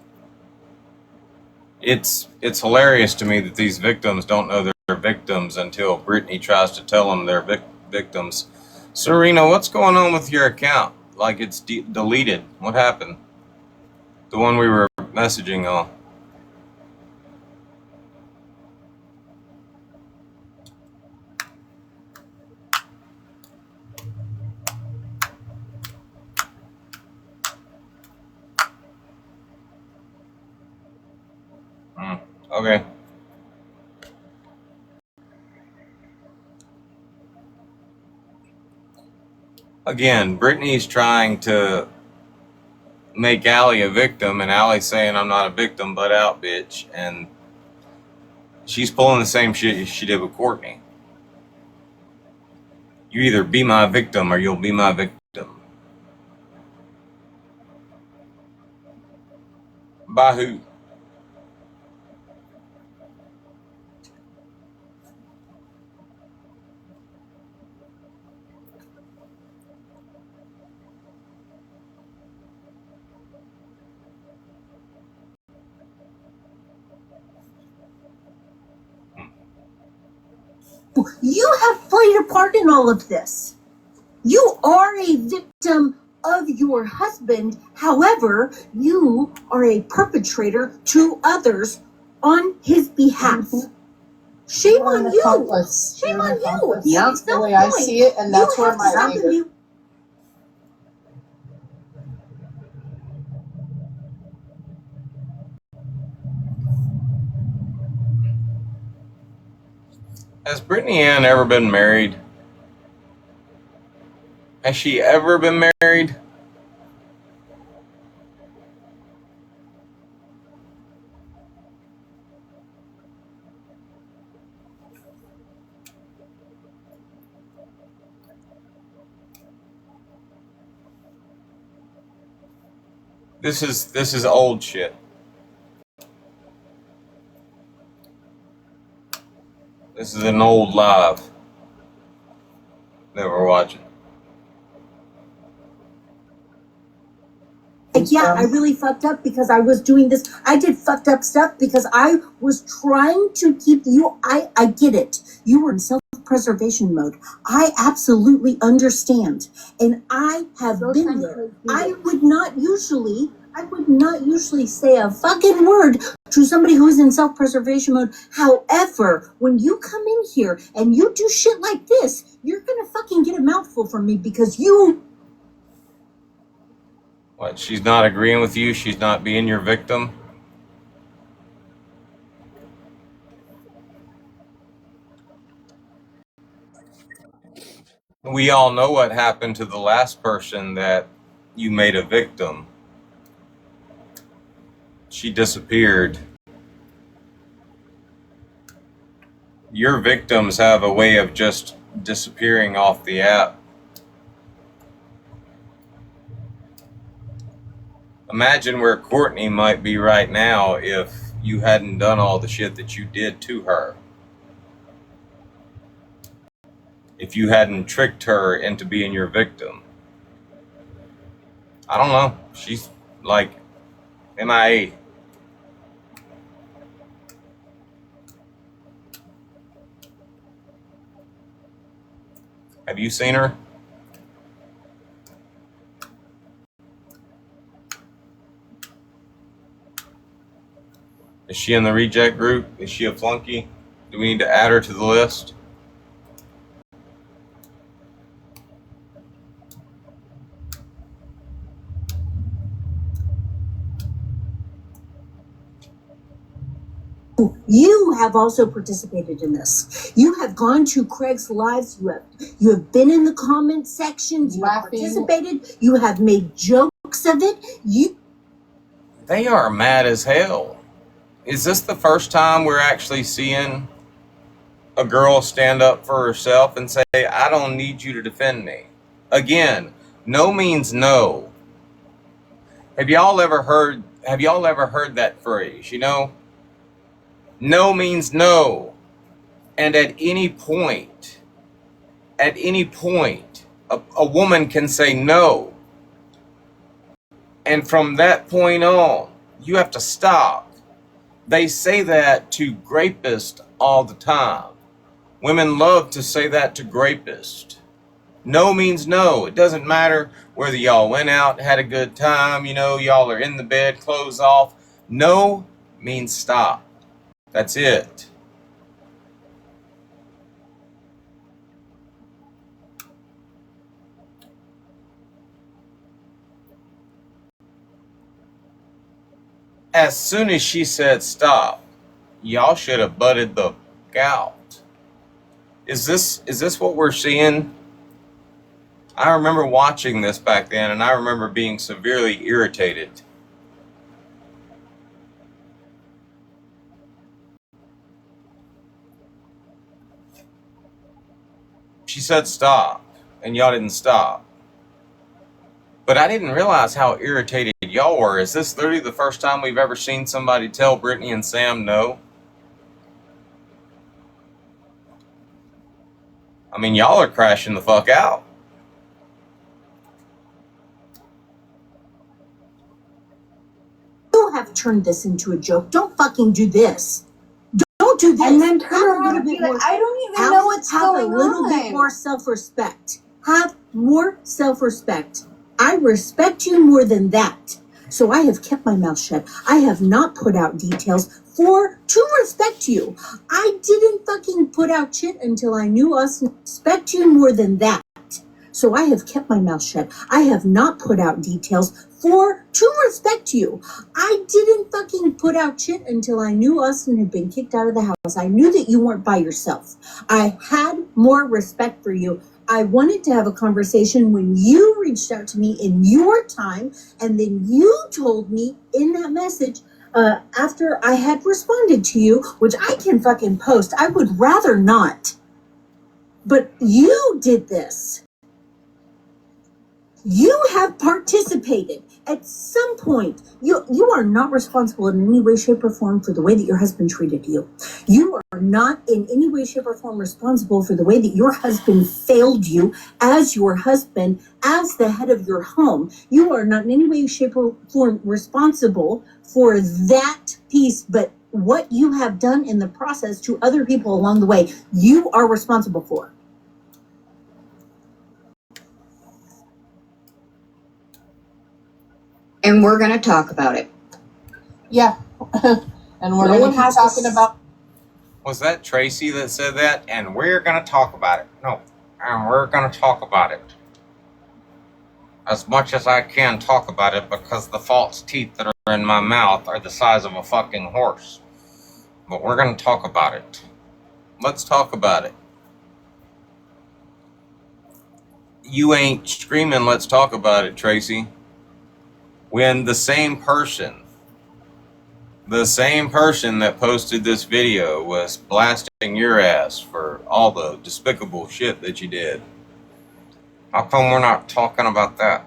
It's hilarious to me that these victims don't know they're victims until Brittany tries to tell them they're victims. Serena, what's going on with your account? Like it's deleted. What happened? The one we were messaging on. Okay. Again, Brittany's trying to make Allie a victim, and Allie's saying, I'm not a victim, but out, bitch. And she's pulling the same shit she did with Courtney. You either be my victim or you'll be my victim. By who? You have played a part in all of this. You are a victim of your husband. However, you are a perpetrator to others on his behalf. Shame on you. Shame on you. That's the way I see it, and that's where my anger. Has Brittany Ann ever been married? Has she ever been married? This is old shit. This is an old live that we're watching. Like, yeah, I really fucked up because I was doing this. I did fucked up stuff because I was trying to keep you. I get it. You were in self-preservation mode. I absolutely understand. And I have been there. I would not usually say a fucking word to somebody who's in self-preservation mode. However, when you come in here and you do shit like this, you're gonna fucking get a mouthful from me because you... What, she's not agreeing with you? She's not being your victim? We all know what happened to the last person that you made a victim. She disappeared. your victims have a way of just disappearing off the app. Imagine where Courtney might be right now if you hadn't done all the shit that you did to her. If you hadn't tricked her into being your victim. I don't know. She's like MIA. Have you seen her? Is she in the reject group? Is she a flunky? Do we need to add her to the list? You have also participated in this. You have gone to Craig's lives. You have been in the comment sections. You have participated. You have made jokes of it. They are mad as hell. Is this the first time we're actually seeing a girl stand up for herself and say, I don't need you to defend me? Again, no means no. Have y'all ever heard that phrase? You know? No means no. And at any point, a woman can say no. And from that point on, you have to stop. They say that to grapists all the time. Women love to say that to grapists. No means no. It doesn't matter whether y'all went out, had a good time, y'all are in the bed, clothes off. No means stop. That's it. As soon as she said stop, y'all should have butted the fuck out. Is this what we're seeing? I remember watching this back then, and I remember being severely irritated. She said stop, and y'all didn't stop. But I didn't realize how irritated y'all were. Is this literally the first time we've ever seen somebody tell Brittany and Sam no? I mean, y'all are crashing the fuck out. You have turned this into a joke. Don't fucking do this. Don't do this. And then turn have around and be like, I don't even know what's going on. Have a little bit more self-respect. Have more self-respect. I respect you more than that. So I have kept my mouth shut. I have not put out details to respect you. I didn't fucking put out shit until I knew us and respect you more than that. So I have kept my mouth shut. I have not put out details to respect you. I didn't fucking put out shit until I knew Austin had been kicked out of the house. I knew that you weren't by yourself. I had more respect for you. I wanted to have a conversation when you reached out to me in your time, and then you told me in that message after I had responded to you, which I can fucking post. I would rather not. But you did this. You have participated. At some point, you are not responsible in any way, shape, or form for the way that your husband treated you. You are not in any way, shape, or form responsible for the way that your husband failed you as your husband, as the head of your home. You are not in any way, shape, or form responsible for that piece, but what you have done in the process to other people along the way, you are responsible for. And we're going to talk about it. Yeah. And we're going to keep talking about. Was that Tracy that said that? And we're going to talk about it. No. And we're going to talk about it. As much as I can talk about it, because the false teeth that are in my mouth are the size of a fucking horse. But we're going to talk about it. Let's talk about it. You ain't screaming, let's talk about it, Tracy. When the same person The same person that posted this video was blasting your ass for all the despicable shit that you did. How come we're not talking about that?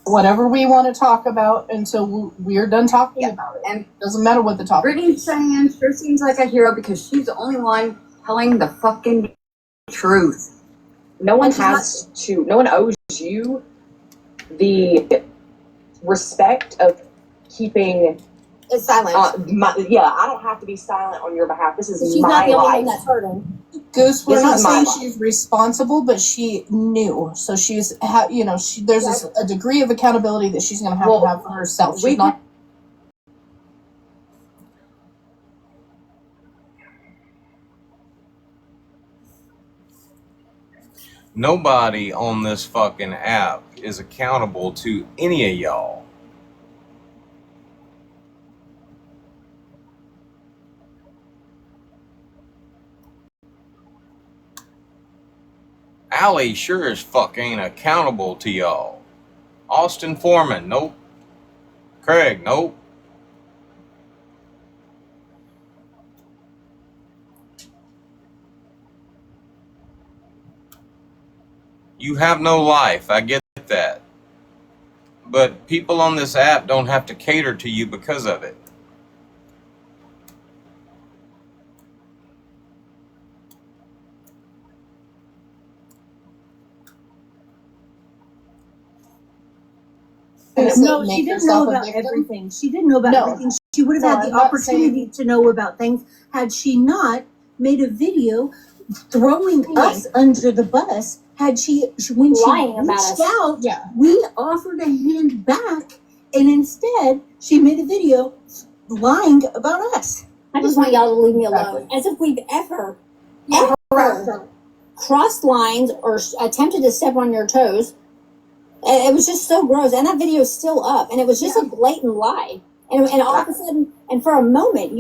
Whatever we want to talk about until we're done talking about it. And doesn't matter what the topic Brittany is. Cheyenne sure seems like a hero because she's the only one telling the fucking truth. No one owes you the respect of keeping It's silent. I don't have to be silent on your behalf. This is She's my not the only life. one that's hurting. Goose, we're This not is my saying life. she's responsible, but she knew. So she's, there's a degree of accountability that she's going to have for herself. She's not. Nobody on this fucking app is accountable to any of y'all. Allie sure as fuck ain't accountable to y'all. Austin Foreman, nope. Craig, nope. You have no life, I get that. But people on this app don't have to cater to you because of it. No, she didn't know about everything. She didn't know about everything. She would have had the opportunity to know about things had she not made a video throwing us under the bus. Had when she Lying about reached us. out, we offered a hand back, and instead she made a video lying about us. I just want y'all to leave me alone. As if we've ever crossed lines or attempted to step on your toes. It was just so gross. And that video is still up. And it was just a blatant lie. And all of a sudden, and for a moment,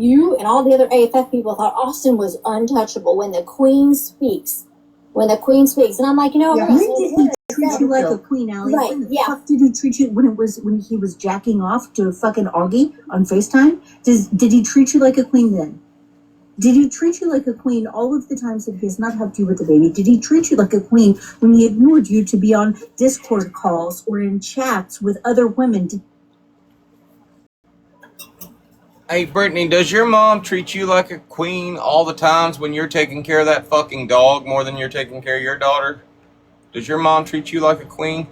you and all the other AFF people thought Austin was untouchable when the Queen speaks. And I'm like, When did he treat you like a queen, Allie? Right, When the fuck did he treat you when he was jacking off to fucking Augie on FaceTime? Did he treat you like a queen then? Did he treat you like a queen all of the times that he has not helped you with the baby? Did he treat you like a queen when he ignored you to be on Discord calls or in chats with other women? Hey, Brittany, does your mom treat you like a queen all the times when you're taking care of that fucking dog more than you're taking care of your daughter? Does your mom treat you like a queen?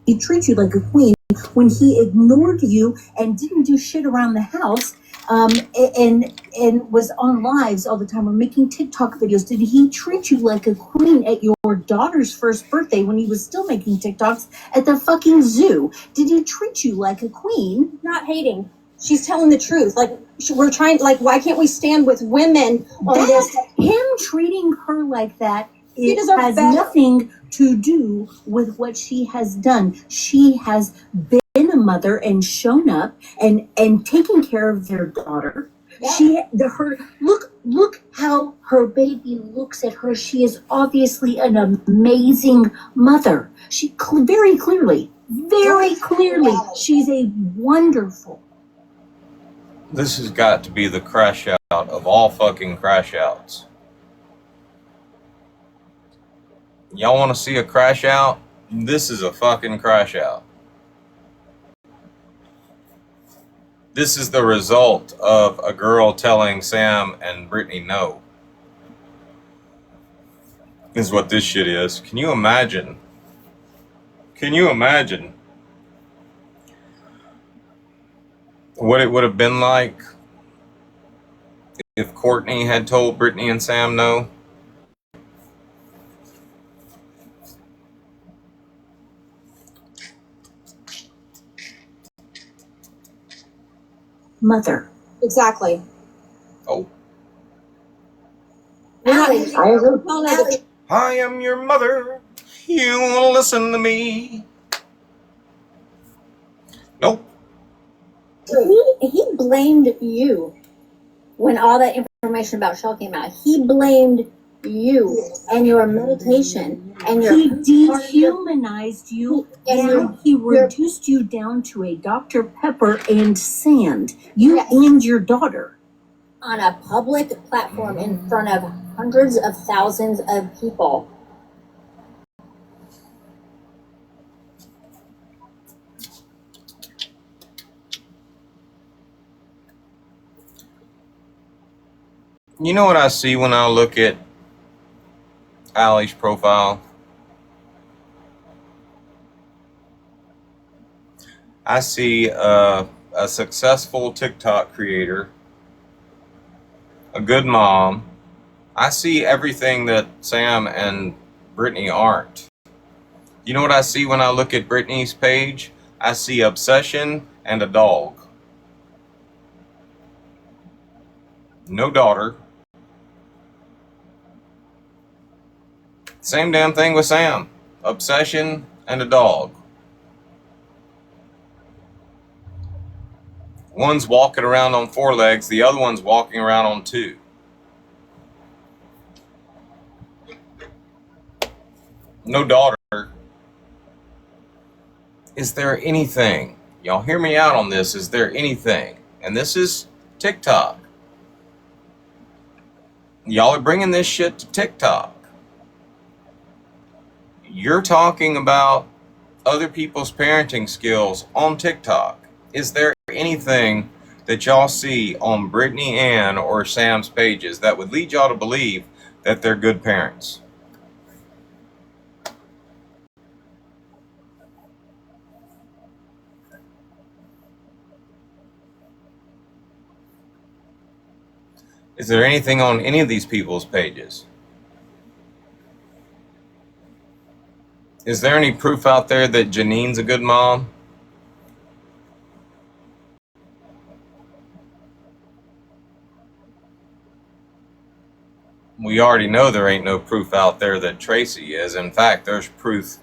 He treats you like a queen when he ignored you and didn't do shit around the house, and was on lives all the time or making TikTok videos. Did he treat you like a queen at your daughter's first birthday when he was still making TikToks at the fucking zoo? Did he treat you like a queen? not hating. She's telling the truth. Like, we're trying, like, why can't we stand with women on this? Him treating her like that, He it deserves has better. nothing to do with what she has done. She has been a mother and shown up and taken care of their daughter. Yeah. Look how her baby looks at her. She is obviously an amazing mother. She very clearly, she's a wonderful. This has got to be the crash out of all fucking crash outs. Y'all want to see a crash out? This is a fucking crash out. This is the result of a girl telling Sam and Brittany no. Is what this shit is. Can you imagine? Can you imagine what it would have been like if Courtney had told Brittany and Sam no? Mother. Exactly. Oh. Allie, I agree. I am your mother. You listen to me. Nope. He blamed you when all that information about Shell came out. He blamed you and your medication and your. He dehumanized you and he reduced you down to a Dr. Pepper and sand. You and your daughter. On a public platform in front of hundreds of thousands of people. You know what I see when I look at Allie's profile? I see a successful TikTok creator, a good mom. I see everything that Sam and Brittany aren't. You know what I see when I look at Brittany's page? I see obsession and a dog. No daughter. Same damn thing with Sam. Obsession and a dog. One's walking around on 4 legs, the other one's walking around on 2. No daughter. Is there anything? Y'all hear me out on this. Is there anything? And this is TikTok. Y'all are bringing this shit to TikTok. You're talking about other people's parenting skills on TikTok. Is there anything that y'all see on Brittany Ann or Sam's pages that would lead y'all to believe that they're good parents? Is there anything on any of these people's pages? Is there any proof out there that Janine's a good mom? We already know there ain't no proof out there that Tracy is. In fact, there's proof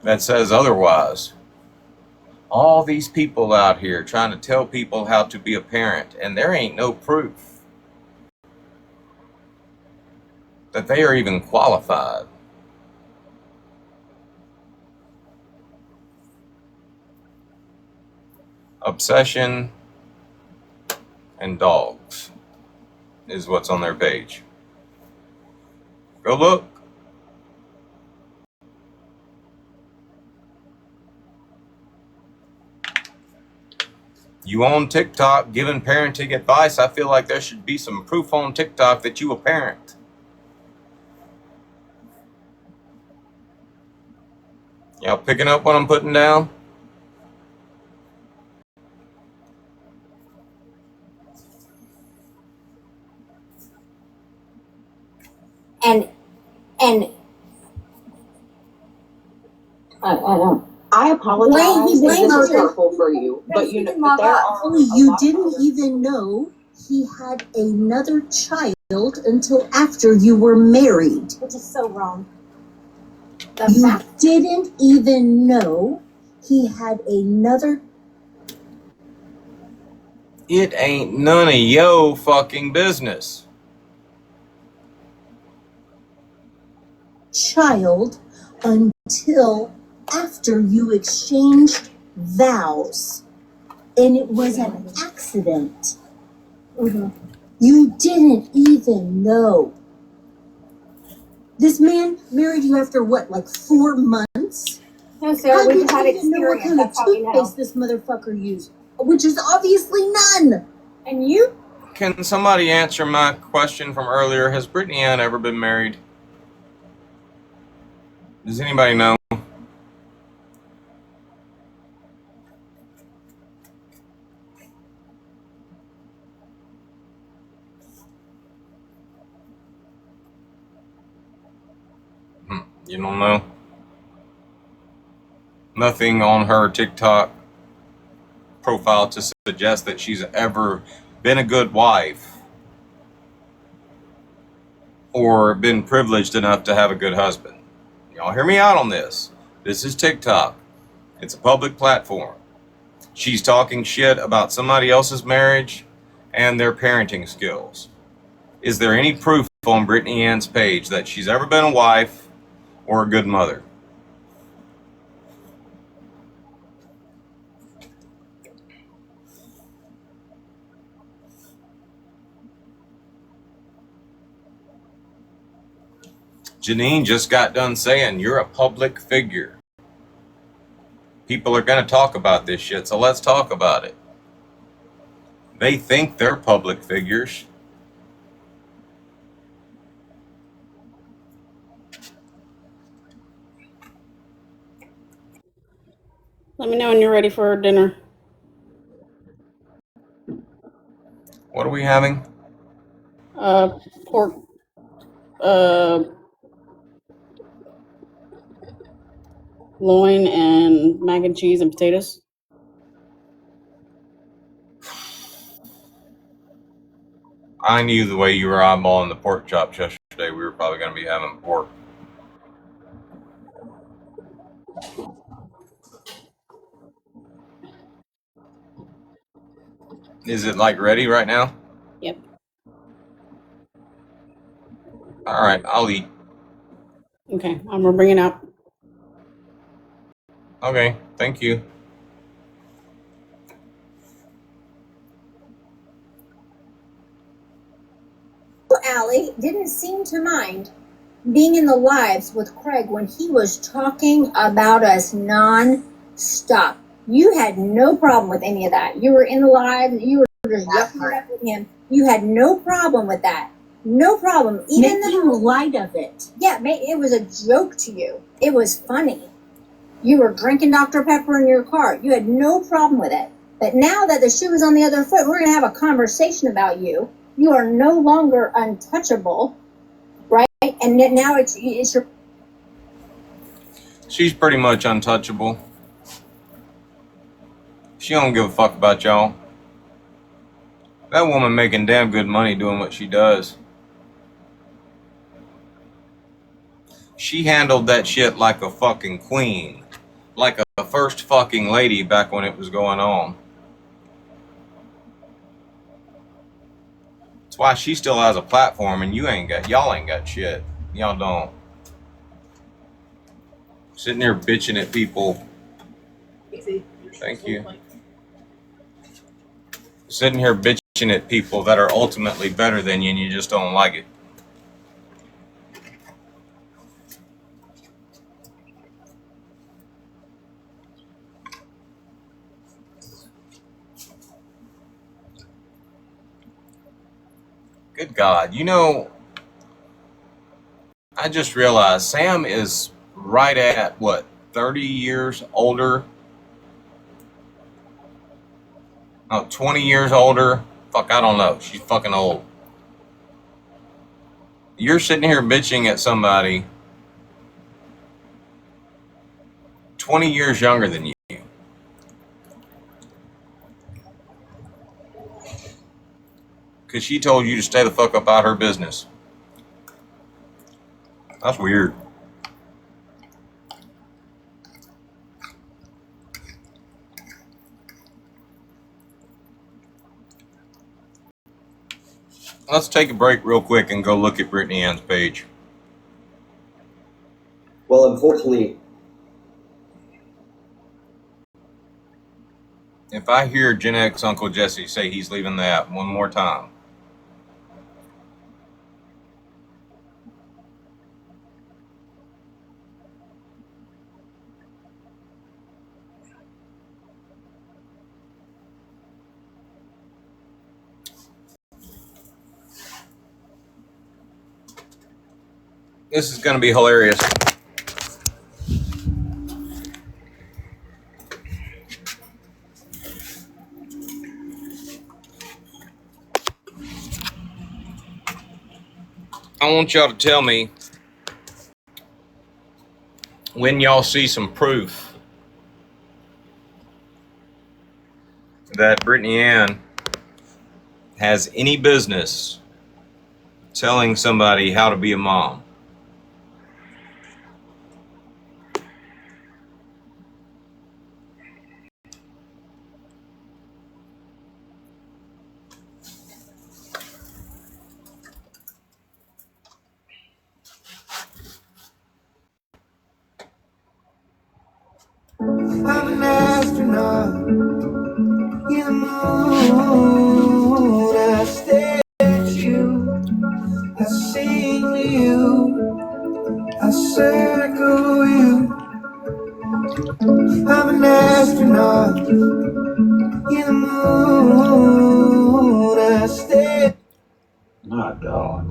that says otherwise. All these people out here trying to tell people how to be a parent, and there ain't no proof that they are even qualified. Obsession and dogs is what's on their page. Go look. You on TikTok giving parenting advice, I feel like there should be some proof on TikTok that you a parent. Y'all picking up what I'm putting down? And I apologize. He blamed This is her. hurtful for you, but you know there are. You didn't even know he had another child until after you were married. Which is so wrong. You didn't even know he had another. It ain't none of yo fucking business. Child until after you exchanged vows, and it was an accident. You didn't even know. This man married you after what, like 4 months? No, Sarah, we just had How do you know what experience. kind of That's how we know. toothpaste this motherfucker used? Which is obviously none. And you? Can somebody answer my question from earlier? Has Brittany Ann ever been married? Does anybody know? You don't know? Nothing on her TikTok profile to suggest that she's ever been a good wife or been privileged enough to have a good husband. Y'all hear me out on this. This is TikTok. It's a public platform. She's talking shit about somebody else's marriage and their parenting skills. Is there any proof on Brittany Ann's page that she's ever been a wife or a good mother? Janine just got done saying you're a public figure. People are going to talk about this shit, so let's talk about it. They think they're public figures. Let me know when you're ready for dinner. What are we having? Pork. Loin and mac and cheese and potatoes. I knew the way you were eyeballing the pork chops yesterday, we were probably going to be having pork. Is it like ready right now? Yep. All right, I'll eat. Okay, I'm gonna bring it out. Okay, thank you. Allie didn't seem to mind being in the lives with Craig when he was talking about us non-stop. You had no problem with any of that. You were in the live, you were just yucking it up with him. You had no problem with that. No problem. Even though light of it. Yeah, it was a joke to you. It was funny. You were drinking Dr. Pepper in your car. You had no problem with it. But now that the shoe is on the other foot, we're going to have a conversation about you. You are no longer untouchable, right? And now it's your... She's pretty much untouchable. She don't give a fuck about y'all. That woman making damn good money doing what she does. She handled that shit like a fucking queen. Like a first fucking lady back when it was going on. That's why she still has a platform and y'all ain't got shit. Y'all don't. Sitting there bitching at people. Thank you. Sitting here bitching at people that are ultimately better than you and you just don't like it. Good God. You know, I just realized Sam is right at, what, 30 years older? Oh, 20 years older? Fuck, I don't know. She's fucking old. You're sitting here bitching at somebody 20 years younger than you. Because she told you to stay the fuck up out her business. That's weird. Let's take a break real quick and go look at Brittany Ann's page. Well, unfortunately, if I hear Gen X Uncle Jesse say he's leaving the app one more time, this is going to be hilarious. I want y'all to tell me when y'all see some proof that Brittany Ann has any business telling somebody how to be a mom. astronaut in the moon. I stare at you, I sing to you, I circle you. I'm an astronaut in the moon. I stare. My God.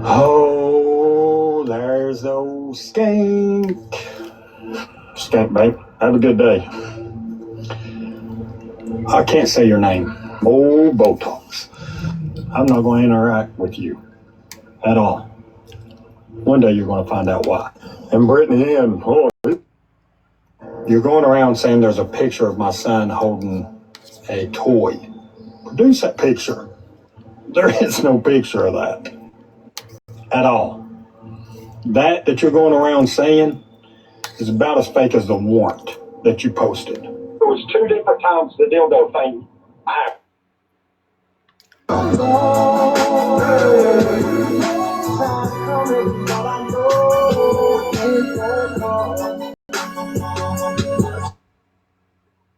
Oh, there's the old skank. Skank, babe. Have a good day. I can't say your name. Old Botox. I'm not going to interact with you at all. One day you're going to find out why. And Brittany and you're going around saying there's a picture of my son holding a toy. Produce that picture. There is no picture of that at all. That you're going around saying is about as fake as the warrant that you posted. It was 2 different times the dildo thing happened.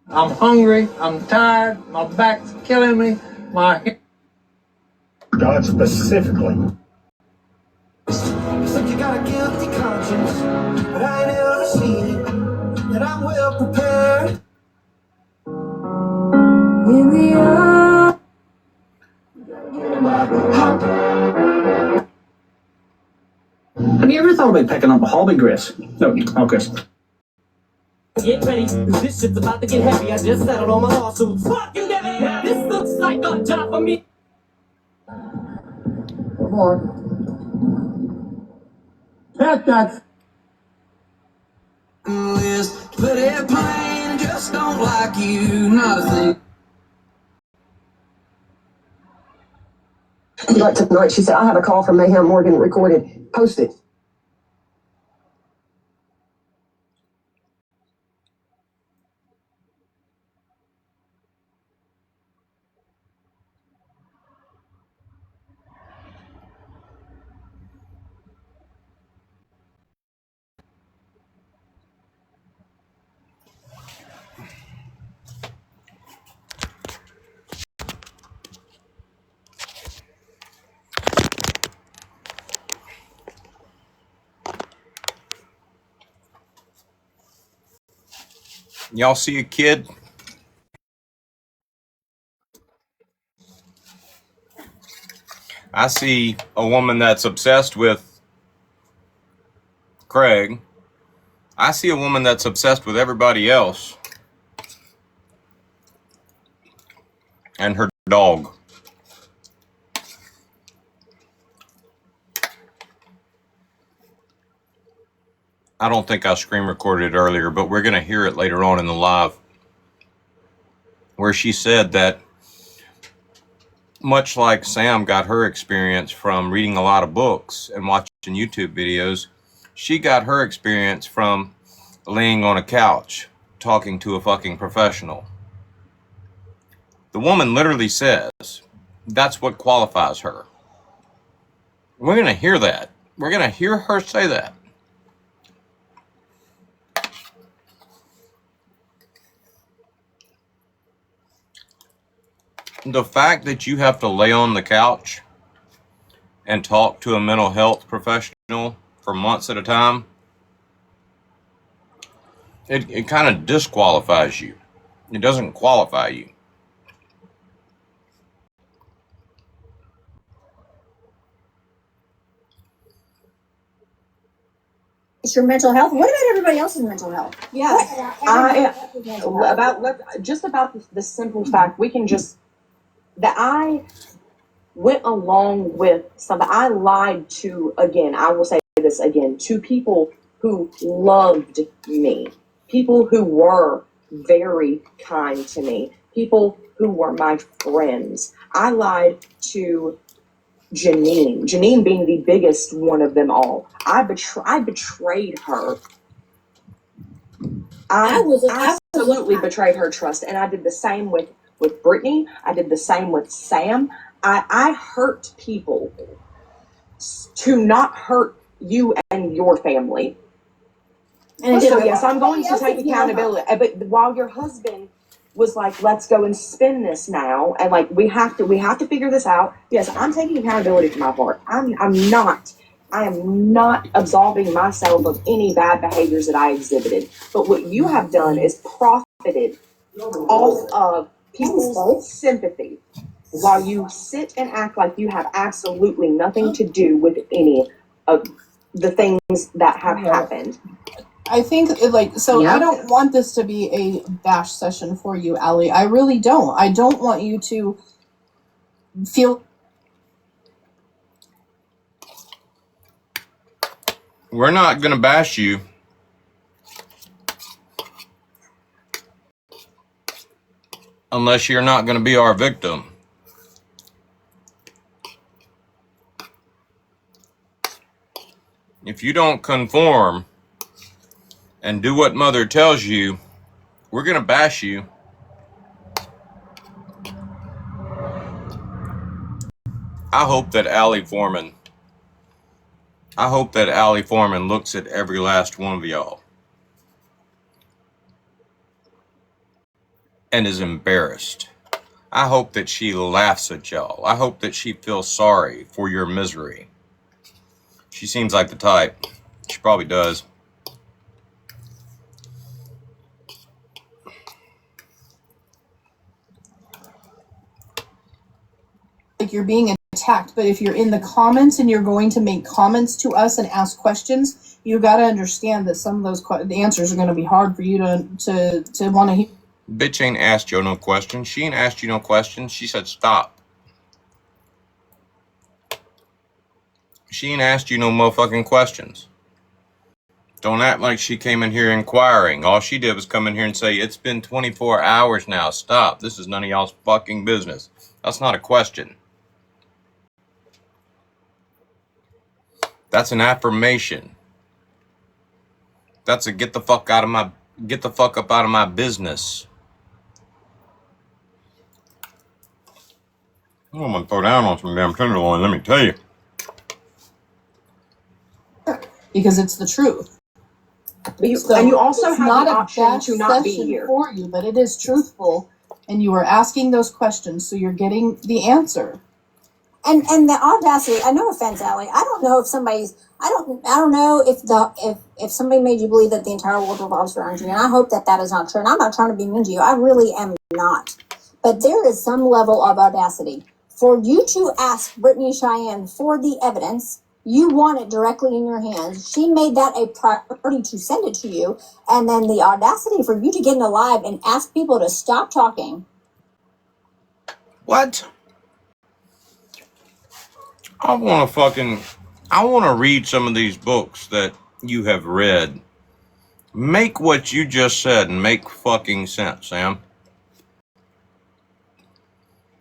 I'm hungry, I'm tired, my back's killing me, God specifically. Except you got a guilty conscience, but I ain't ever seen it, and I'm well prepared. In the Have you ever thought about picking up a hobby, Grace? No, okay. Get ready, 'cause this shit's about to get heavy. I just settled on my lawsuit. Fuck you, Devin! This looks like a job for me. Come on. That's But airplane just don't like you, not a thing. Like tonight, she said, I have a call from Mayhem Morgan recorded. Post it. Y'all see a kid? I see a woman that's obsessed with Craig. I see a woman that's obsessed with everybody else. And her dog. I don't think I screen recorded it earlier, but we're going to hear it later on in the live, where she said that much like Sam got her experience from reading a lot of books and watching YouTube videos, she got her experience from laying on a couch talking to a fucking professional. The woman literally says that's what qualifies her. We're going to hear that. We're going to hear her say that. The fact that you have to lay on the couch and talk to a mental health professional for months at a time, it kind of disqualifies you. It doesn't qualify you. It's your mental health. What about everybody else's mental health? Yes, just about the simple fact we can just that I went along with something. I lied to, again, I will say this again, to people who loved me, people who were very kind to me, people who were my friends. I lied to Janine being the biggest one of them all. I betrayed her. I absolutely betrayed her trust, and I did the same with Brittany. I did the same with Sam. I hurt people to not hurt you and your family. And So yes, I'm going to take accountability. But while your husband was like, "Let's go and spin this now," and like we have to figure this out. Yes, I'm taking accountability for my part. I am not absolving myself of any bad behaviors that I exhibited. But what you have done is profited off of people's sympathy while you sit and act like you have absolutely nothing to do with any of the things that have happened. I think I don't want this to be a bash session for you, Allie. I really don't. I don't want you to feel. We're not going to bash you. Unless you're not going to be our victim. If you don't conform and do what mother tells you, we're going to bash you. I hope that Allie Foreman looks at every last one of y'all and is embarrassed. I hope that she laughs at y'all. I hope that she feels sorry for your misery. She seems like the type. She probably does. Like you're being attacked, but if you're in the comments and you're going to make comments to us and ask questions, you got to understand that some of those the answers are going to be hard for you to want to hear. Bitch ain't asked you no questions. She ain't asked you no questions. She said stop. She ain't asked you no motherfucking questions. Don't act like she came in here inquiring. All she did was come in here and say, it's been 24 hours now. Stop. This is none of y'all's fucking business. That's not a question. That's an affirmation. That's a get the fuck up out of my business. I'm gonna throw down on some damn tenderloin, let me tell you. Because it's the truth. And you also have not the a option bash to not be session here. for you, but it is truthful, and you are asking those questions, so you're getting the answer. And the audacity, no offense, Allie, I don't know if I don't know if somebody made you believe that the entire world revolves around you, and I hope that is not true, and I'm not trying to be mean to you, I really am not. But there is some level of audacity. For you to ask Brittany Cheyenne for the evidence, you want it directly in your hands. She made that a priority to send it to you, and then the audacity for you to get in a live and ask people to stop talking. What? I want to read some of these books that you have read. Make what you just said make fucking sense, Sam.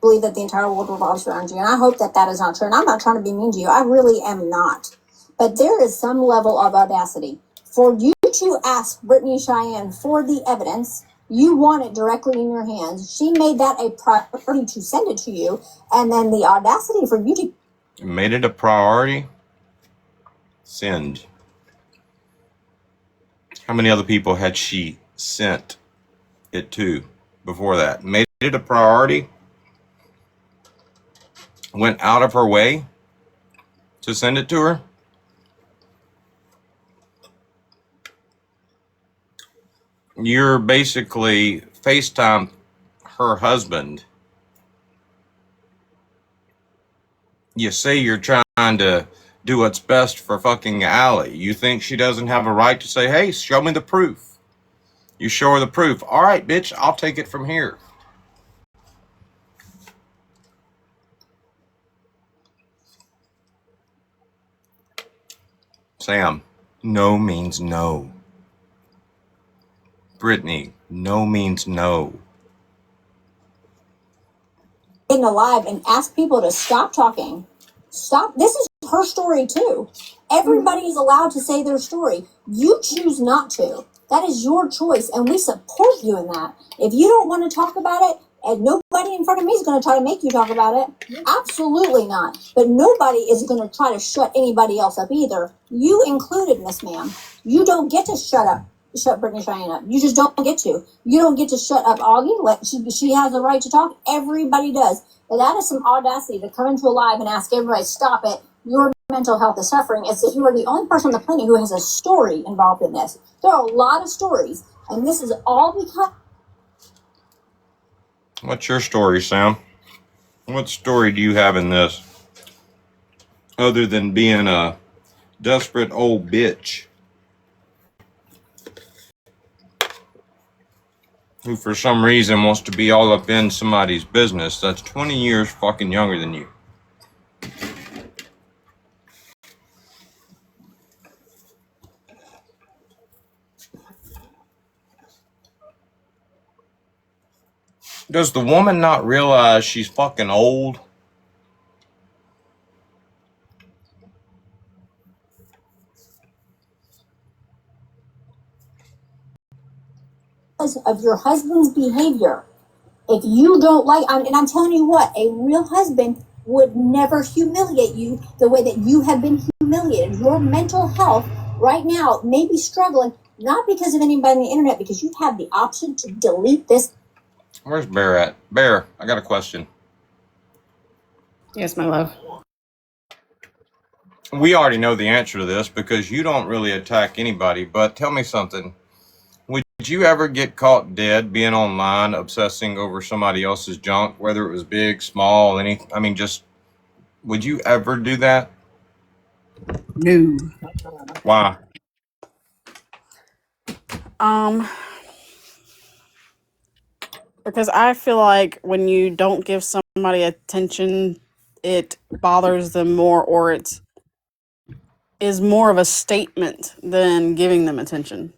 Believe that the entire world revolves around you, and I hope that is not true, and I'm not trying to be mean to you, I really am not. But there is some level of audacity. For you to ask Brittany Cheyenne for the evidence, you want it directly in your hands. She made that a priority to send it to you, and then the audacity for you to... Made it a priority? Send. How many other people had she sent it to before that? Made it a priority? Went out of her way to send it to her? You're basically FaceTime her husband. You say you're trying to do what's best for fucking Allie. You think she doesn't have a right to say, hey, show me the proof. You show her the proof. All right, bitch, I'll take it from here. Sam, no means no. Brittany, no means no. Getting alive and ask people to stop talking. Stop. This is her story too. Everybody is allowed to say their story. You choose not to. That is your choice, and we support you in that. If you don't want to talk about it, and nobody in front of me is going to try to make you talk about it, absolutely not. But nobody is going to try to shut anybody else up either. You included, Miss Ma'am. You don't get to shut up shut Brittany Cheyenne up. You just don't get to. You don't get to shut up Augie. Let she has the right to talk. Everybody does. But that is some audacity to come into a live and ask everybody, stop it. Your mental health is suffering. As if you are the only person on the planet who has a story involved in this. There are a lot of stories, and this is all because. What's your story, Sam? What story do you have in this? Other than being a desperate old bitch who for some reason wants to be all up in somebody's business that's 20 years fucking younger than you. Does the woman not realize she's fucking old? Of your husband's behavior. If you don't like, and I'm telling you what, a real husband would never humiliate you the way that you have been humiliated. Your mental health right now may be struggling, not because of anybody on the internet, because you have the option to delete this. Where's Bear at? Bear, I got a question. Yes, my love. We already know the answer to this because you don't really attack anybody, but tell me something. Would you ever get caught dead being online obsessing over somebody else's junk, whether it was big, small, would you ever do that? No. Why? Because I feel like when you don't give somebody attention, it bothers them more, or it is more of a statement than giving them attention.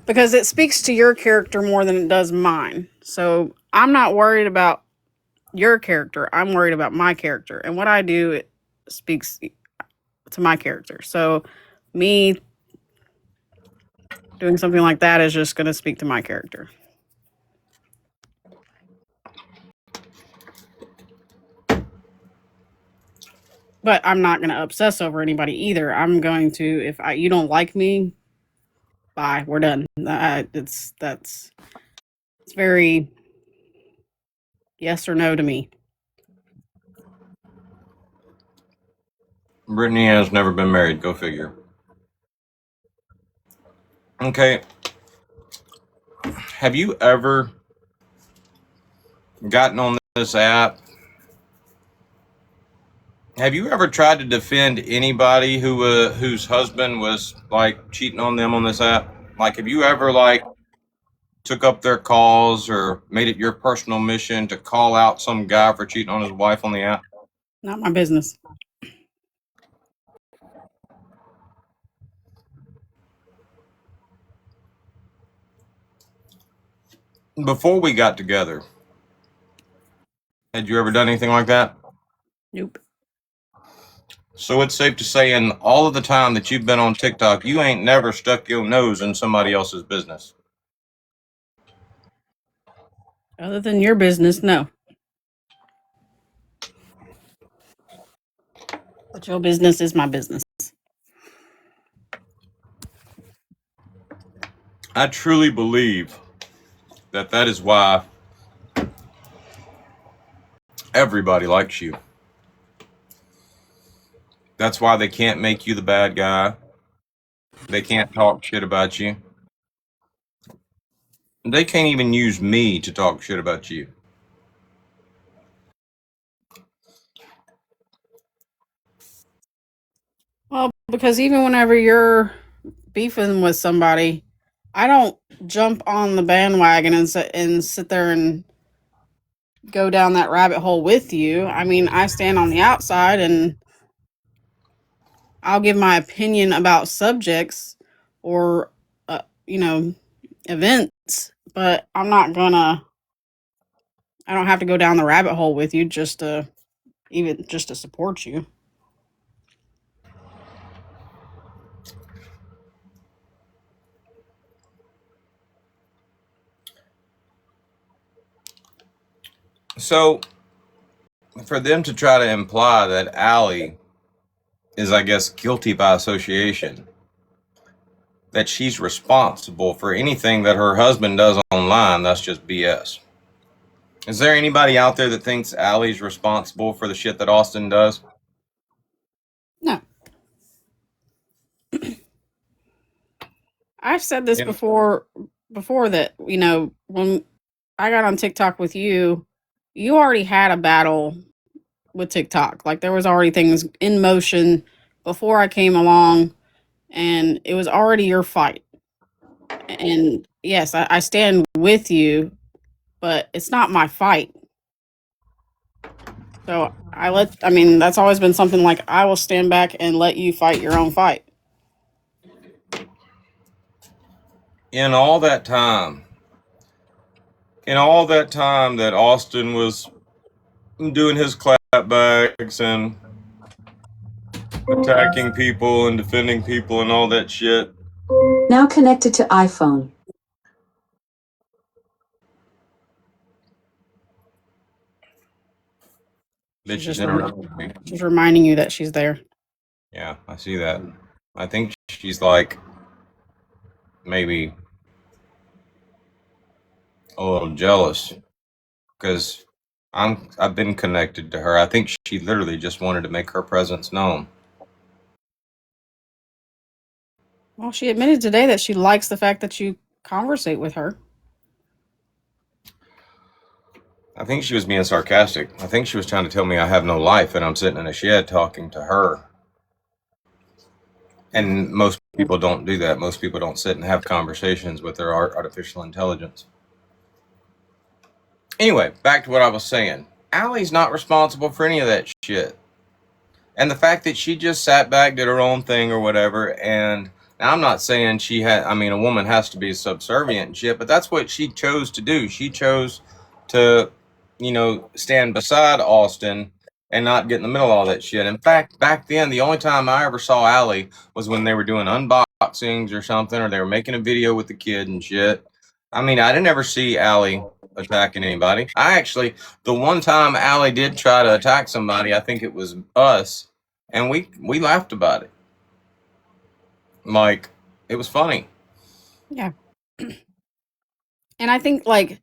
Because it speaks to your character more than it does mine. So I'm not worried about your character. I'm worried about my character. And what I do, it speaks to my character. So me doing something like that is just going to speak to my character. But I'm not going to obsess over anybody either. I'm going to, if you don't like me, bye, we're done. It's very yes or no to me. Brittany has never been married. Go figure. Okay. Have you ever gotten on this app? Have you ever tried to defend anybody whose husband was like cheating on them on this app? Like, have you ever like took up their cause or made it your personal mission to call out some guy for cheating on his wife on the app? Not my business. Before we got together, had you ever done anything like that? Nope. So it's safe to say in all of the time that you've been on TikTok, you ain't never stuck your nose in somebody else's business. Other than your business, no. But your business is my business. I truly believe that is why everybody likes you. That's why they can't make you the bad guy. They can't talk shit about you. They can't even use me to talk shit about you. Well, because even whenever you're beefing with somebody, I don't jump on the bandwagon and sit there and go down that rabbit hole with you. I mean, I stand on the outside and I'll give my opinion about subjects or, events, but I don't have to go down the rabbit hole with you just to support you. So, for them to try to imply that Allie is, I guess, guilty by association, that she's responsible for anything that her husband does online, that's just BS. Is there anybody out there that thinks Allie's responsible for the shit that Austin does? No. I've said this before that, you know, when I got on TikTok with you, you already had a battle with TikTok. Like there was already things in motion before I came along, and it was already your fight. And yes, I stand with you, but it's not my fight. So I mean, that's always been something like I will stand back and let you fight your own fight. In all that time that Austin was doing his clapbacks and attacking people and defending people and all that shit. Now connected to iPhone. Bitch She's is interrupting me. She's reminding you that she's there. Yeah, I see that. I think she's like maybe a little jealous because I've been connected to her. I think she literally just wanted to make her presence known. Well, she admitted today that she likes the fact that you conversate with her. I think she was being sarcastic. I think she was trying to tell me I have no life and I'm sitting in a shed talking to her. And most people don't do that. Most people don't sit and have conversations with their artificial intelligence. Anyway, back to what I was saying. Allie's not responsible for any of that shit. And the fact that she just sat back, did her own thing or whatever, and now I'm not saying a woman has to be subservient and shit, but that's what she chose to do. She chose to, stand beside Austin and not get in the middle of all that shit. In fact, back then, the only time I ever saw Allie was when they were doing unboxings or something, or they were making a video with the kid and shit. I mean, I didn't ever see Allie attacking anybody. The one time Allie did try to attack somebody, I think it was us, and we laughed about it. Like, it was funny. Yeah. And I think like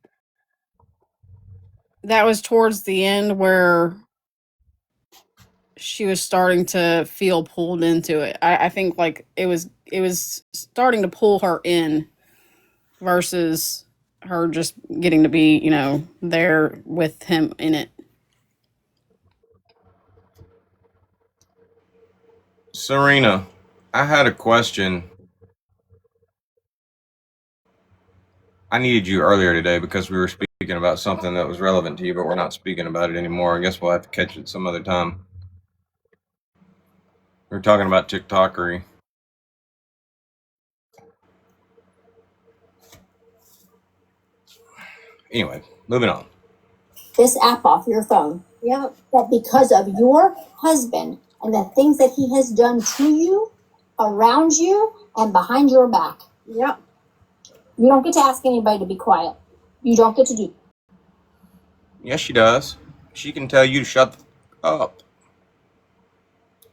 that was towards the end where she was starting to feel pulled into it. I think like it was starting to pull her in versus her just getting to be, there with him in it. Serena, I had a question. I needed you earlier today because we were speaking about something that was relevant to you, but we're not speaking about it anymore. I guess we'll have to catch it some other time. We were talking about TikTokery. Anyway, moving on. This app off your phone. Yeah. That because of your husband and the things that he has done to you, around you, and behind your back. Yep. You don't get to ask anybody to be quiet. You don't get to do. Yes, she does. She can tell you to shut the up.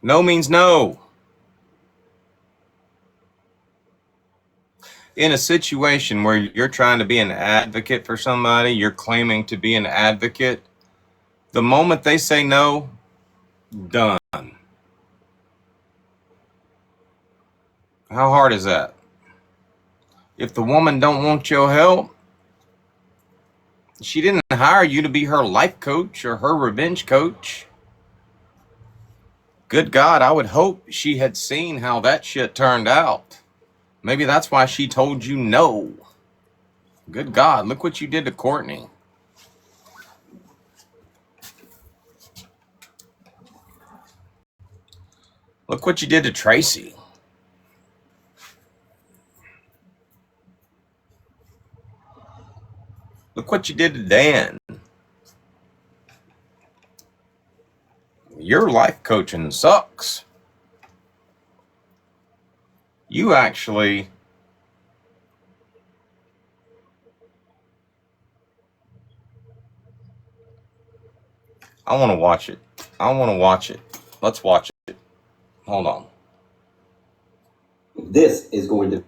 No means no. In a situation where you're trying to be an advocate for somebody, you're claiming to be an advocate, the moment they say no, done. How hard is that? If the woman don't want your help, she didn't hire you to be her life coach or her revenge coach. Good God, I would hope she had seen how that shit turned out. Maybe that's why she told you no. Good God, look what you did to Courtney. Look what you did to Tracy. Look what you did to Dan. Your life coaching sucks. You actually I want to watch it. Let's watch it. Hold on. This is going to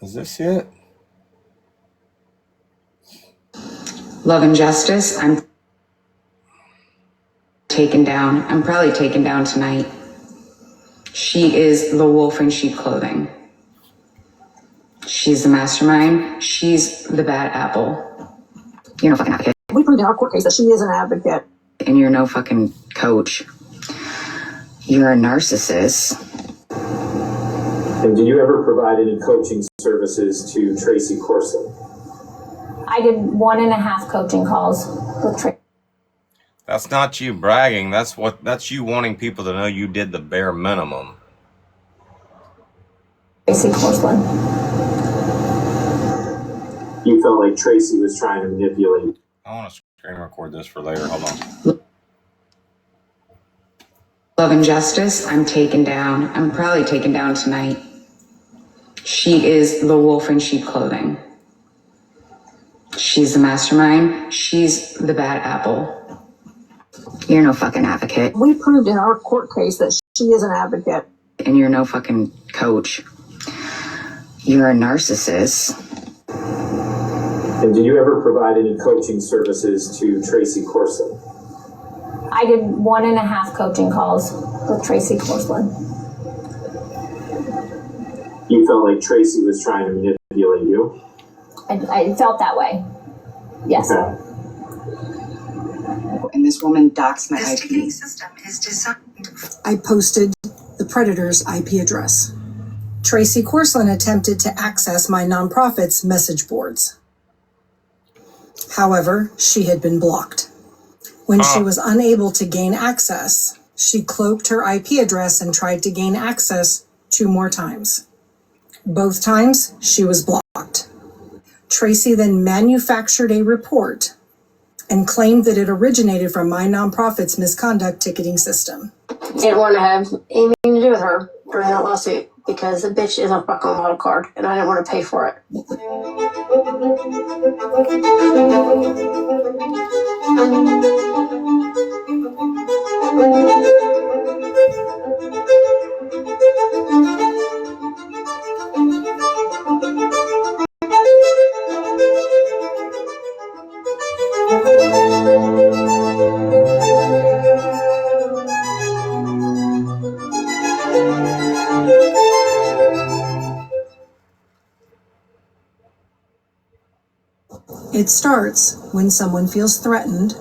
Is this it? Love and Justice, I'm taken down. I'm probably taken down tonight. She is the wolf in sheep clothing. She's the mastermind. She's the bad apple. You're no fucking advocate. We proved in our court case that she is an advocate. And you're no fucking coach. You're a narcissist. And did you ever provide any coaching services to Tracy Corson? I did 1.5 coaching calls with Tracy. That's not you bragging. That's you wanting people to know you did the bare minimum. Tracy Corson. You felt like Tracy was trying to manipulate. I want to screen record this for later. Hold on. Love and Justice, I'm taken down. I'm probably taken down tonight. She is the wolf in sheep clothing. She's the mastermind. She's the bad apple. You're no fucking advocate. We proved in our court case that she is an advocate. And you're no fucking coach. You're a narcissist. And did you ever provide any coaching services to Tracy Corson? I did 1.5 coaching calls with Tracy Corson. You felt like Tracy was trying to manipulate you? I felt that way. Yes. Okay. And this woman docks my This IP. ticketing system is designed. I posted the predator's IP address. Tracy Corson attempted to access my nonprofit's message boards. However, she had been blocked. When she was unable to gain access, she cloaked her IP address and tried to gain access 2 more times. Both times, she was blocked. Tracy then manufactured a report and claimed that it originated from my nonprofit's misconduct ticketing system. Didn't want to have anything to do with her during that lawsuit because the bitch is a fucking wild card and I didn't want to pay for it. It starts when someone feels threatened,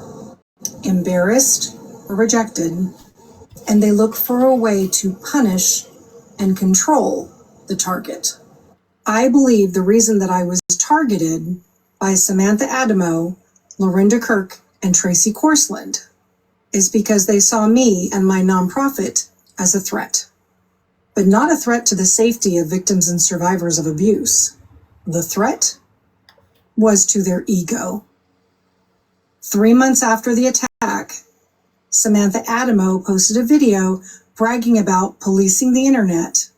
embarrassed, or rejected, and they look for a way to punish and control the target. I believe the reason that I was targeted by Samantha Adamo, Lorinda Kirk, and Tracy Corsland is because they saw me and my nonprofit as a threat, but not a threat to the safety of victims and survivors of abuse. The threat was to their ego. 3 months after the attack, Samantha Adamo posted a video bragging about policing the internet,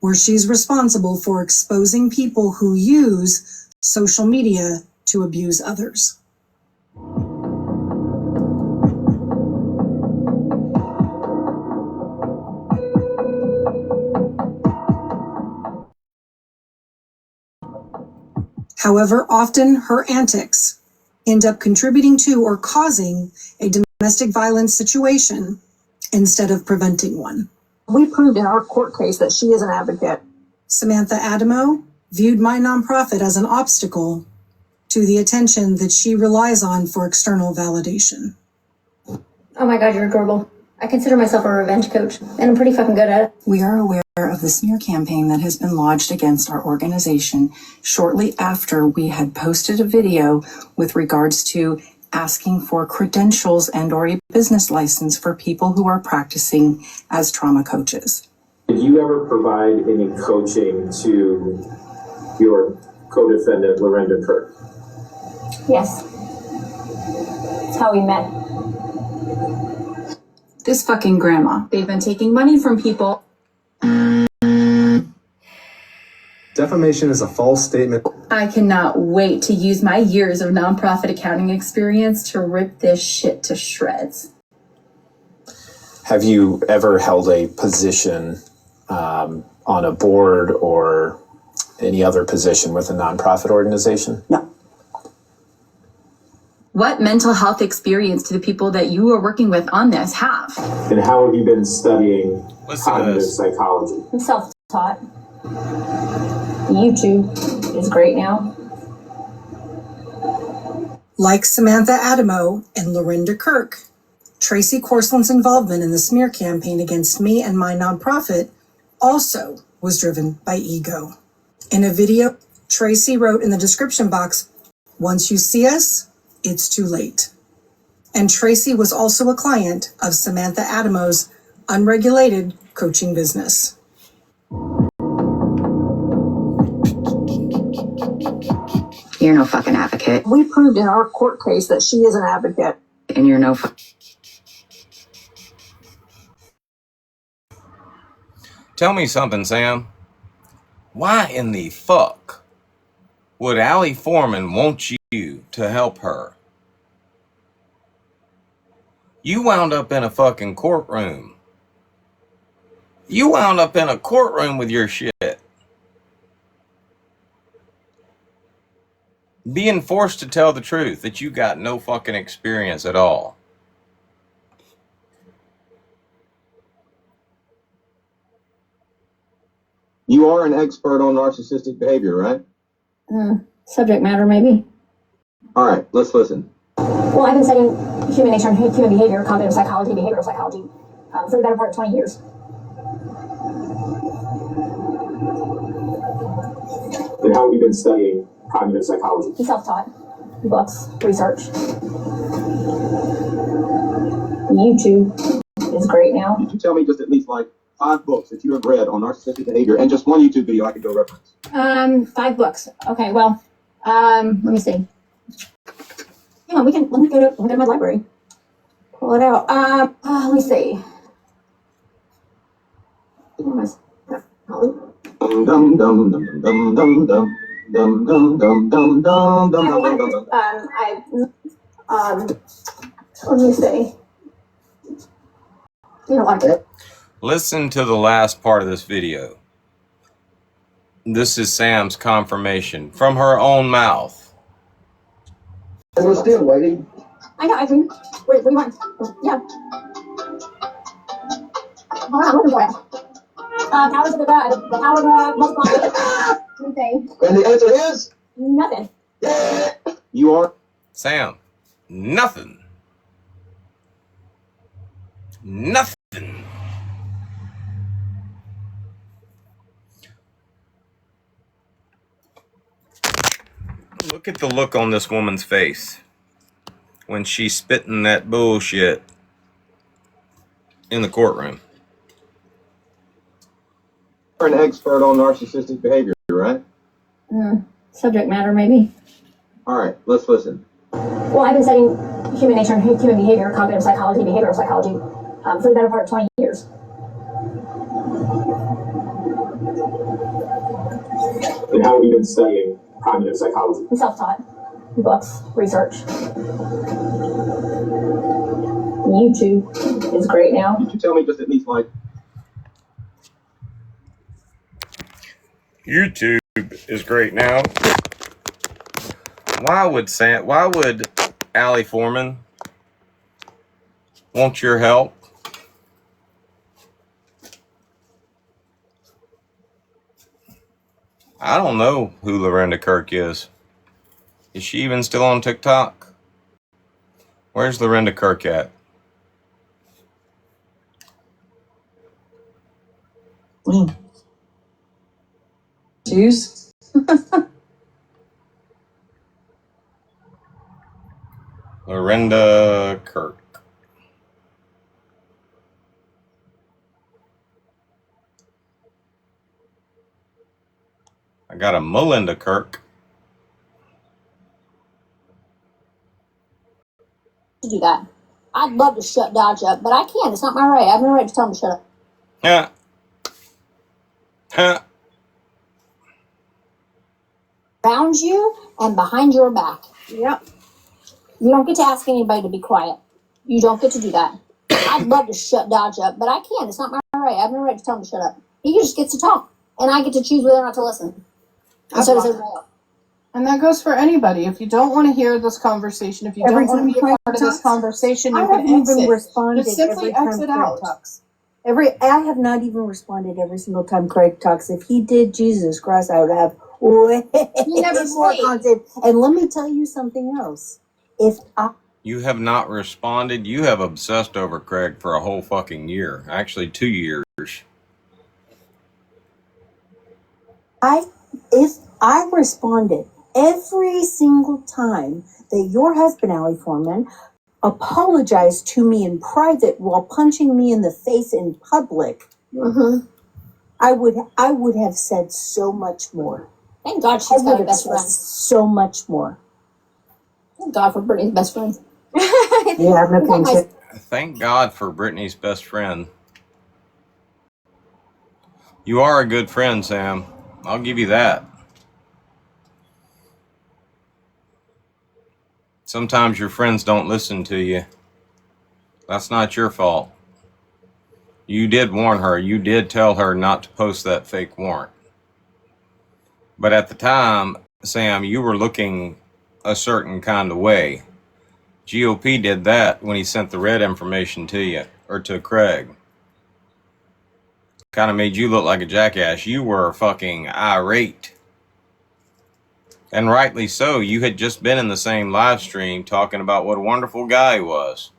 where she's responsible for exposing people who use social media to abuse others. However, often her antics end up contributing to or causing a domestic violence situation instead of preventing one. We proved in our court case that she is an advocate. Samantha Adamo viewed my nonprofit as an obstacle to the attention that she relies on for external validation. Oh my God, you're adorable. I consider myself a revenge coach, and I'm pretty fucking good at it. We are aware of the smear campaign that has been lodged against our organization shortly after we had posted a video with regards to asking for credentials and or a business license for people who are practicing as trauma coaches. Did you ever provide any coaching to your co-defendant, Lorinda Kirk? Yes. That's how we met. This fucking grandma. They've been taking money from people. Defamation is a false statement. I cannot wait to use my years of nonprofit accounting experience to rip this shit to shreds. Have you ever held a position on a board or any other position with a nonprofit organization? No. What mental health experience do the people that you are working with on this have? And how have you been studying cognitive this. psychology? I'm self-taught. YouTube is great now. Like Samantha Adamo and Lorinda Kirk, Tracy Corsland's involvement in the smear campaign against me and my nonprofit also was driven by ego. In a video, Tracy wrote in the description box, "Once you see us, it's too late." And Tracy was also a client of Samantha Adamo's unregulated coaching business. You're no fucking advocate. We proved in our court case that she is an advocate. And you're no Tell me something, Sam. Why in the fuck would Allie Foreman want you to help her? You wound up in a fucking courtroom. You wound up in a courtroom with your shit. Being forced to tell the truth that you got no fucking experience at all. You are an expert on narcissistic behavior, right? Subject matter, maybe. All right, let's listen. Well, I've been studying human nature and human behavior, cognitive psychology, behavioral psychology, for the better part of 20 years. And how have you been studying cognitive psychology? I'm self-taught. Books, research. YouTube is great now. Could you tell me just at least like 5 books that you have read on narcissistic behavior and just one YouTube video I could go reference? 5 books. Okay, well, let me see. Hang on, let me go to my library. Pull it out. Let me see. Dum dum dum dum dum dum dum. Dum dum dum dum dum dum dum let me see. You don't like it. Listen to the last part of this video. This is Sam's confirmation from her own mouth. And we're still waiting. I know, I can. What do you want? Yeah. Hold on, I'm looking for it. Powers of the power of multiply. Okay. And the answer is? Nothing. You are? Sam, nothing. Nothing. Look at the look on this woman's face when she's spitting that bullshit in the courtroom. You're an expert on narcissistic behavior, right? Subject matter, maybe. All right, let's listen. Well, I've been studying human nature and human behavior, cognitive psychology, behavioral psychology, for the better part of 20 years. And how have you been studying cognitive psychology? I'm self-taught. Books, research. YouTube is great now. Could you tell me just at least like YouTube is great now. Why would Allie Foreman want your help? I don't know who Lorinda Kirk is. Is she even still on TikTok? Where's Lorinda Kirk at? Juice? Lorinda Kirk. I got a Melinda Kirk. To do that. I'd love to shut Dodge up, but I can't. It's not my right. I have no right to tell him to shut up. Yeah. Huh. Around you and behind your back. Yep. You don't get to ask anybody to be quiet. You don't get to do that. I'd love to shut Dodge up, but I can't. It's not my right. I have no right to tell him to shut up. He just gets to talk, and I get to choose whether or not to listen. And so does everyone else. And that goes for anybody. If you don't want to hear this conversation, if you don't want to be a part of this conversation, I you can haven't even exit. responded Just simply every time exit Craig out. talks. I have not even responded every single time Craig talks. If he did, Jesus Christ, I would have way more content. And let me tell you something else. You have not responded. You have obsessed over Craig for a whole fucking year. Actually, 2 years. If I responded every single time that your husband, Allie Foreman, apologized to me in private while punching me in the face in public, I would have said so much more. Thank God she's got a best friend. So much more. Thank God for Brittany's best friend. Yeah, I'm not going to. Thank God for Brittany's best friend. You are a good friend, Sam. I'll give you that. Sometimes your friends don't listen to you. That's not your fault. You did warn her. You did tell her not to post that fake warrant. But at the time, Sam, you were looking a certain kind of way. GOP did that when he sent the red information to you, or to Craig. Kind of made you look like a jackass. You were fucking irate. And rightly so. You had just been in the same live stream talking about what a wonderful guy he was.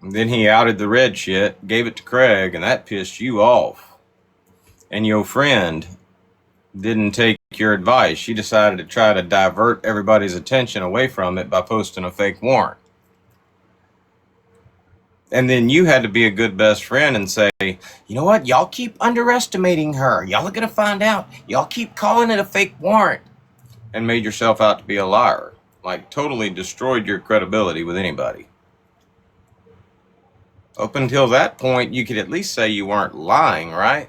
And then he outed the red shit, gave it to Craig, and that pissed you off. And your friend didn't take your advice. She decided to try to divert everybody's attention away from it by posting a fake warrant. And then you had to be a good best friend and say, you know what? Y'all keep underestimating her. Y'all are going to find out. Y'all keep calling it a fake warrant. And made yourself out to be a liar. Like, totally destroyed your credibility with anybody. Up until that point, you could at least say you weren't lying, right?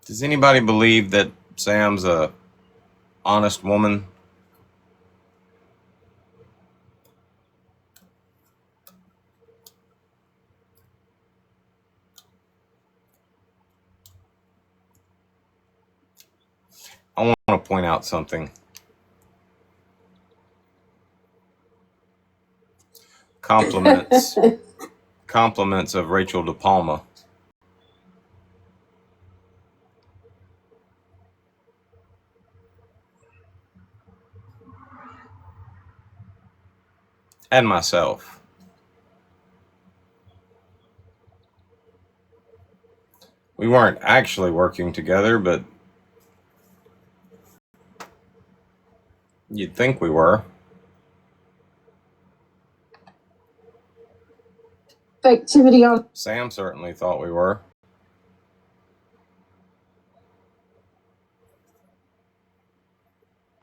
Does anybody believe that Sam's a honest woman? I want to point out something. Compliments of Rachel De Palma. And myself. We weren't actually working together, but you'd think we were. Activity on. Sam certainly thought we were.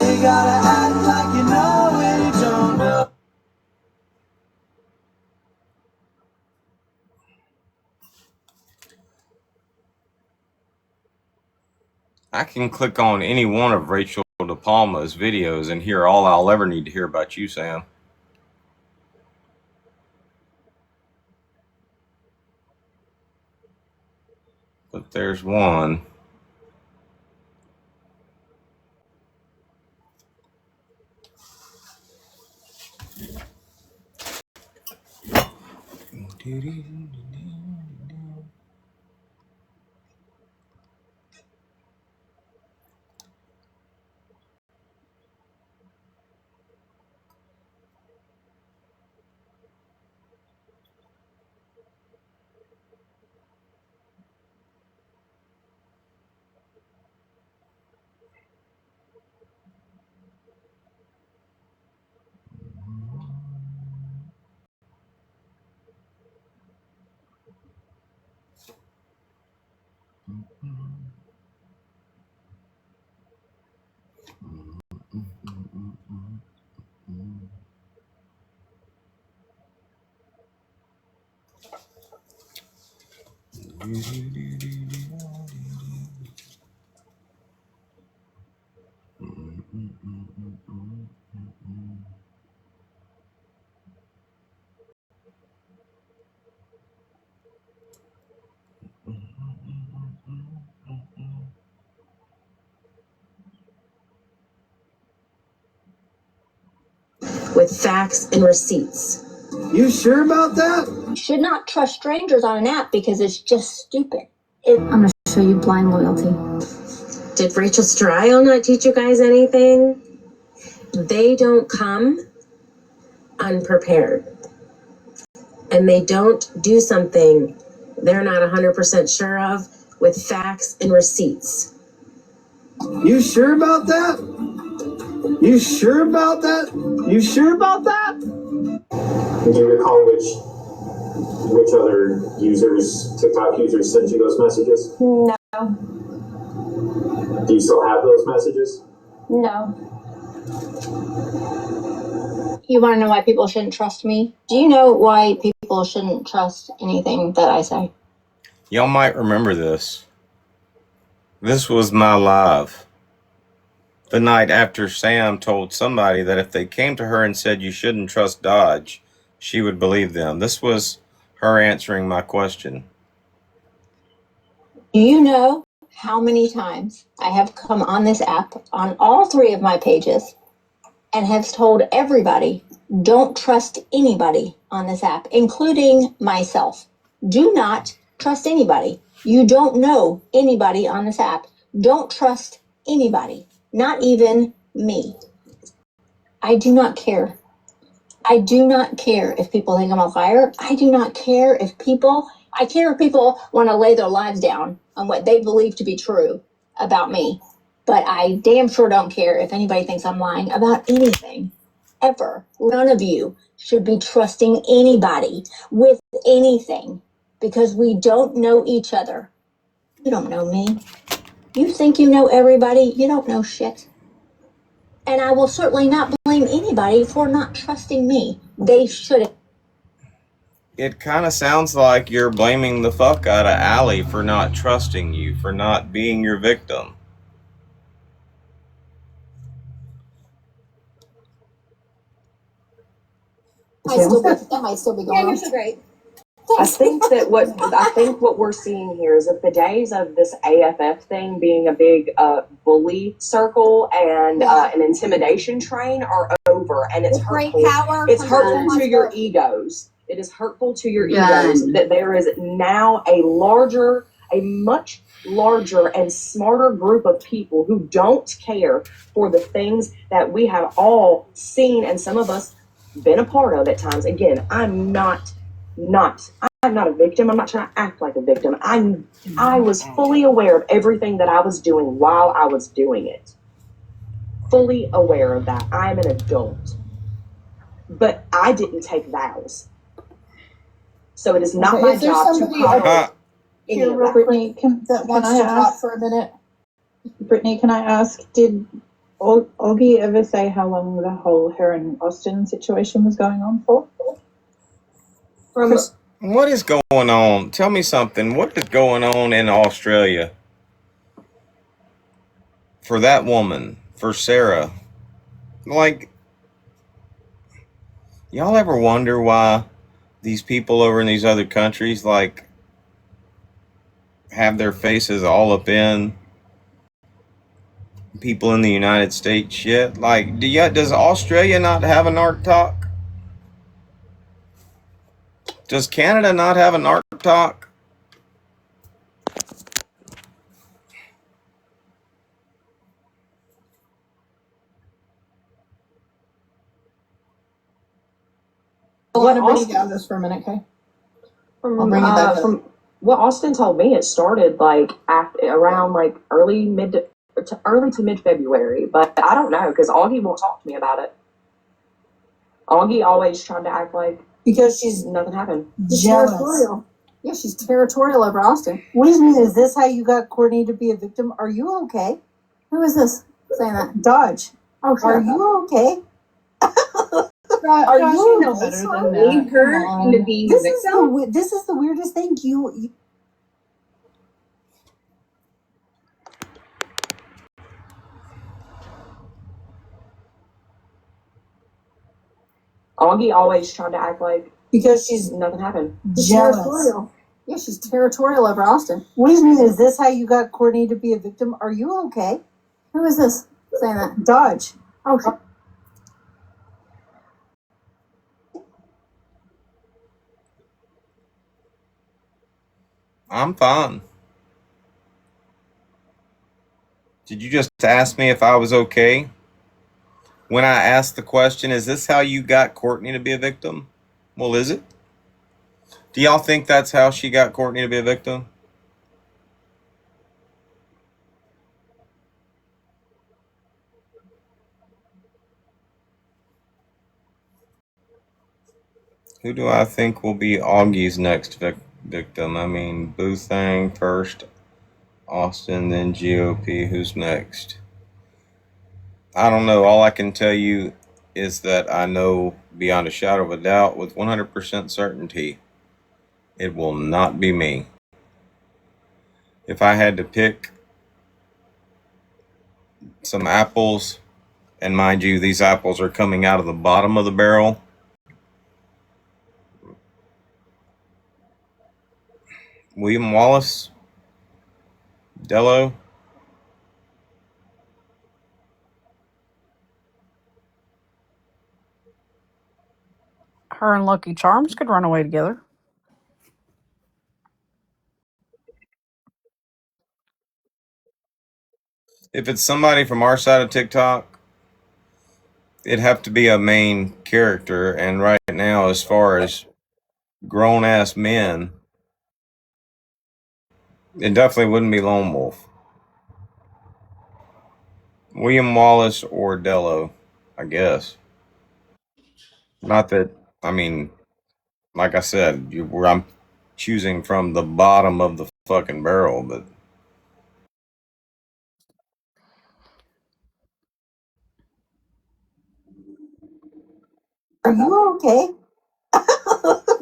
You gotta act like you know when you don't know. I can click on any one of Rachel De Palma's videos and hear all I'll ever need to hear about you, Sam. But there's one. with facts and receipts. You sure about that? You should not trust strangers on an app because it's just stupid. I'm gonna show you blind loyalty. Did Rachel's trial not teach you guys anything? They don't come unprepared. And they don't do something they're not 100% sure of with facts and receipts. You sure about that? You sure about that? You sure about that? Do you recall which other users, TikTok users, sent you those messages? No. Do you still have those messages? No. You want to know why people shouldn't trust me? Do you know why people shouldn't trust anything that I say? Y'all might remember this. This was my live. The night after Sam told somebody that if they came to her and said you shouldn't trust Dodge, she would believe them. This was her answering my question. Do you know how many times I have come on this app on all 3 of my pages and have told everybody, don't trust anybody on this app, including myself. Do not trust anybody. You don't know anybody on this app. Don't trust anybody, not even me. I do not care. I do not care if people think I'm a liar. I do not care if people want to lay their lives down on what they believe to be true about me. But I damn sure don't care if anybody thinks I'm lying about anything, ever. None of you should be trusting anybody with anything because we don't know each other. You don't know me. You think you know everybody. You don't know shit. And I will certainly not blame anybody for not trusting me. They should have. It kind of sounds like you're blaming the fuck out of Allie for not trusting you, for not being your victim. That might still be going on. You're great. I think what we're seeing here is that the days of this AFF thing being a big bully circle and an intimidation train are over, and it's hurtful. It's hurtful to your egos. It is hurtful to your egos that there is now a much larger and smarter group of people who don't care for the things that we have all seen and some of us been a part of at times. Again, I'm not a victim. I'm not trying to act like a victim. I was fully aware of everything that I was doing while I was doing it. Fully aware of that. I'm an adult. But I didn't take vows. So it is not my job to comment any of that. Brittany, can I ask for a minute? Brittany, can I ask, did Augie ever say how long the whole her and Austin situation was going on for? What is going on? Tell me something. What is going on in Australia for that woman, for Sarah? Like, y'all ever wonder why these people over in these other countries, like, have their faces all up in people in the United States shit? Like, does Australia not have a narc talk? Does Canada not have a narc talk? Let me bring you down just for a minute, okay? From what Austin told me, it started like around like early to mid February, but I don't know because Augie won't talk to me about it. Augie always tried to act like because she's nothing happened. Territorial. Yeah, she's territorial over Austin. What do you mean? Is this how you got Courtney to be a victim? Are you okay? Who is this saying that? Dodge. Oh, are you okay? Are you know better than that? Leave her to be this is the weirdest thing. You Augie always tried to act like because she's nothing happened. Territorial. Yeah, she's territorial over Austin. What do you mean? Is this how you got Courtney to be a victim? Are you okay? Who is this saying that? Dodge. Oh, I'm fine. Did you just ask me if I was okay? When I asked the question, is this how you got Courtney to be a victim? Well, is it? Do y'all think that's how she got Courtney to be a victim? Who do I think will be Augie's next victim? I mean, Boothang first, Austin, then GOP. Who's next? I don't know. All I can tell you is that I know beyond a shadow of a doubt with 100% certainty it will not be me. If I had to pick some apples, and mind you, these apples are coming out of the bottom of the barrel. William Wallace, Dello. Her and Lucky Charms could run away together. If it's somebody from our side of TikTok, it'd have to be a main character. And right now, as far as grown-ass men, it definitely wouldn't be Lone Wolf. William Wallace or Dello, I guess. Not that, I mean, like I said, I'm choosing from the bottom of the fucking barrel, but Are you okay?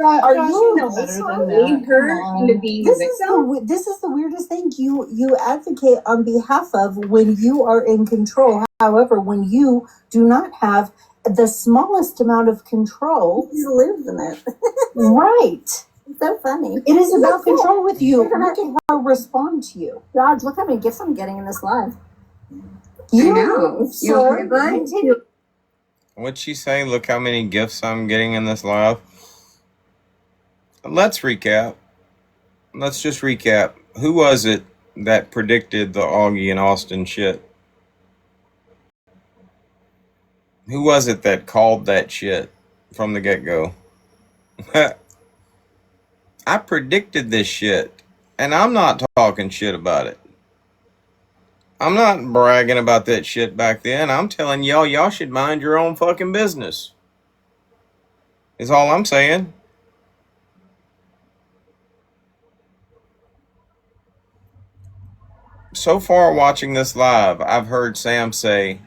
Are you know okay, better sweetie? than that? Come on. This is the weirdest thing. You advocate on behalf of when you are in control. However, when you do not have the smallest amount of control, He lives in it. right? It's so funny. It is about control with you. Look at her respond to you. Dodge, look how many gifts I'm getting in this live. You know. You sir, okay, bud? continue. what'd she say? Look how many gifts I'm getting in this live. Let's recap. Let's just recap. Who was it that predicted the Augie and Austin shit? Who was it that called that shit from the get-go? I predicted this shit, and I'm not talking shit about it. I'm not bragging about that shit back then. I'm telling y'all should mind your own fucking business. Is all I'm saying. So far watching this live, I've heard Sam say,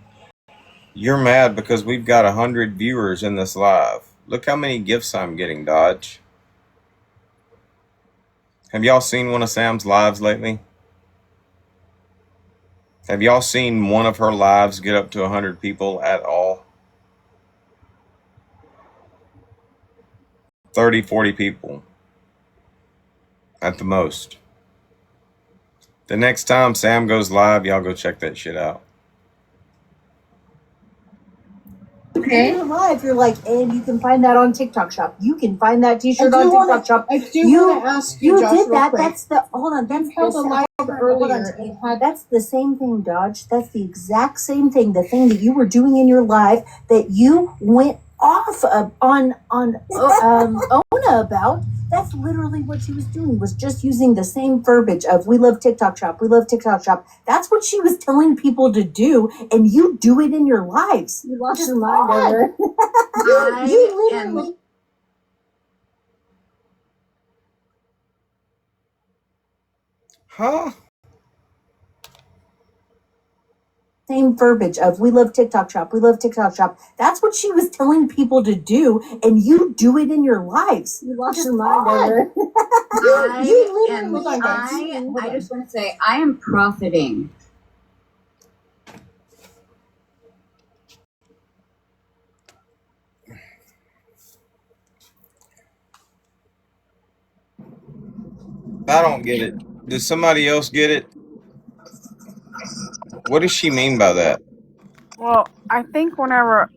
"You're mad because we've got 100 viewers in this live. Look how many gifts I'm getting, Dodge." Have y'all seen one of Sam's lives lately? Have y'all seen one of her lives get up to 100 people at all? 30, 40 people. At the most. The next time Sam goes live, y'all go check that shit out. Okay. You're live. You're like, and you can find that on TikTok Shop. You can find that T-shirt on TikTok Shop. I do want to ask you, Josh, did that. real quick. That's the hold on. That's held a live earlier. That's the same thing, Dodge. That's the exact same thing. The thing that you were doing in your live that you went off on Ona about. That's literally what she was doing. Was just using the same verbiage of "we love TikTok Shop, we love TikTok Shop." That's what she was telling people to do, and you do it in your lives. You lost your mind over it. You literally. Huh? Same verbiage of "we love TikTok Shop, we love TikTok Shop." That's what she was telling people to do, and you do it in your lives. You lost your mind over it. I just want to say, I am profiting. I don't get it. Does somebody else get it? What does she mean by that? Well, I think whenever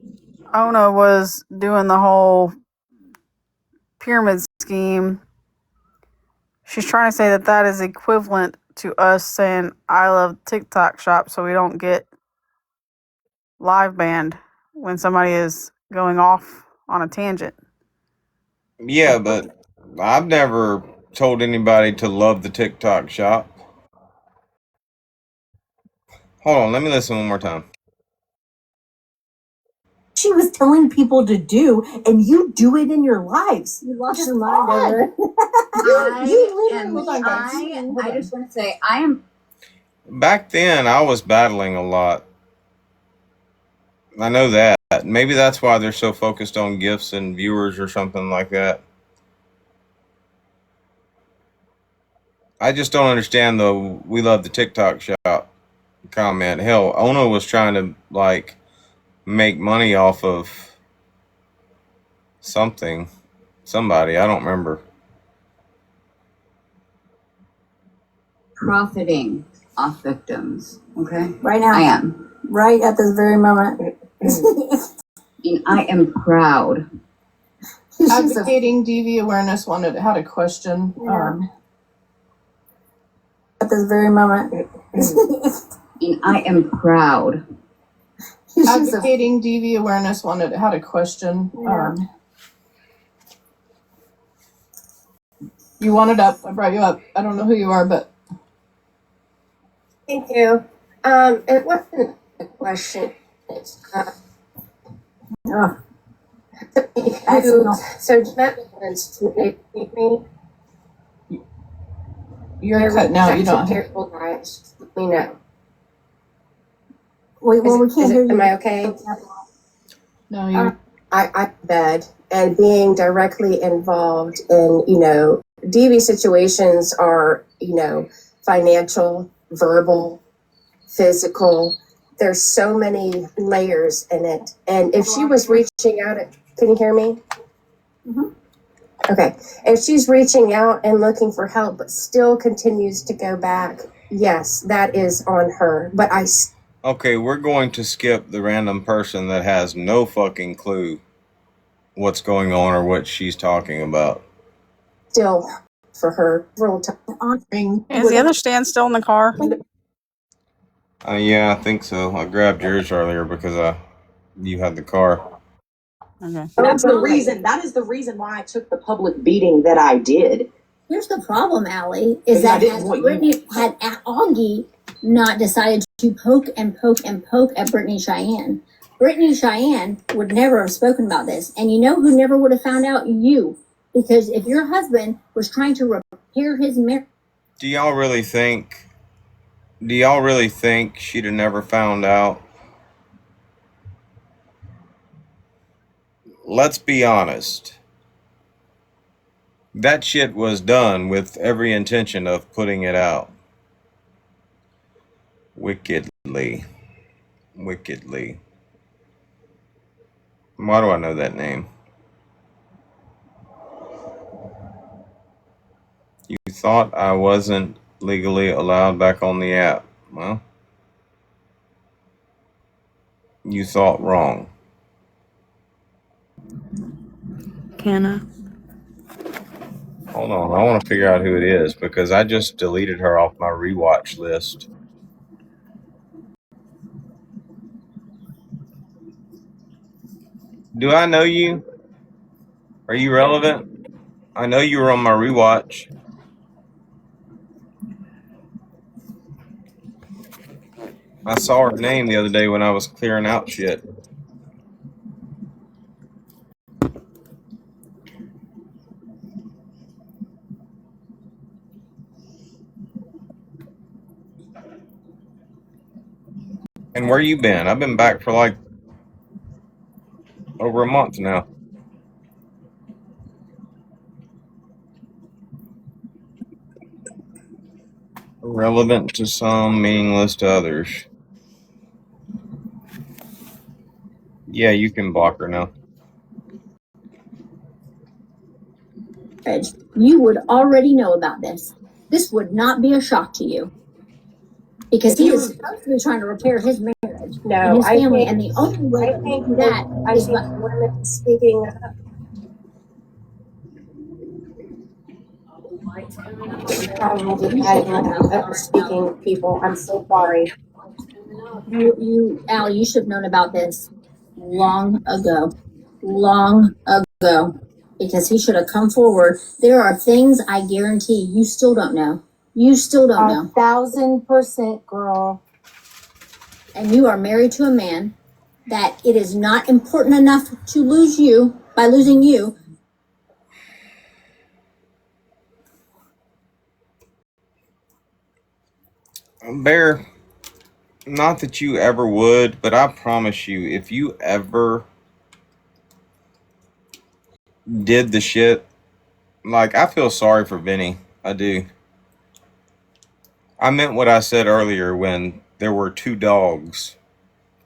Ona was doing the whole pyramid scheme, She's trying to say that that is equivalent to us saying I love TikTok shop so we don't get live banned when somebody is going off on a tangent. Yeah, but I've never told anybody to love the TikTok shop. Hold on, let me listen one more time. She was telling people to do, and you do it in your lives. You lost your mind over it. I just want to say, I am. Back then, I was battling a lot. I know that. Maybe that's why they're so focused on gifts and viewers or something like that. I just don't understand the "we love the TikTok shop" comment. Hell, Ono was trying to like make money off of somebody. I don't remember. Profiting off victims. Okay? Right now. I am. Right at this very moment. And I am proud. Advocating DV awareness had a question. At this very moment. And I am proud. Advocating DV awareness had a question. You wanted up. I brought you up. I don't know who you are, but. Thank you. It wasn't a question. It's so Jeanette wants to make me. You're cutting out. You don't. Careful, guys. Let me know. We can't hear you. Am I okay? No, you're. I bed and being directly involved in DV situations are financial, verbal, physical. There's so many layers in it. And if she was reaching out, can you hear me? Mm-hmm. Okay. If she's reaching out and looking for help, but still continues to go back, yes, that is on her. But Okay, we're going to skip the random person that has no fucking clue what's going on or what she's talking about. Still, for her, real time. Is the other stand still in the car? Yeah, I think so. I grabbed yours earlier because you had the car. Okay. That's the reason. That is the reason why I took the public beating that I did. Here's the problem, Allie, is that had Augie not decided to poke at Brittany Cheyenne, Brittany Cheyenne would never have spoken about this. And you know who never would have found out? You. Because if your husband was trying to repair his marriage. Do y'all really think she'd have never found out? Let's be honest. That shit was done with every intention of putting it out. Wickedly. Why do I know that name? You thought I wasn't legally allowed back on the app. Well, you thought wrong. Hannah. Hold on, I want to figure out who it is because I just deleted her off my rewatch list. Do I know you? Are you relevant? I know you were on my rewatch. I saw her name the other day when I was clearing out shit. And where you been? I've been back for like over a month now. Relevant to some, meaningless to others. Yeah, you can block her now. You would already know about this. This would not be a shock to you. Because he is supposed to be trying to repair his marriage and his family, and the only way to do that is by women speaking up. I'm speaking, people. I'm so sorry. Al, you should have known about this long ago. Long ago. Because he should have come forward. There are things I guarantee you still don't know. You still don't know. 1,000%, girl. And you are married to a man that it is not important enough to lose you by losing you. Bear, not that you ever would, but I promise you, if you ever did the shit, like, I feel sorry for Vinny. I do. I meant what I said earlier when there were 2 dogs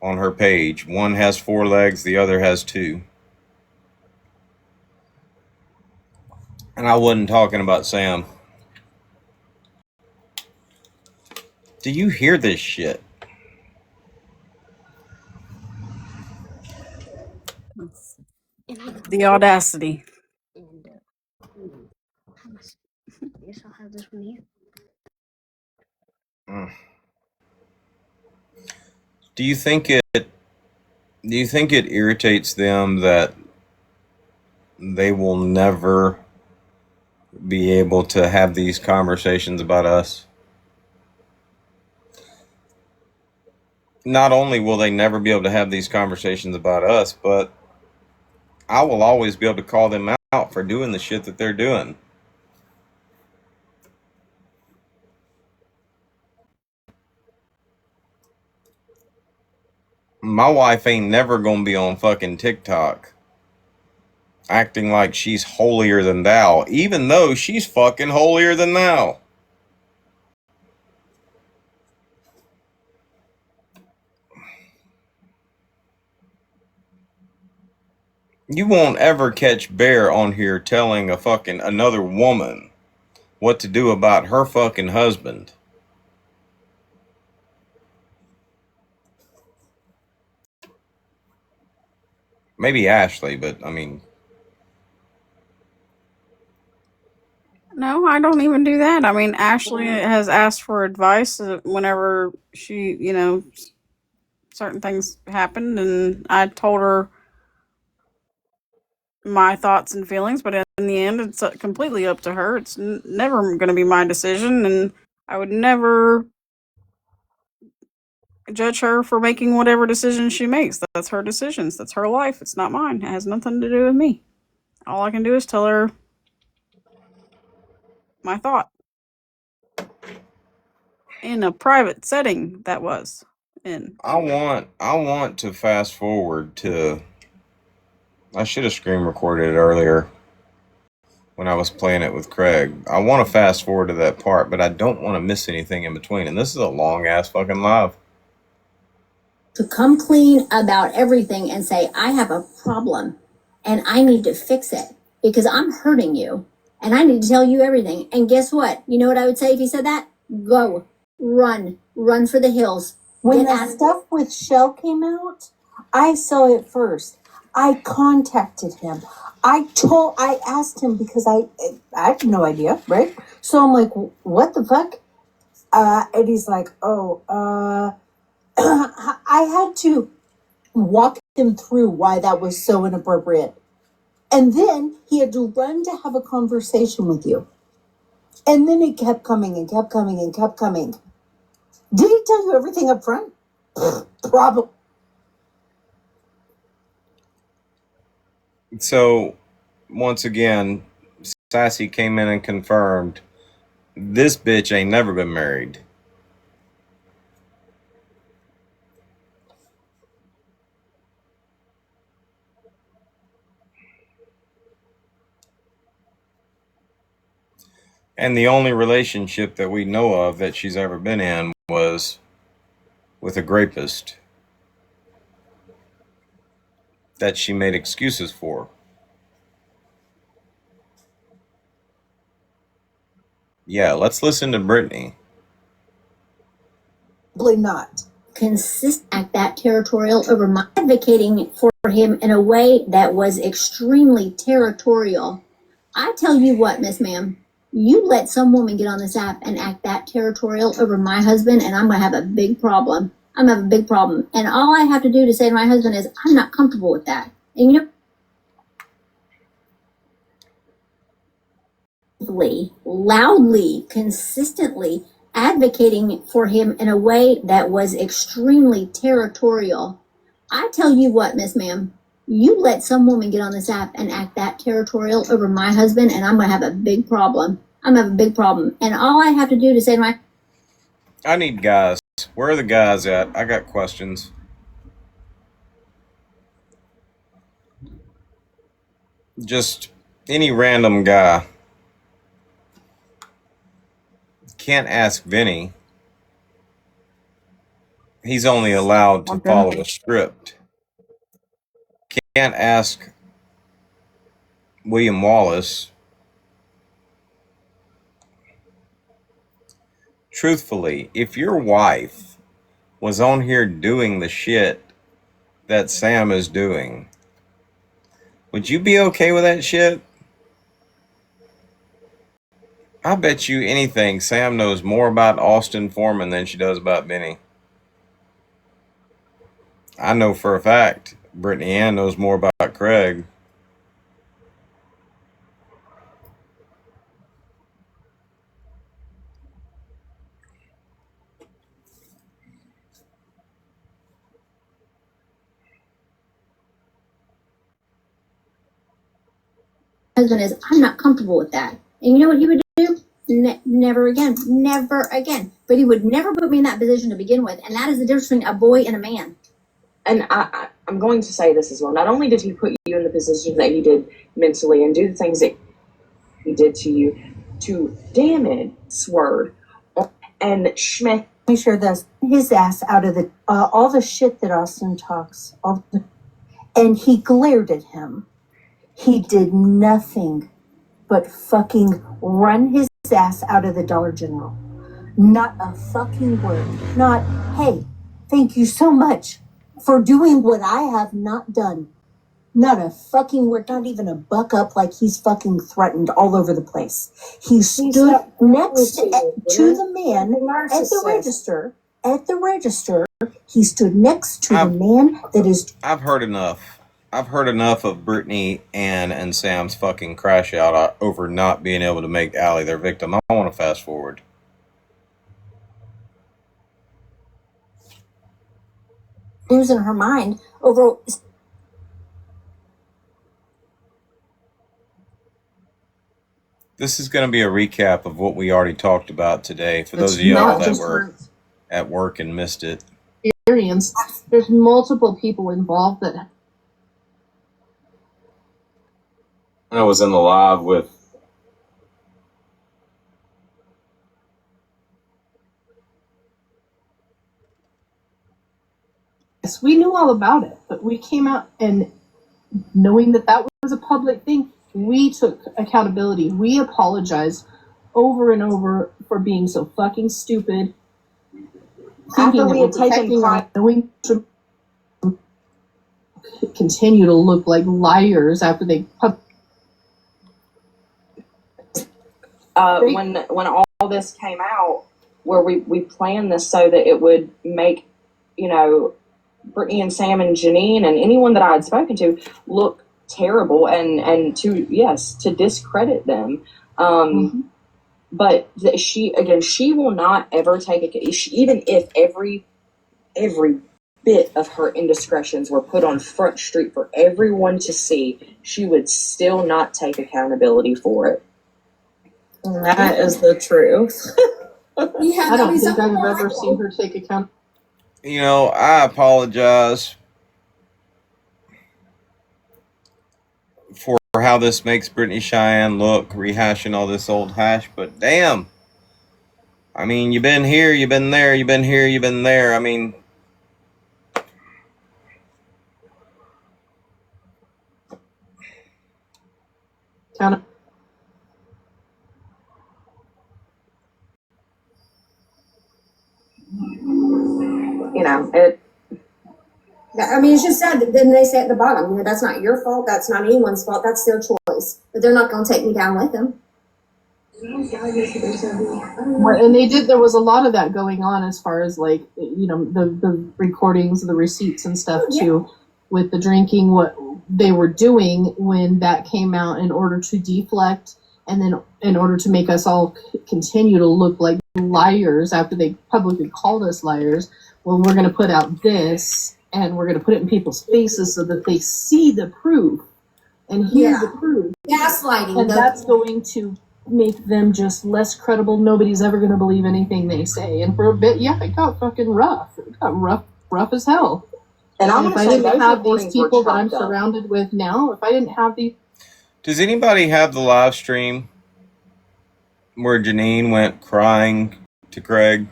on her page. One has 4 legs, the other has 2. And I wasn't talking about Sam. Do you hear this shit? The audacity. Mm. Do you think it irritates them that they will never be able to have these conversations about us? Not only will they never be able to have these conversations about us, but I will always be able to call them out for doing the shit that they're doing. My wife ain't never gonna be on fucking TikTok acting like she's holier than thou, even though she's fucking holier than thou. You won't ever catch Bear on here telling a fucking another woman what to do about her fucking husband. Maybe Ashley, but I mean... No, I don't even do that. I mean, Ashley has asked for advice whenever she, certain things happened, and I told her my thoughts and feelings, but in the end, it's completely up to her. It's never going to be my decision, and I would never judge her for making whatever decision she makes. That's her decisions. That's her life. It's not mine. It has nothing to do with me. All I can do is tell her my thought in a private setting. That was in. I want to fast forward to... I should have screen recorded it earlier when I was playing it with Craig. I want to fast forward to that part, but I don't want to miss anything in between. And this is a long ass fucking live. To come clean about everything and say, I have a problem and I need to fix it because I'm hurting you and I need to tell you everything. And guess what? You know what I would say if he said that? Go. Run for the hills. When the stuff with Shell came out, I saw it first. I contacted him. I asked him because I had no idea, right? So I'm like, what the fuck? And he's like, I had to walk him through why that was so inappropriate. And then he had to run to have a conversation with you. And then it kept coming and kept coming and kept coming. Did he tell you everything up front? Probably. So, once again, Sassy came in and confirmed this bitch ain't never been married. And the only relationship that we know of that she's ever been in was with a rapist that she made excuses for. Yeah, let's listen to Brittany. Probably not. Act that territorial over my advocating for him in a way that was extremely territorial. I tell you what, Miss Ma'am, You let some woman get on this app and act that territorial over my husband, and I'm going to have a big problem. I'm going to have a big problem. And all I have to do to say to my husband is, I'm not comfortable with that. And you know, loudly, consistently advocating for him in a way that was extremely territorial. I tell you what, Miss Ma'am, you let some woman get on this app and act that territorial over my husband, and I'm going to have a big problem. I'm going to have a big problem. And all I have to do to say to my... I need guys. Where are the guys at? I got questions. Just any random guy. Can't ask Vinny. He's only allowed to follow a script. Can't ask William Wallace. Truthfully, if your wife was on here doing the shit that Sam is doing, would you be okay with that shit? I bet you anything Sam knows more about Austin Foreman than she does about Benny. I know for a fact Brittany Ann knows more about Craig. husband is, I'm not comfortable with that. And you know what he would do? Never again. Never again. But he would never put me in that position to begin with. And that is the difference between a boy and a man. And I'm going to say this as well. Not only did he put you in the position that he did mentally and do the things that he did to you to damage Sword and Schmidt. Let me share this. His ass out of the all the shit that Austin talks, and he glared at him. He did nothing but fucking run his ass out of the Dollar General. Not a fucking word. Not, hey, thank you so much for doing what I have not done. Not a fucking word, not even a buck up, like he's fucking threatened all over the place. He stood next to the man at the register. He stood next to the man that is... I've heard enough. I've heard enough of Brittany Ann and Sam's fucking crash out over not being able to make Allie their victim. I want to fast forward. Losing her mind over... This is going to be a recap of what we already talked about today. For those of y'all that were at work and missed it. Experience. There's multiple people involved that. I was in the live with Yes, we knew all about it, but we came out and knowing that that was a public thing, we took accountability. We apologized over and over for being so fucking stupid. After we had taken part, knowing to continue to look like liars after they when all this came out, where we planned this so that it would make, you know, Brittany and Sam and Janine and anyone that I had spoken to look terrible and to discredit them. But she will not ever take even if every bit of her indiscretions were put on Front Street for everyone to see, she would still not take accountability for it. That is the truth. I don't think I've ever seen her take account. You know, I apologize for how this makes Brittany Cheyenne look, rehashing all this old hash, but damn. I mean, you've been here, you've been there, you've been here, you've been there. I mean, you know, it. I mean, it's just sad that then they say at the bottom, you know, that's not your fault, that's not anyone's fault, that's their choice. But they're not going to take me down with them. And they did. There was a lot of that going on as far as like the recordings, the receipts and stuff too, with the drinking. What they were doing when that came out in order to deflect, and then in order to make us all continue to look like liars after they publicly called us liars. Well, we're going to put out this, and we're going to put it in people's faces so that they see the proof and hear the proof. Gaslighting. And that's going to make them just less credible. Nobody's ever going to believe anything they say. And for a bit, it got fucking rough. It got rough as hell. And if I didn't have these people that I'm surrounded with now, if I didn't have these... Does anybody have the live stream where Janine went crying to Craig?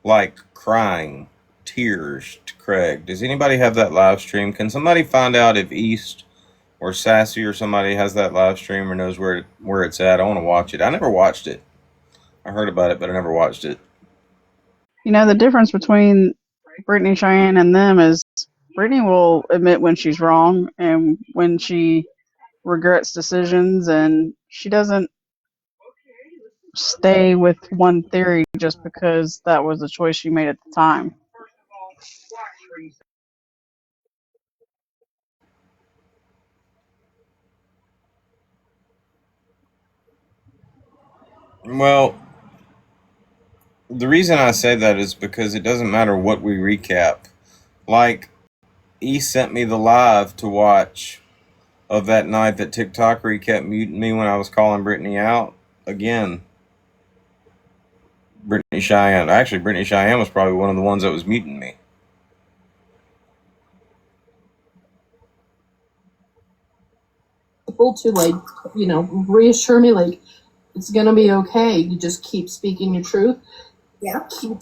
Like crying, tears to Craig. Does anybody have that live stream? Can somebody find out if East or Sassy or somebody has that live stream or knows where it's at? I want to watch it. I never watched it. I heard about it, but I never watched it. You know, the difference between Brittany, Cheyenne, and them is Brittany will admit when she's wrong and when she regrets decisions, and she doesn't stay with one theory just because that was the choice she made at the time. Well, the reason I say that is because it doesn't matter what we recap. Like, he sent me the live to watch of that night that TikToker kept muting me when I was calling Brittany out. Again, Brittany Cheyenne. Actually, Brittany Cheyenne was probably one of the ones that was muting me. People to reassure me it's gonna be okay. You just keep speaking your truth. Yeah. Keep,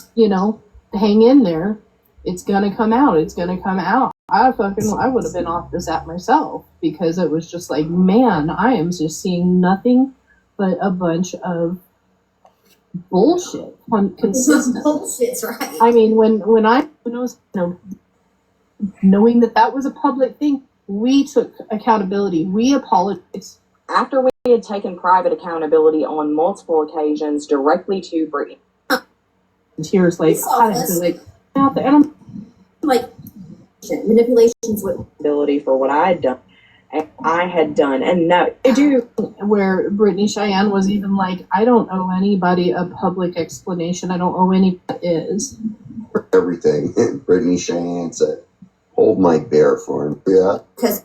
hang in there. It's gonna come out. It's gonna come out. I would have been off this app myself because it was just like, man, I am just seeing nothing but a bunch of bullshit consistent. Bullshit's right. I mean, when I was knowing that was a public thing, we took accountability. We apologized. After we had taken private accountability on multiple occasions directly to Brittany. Tears out there. And I'm manipulations with ability for what I had done. And no, I do. Where Brittany Cheyenne was even like, I don't owe anybody a public explanation. I don't owe any is. Everything. Brittany Cheyenne said, hold my bear for him. Yeah. Because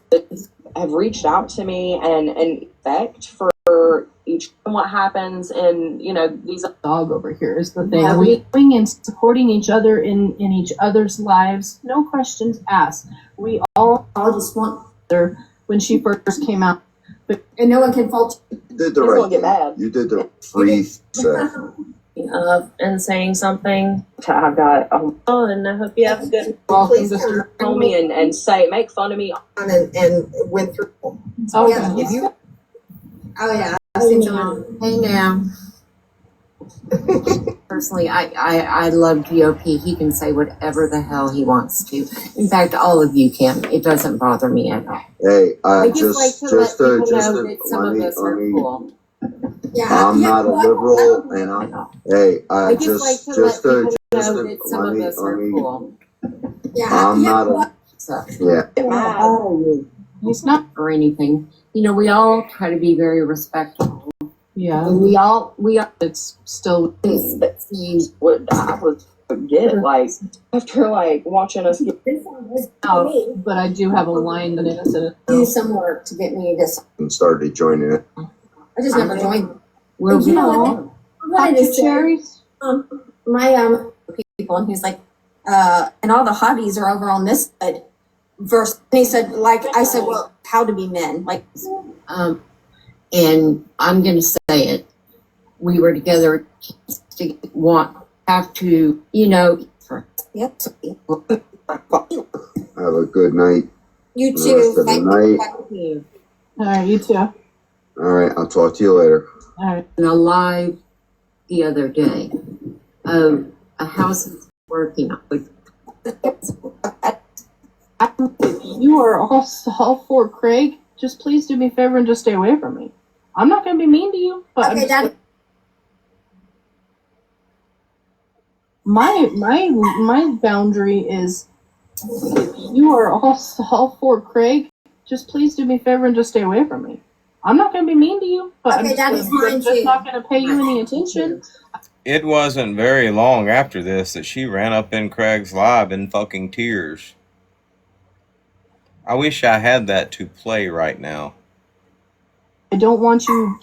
have reached out to me and begged for each what happens in these dog over here is the thing. We going and supporting each other in each other's lives, no questions asked. We all just want her when she first came out, and no one can fault you. You did the right thing. You did the free stuff. And saying something. I've got and I hope you have a good tell me and say make fun of me and went through. Oh yeah. If you, yeah. I've seen someone. Hey now. Personally, I love GOP. He can say whatever the hell he wants to. In fact, all of you can. It doesn't bother me at all. Hey, I just like to let people know that some of us are cool. Yeah, I'm not a liberal, and I just like to let people know that some of us are cool. Yeah, I'm not a. Yeah. It's not or anything. We all try to be very respectful. Yeah. And we all it's still what I would forget after watching us get out, but I do have a line in it. Do some work to get me this. And started joining it. I just never joined. Well, you know what? Cherries. My people, and he's like, and all the hotties are over on this side. Verse, and he said, I said, well, how to be men, and I'm gonna say it. We were together to have to, Yep. Have a good night. You The too. rest of the Thank night. you. All right, you too. All All right, I'll talk to you later. right. in a live the other day of a house that's working. If you are all for Craig, just please do me a favor and just stay away from me. I'm not going to be mean to you, but Okay, that my boundary is if you are all for Craig, just please do me a favor and just stay away from me. I'm not going to be mean to you, but okay, that is mine I'm just too. not going to pay you any attention. It wasn't very long after this that she ran up in Craig's live in fucking tears. I wish I had that to play right now. I don't want you,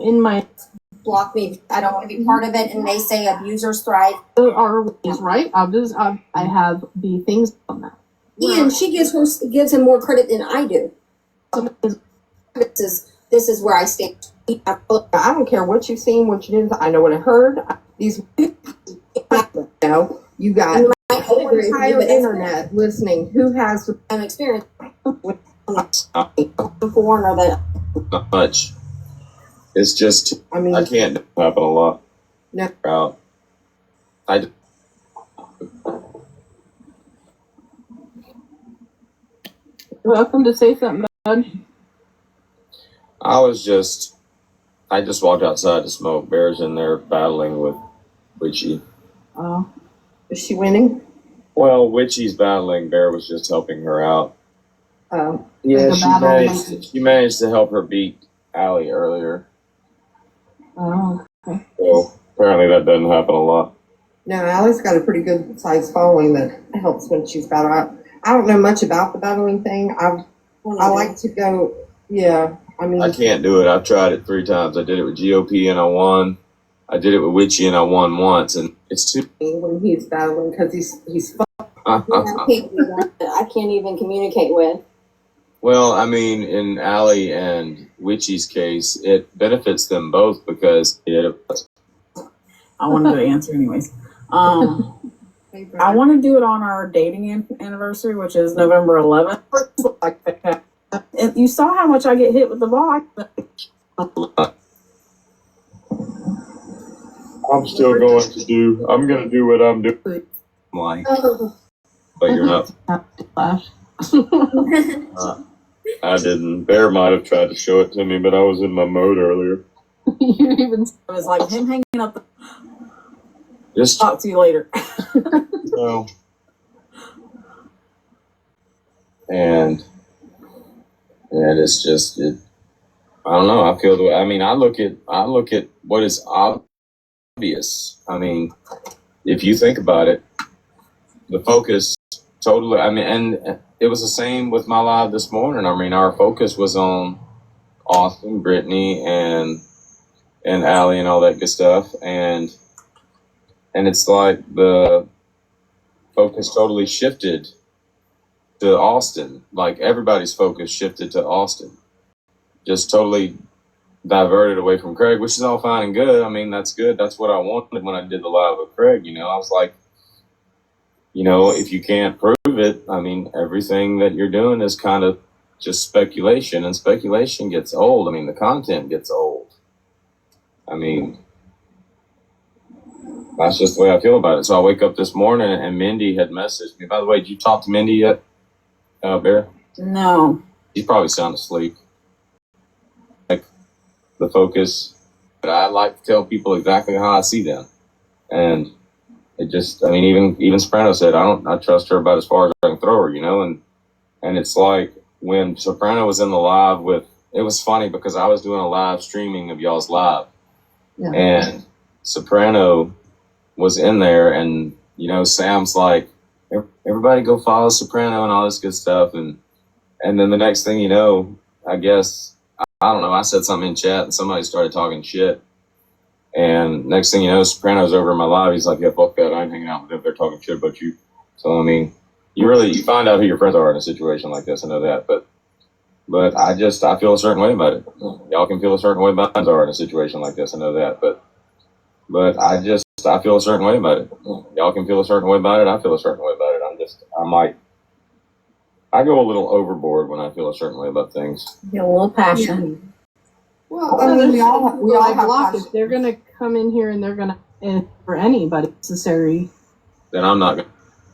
in my Block me. I don't want to be part of it. And they say abusers thrive. are ways, right? I have the things on that. And she gives him more credit than I do. This is where I stand. I don't care what you've seen, what you didn't. I know what I heard. You got the entire internet listening. Who has an experience with before or that? Not much. It's just, I can't happen a lot. No. Out. You're welcome to say something, bud. I just walked outside to smoke. Bear's in there battling with Witchy. Oh, is she winning? Well, Witchy's battling. Bear was just helping her out. Oh, yeah, she managed to help her beat Allie earlier. Oh, okay. So apparently that doesn't happen a lot. No, Allie's got a pretty good size following that helps when she's battling. I don't know much about the battling thing. I like to go. Yeah, I can't do it. I've tried it 3 times. I did it with GOP and I won. I did it with Witchy and I won once, and it's too. When he's battling because he's. I can't even communicate with. Well, I mean, in Allie and Witchy's case, it benefits them both because I wanted to answer anyways. I want to do it on our dating anniversary, which is November 11th. You saw how much I get hit with the ball. I'm going to do what I'm doing. Like, but you're not. I didn't. Bear might have tried to show it to me, but I was in my mode earlier. It was like him hanging up. Just talk to you later. No. And it's just I don't know. I feel the way. I mean, I look at what is obvious. I mean, if you think about it, the focus totally. I mean, and it was the same with my live this morning. I mean, our focus was on Austin, Brittany, and Allie and all that good stuff, and it's like the focus totally shifted to Austin. Like everybody's focus shifted to Austin. Just totally diverted away from Craig, which is all fine and good. I mean, that's good. That's what I wanted when I did the live with Craig. I was like, if you can't prove it, I mean, everything that you're doing is kind of just speculation, and speculation gets old. I mean, the content gets old. I mean, that's just the way I feel about it. So I wake up this morning and Mindy had messaged me. By the way, did you talk to Mindy yet, Bear? No. She's probably sound asleep. Like the focus, but I like to tell people exactly how I see them, and it just, I mean, even Soprano said I trust her about as far as I can throw her, and it's like when Soprano was in the live with, it was funny because I was doing a live streaming of y'all's live, and Soprano was in there, and Sam's like, everybody go follow Soprano and all this good stuff, and then the next thing you know, I guess, I don't know, I said something in chat and somebody started talking shit, and next thing you know, Soprano's over in my live. He's like, yeah, fuck that, I ain't hanging out with them, they're talking shit about you. So I mean, you find out who your friends are in a situation like this. I know that, but I feel a certain way about it. Y'all can feel a certain way about friends are in a situation like this. I know that, but I feel a certain way about it. Y'all can feel a certain way about it. I feel a certain way about it. I go a little overboard when I feel a certain way about things. Get a little passionate. Well, I mean, we all have blockers. They're gonna come in here and they're gonna, and for anybody necessary. Then I'm not gonna.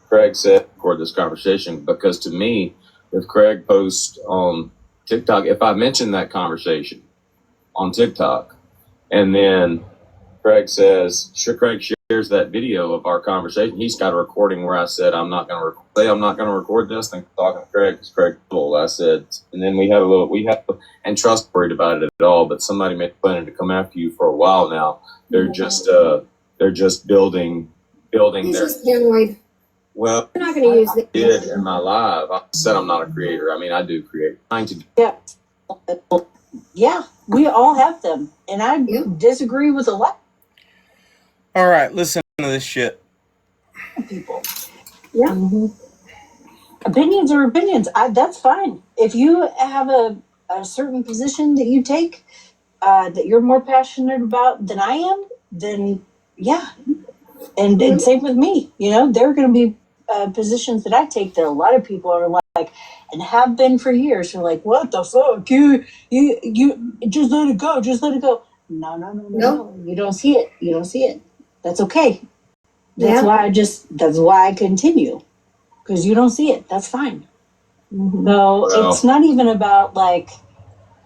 Craig said record this conversation because to me, if Craig posts on TikTok, if I mention that conversation on TikTok. And then Craig shares that video of our conversation. He's got a recording where I said, I'm not going to record this thing talking to Craig because Craig's cool. I said, and then and Trust worried about it at all, but somebody made planning to come after you for a while now. They're just building He's their, just paranoid. well, We're not going to use I did in my live. I said I'm not a creator. I mean, I do create. Yeah, we all have them, and I disagree with a lot All right, listen to this shit. of people. Yeah. Opinions are opinions. That's fine. If you have a certain position that you take that you're more passionate about than I am, then yeah. And same with me. You know, there are going to be positions that I take that a lot of people are like, and have been for years. They're like, what the fuck? You just let it go. Just let it go. No. You don't see it. You don't see it. That's okay. That's why I continue. Because you don't see it. That's fine. So it's not even about like,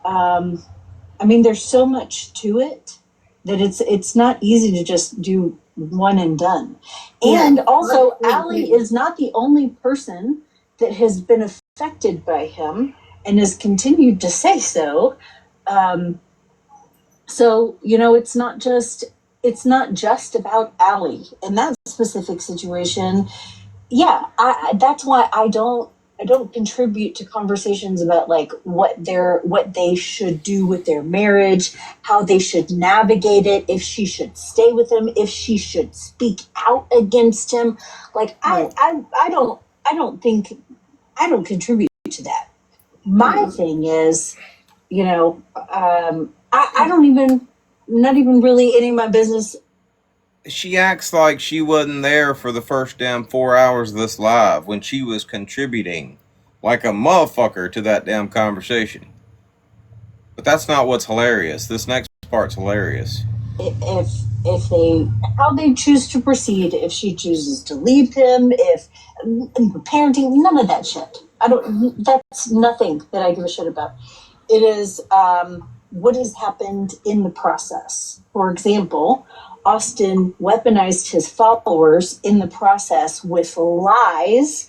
I mean, there's so much to it that it's not easy to just do one and done. And also, Allie is not the only person that has been affected by him and has continued to say so. So, you know, it's not just about Allie in that specific situation. Yeah, that's why I don't contribute to conversations about like what they should do with their marriage, how they should navigate it, if she should stay with him, if she should speak out against him. Like I don't contribute to that. My thing is, you know, not even really any of my business. She acts like she wasn't there for the first damn 4 hours of this live when she was contributing like a motherfucker to that damn conversation. But that's not what's hilarious. This next part's hilarious. If they how they choose to proceed, if she chooses to leave him, if parenting, none of that shit. That's nothing that I give a shit about. It is what has happened in the process. For example, Austin weaponized his followers in the process with lies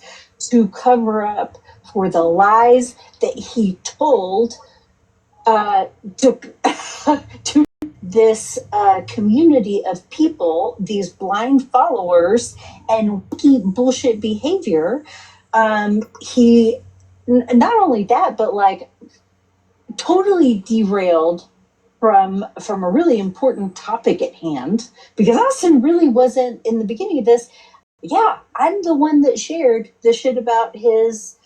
to cover up for the lies that he told to this community of people, these blind followers, and bullshit behavior. He not only that, but like totally derailed from a really important topic at hand, because Austin really wasn't in the beginning of this. Yeah, I'm the one that shared the shit about his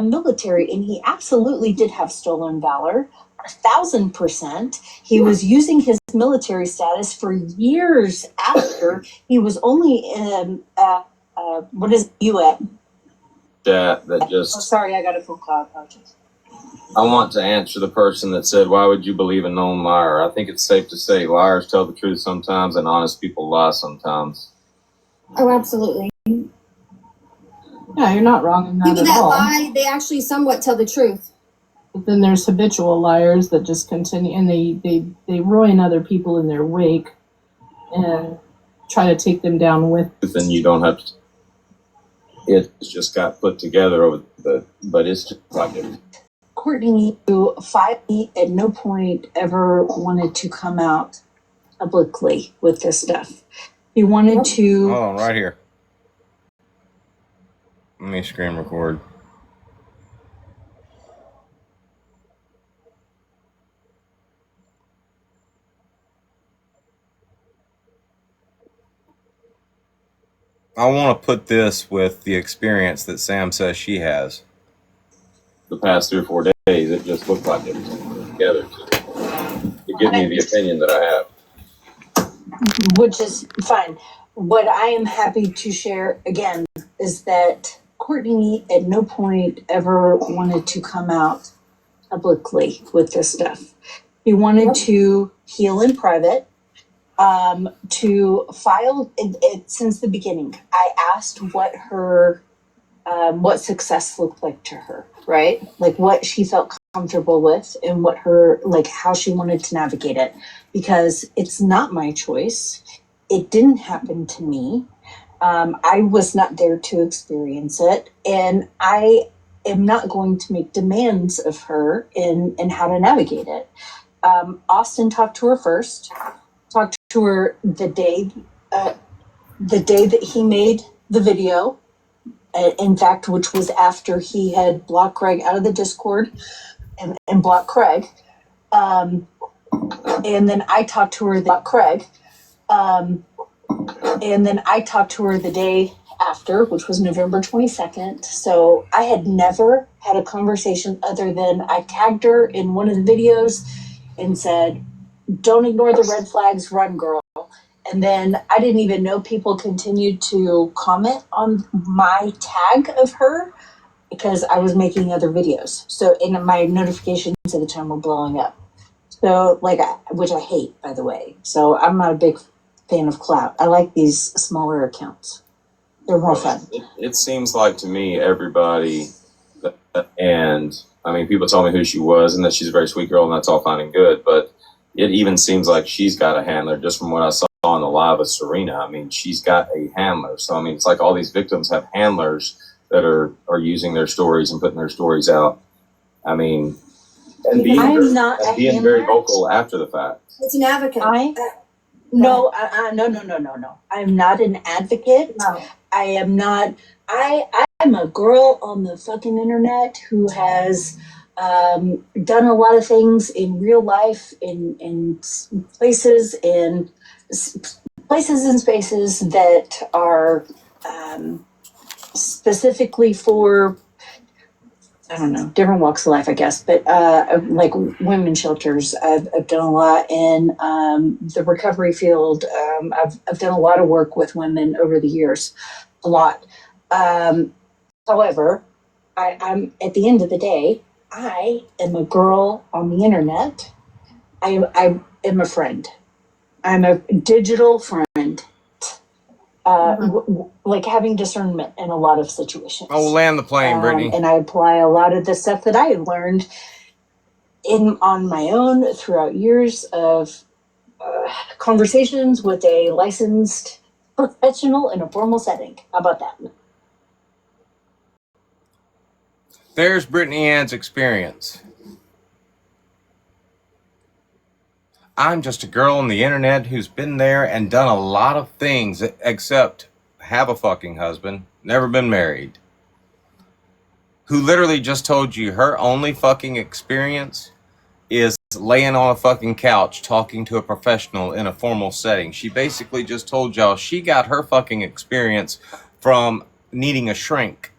military, and he absolutely did have stolen valor, 1,000%. He was using his military status for years after he was only in what is that just. Oh, sorry, I got a phone call. Apologies. I want to answer the person that said, why would you believe a known liar? I think it's safe to say liars tell the truth sometimes and honest people lie sometimes. Oh, absolutely. Yeah, you're not wrong in that People at that all. lie, they actually somewhat tell the truth. But then there's habitual liars that just continue, and they ruin other people in their wake and try to take them down with. Then you don't have to. It's just got put together but it's just like it. Courtney, who at no point ever wanted to come out publicly with this stuff. He wanted to. Hold on, right here. Let me screen record. I want to put this with the experience that Sam says she has. The past 3 or 4 days, it just looked like it was together to give me the opinion that I have. Which is fine. What I am happy to share again is that Courtney at no point ever wanted to come out publicly with this stuff. He wanted to heal in private, to file it since the beginning. I asked what success looked like to her, right? Like what she felt comfortable with and what her, like, how she wanted to navigate it, because it's not my choice. It didn't happen to me. I was not there to experience it, and I am not going to make demands of her in how to navigate it. Austin talked to her first, talked to her the day that he made the video. In fact, which was after he had blocked Craig out of the Discord and blocked Craig. And then I talked to her the day after, which was November 22nd. So I had never had a conversation other than I tagged her in one of the videos and said, "Don't ignore the red flags, run, girl." And then I didn't even know people continued to comment on my tag of her because I was making other videos. So in my notifications at the time were blowing up. So which I hate, by the way. So I'm not a big fan of clout. I like these smaller accounts. They're more fun. It seems like to me, everybody, and I mean, people tell me who she was and that she's a very sweet girl, and that's all fine and good. But it even seems like she's got a handler, just from what I saw on the live with Serena. I mean, she's got a handler. So I mean, it's like all these victims have handlers that are using their stories and putting their stories out. I mean, and being very vocal after the fact. It's an advocate. No. I'm not an advocate. No. I am not. I'm a girl on the fucking internet who has done a lot of things in real life, in places and spaces that are specifically for, I don't know, different walks of life, I guess, but like women's shelters. I've done a lot in the recovery field. I've done a lot of work with women over the years, a lot. However, I'm at the end of the day, I am a girl on the internet. I am a friend. I'm a digital friend. Like having discernment in a lot of situations. Oh, land the plane, Brittany. And I apply a lot of the stuff that I have learned on my own throughout years of conversations with a licensed professional in a formal setting. How about that? There's Brittany Ann's experience. I'm just a girl on the internet who's been there and done a lot of things except have a fucking husband, never been married, who literally just told you her only fucking experience is laying on a fucking couch talking to a professional in a formal setting. She basically just told y'all she got her fucking experience from needing a shrink.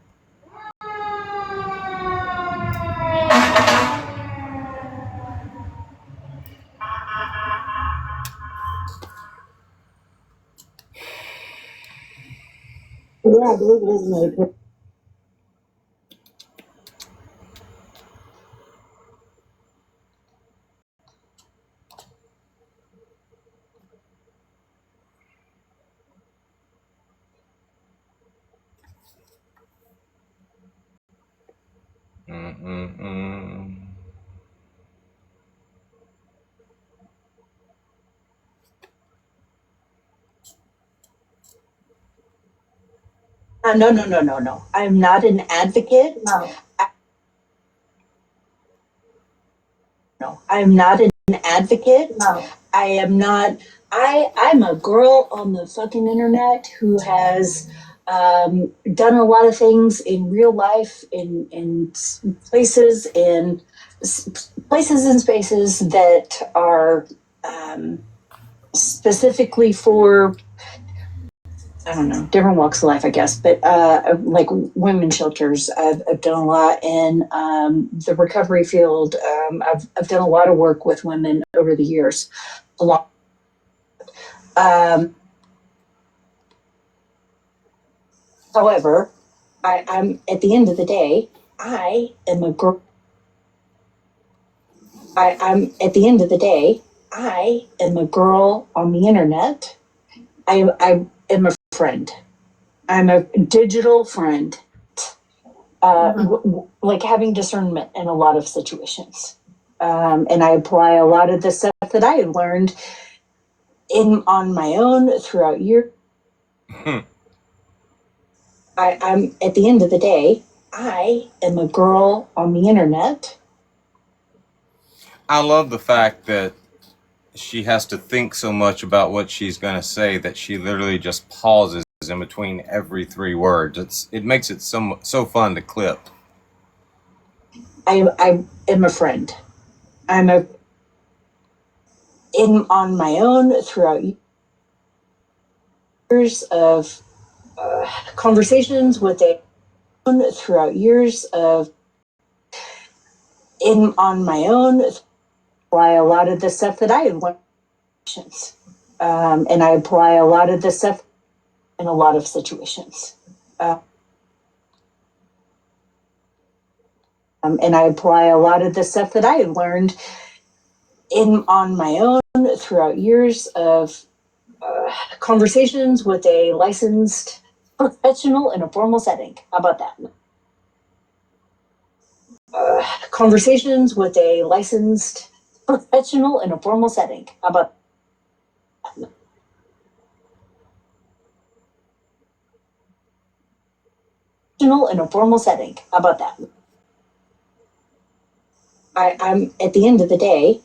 Yeah, I believe it is another. No. I'm not an advocate. No, I'm not an advocate. No. I am not. I'm a girl on the fucking internet who has done a lot of things in real life, in places and spaces that are specifically for, I don't know, different walks of life, I guess, but like women's shelters. I've done a lot in the recovery field. I've done a lot of work with women over the years, a lot. However, I'm at the end of the day, I am a girl. I'm at the end of the day, I am a girl on the internet. I am a friend. I'm a digital friend. like having discernment in a lot of situations. And I apply a lot of the stuff that I have learned on my own throughout years. I'm at the end of the day, I am a girl on the internet. I love the fact that she has to think so much about what she's going to say that she literally just pauses in between every 3 words. It makes it so fun to clip. I am a friend. I'm on my own throughout years of conversations with on my own, apply a lot of the stuff that I have learned. And I apply a lot of the stuff in a lot of situations. And I apply a lot of the stuff that I have learned on my own throughout years of conversations with a licensed professional in a formal setting. How about that? Conversations with a licensed professional in a formal setting. How about that? In a formal setting. How about that? I'm at the end of the day,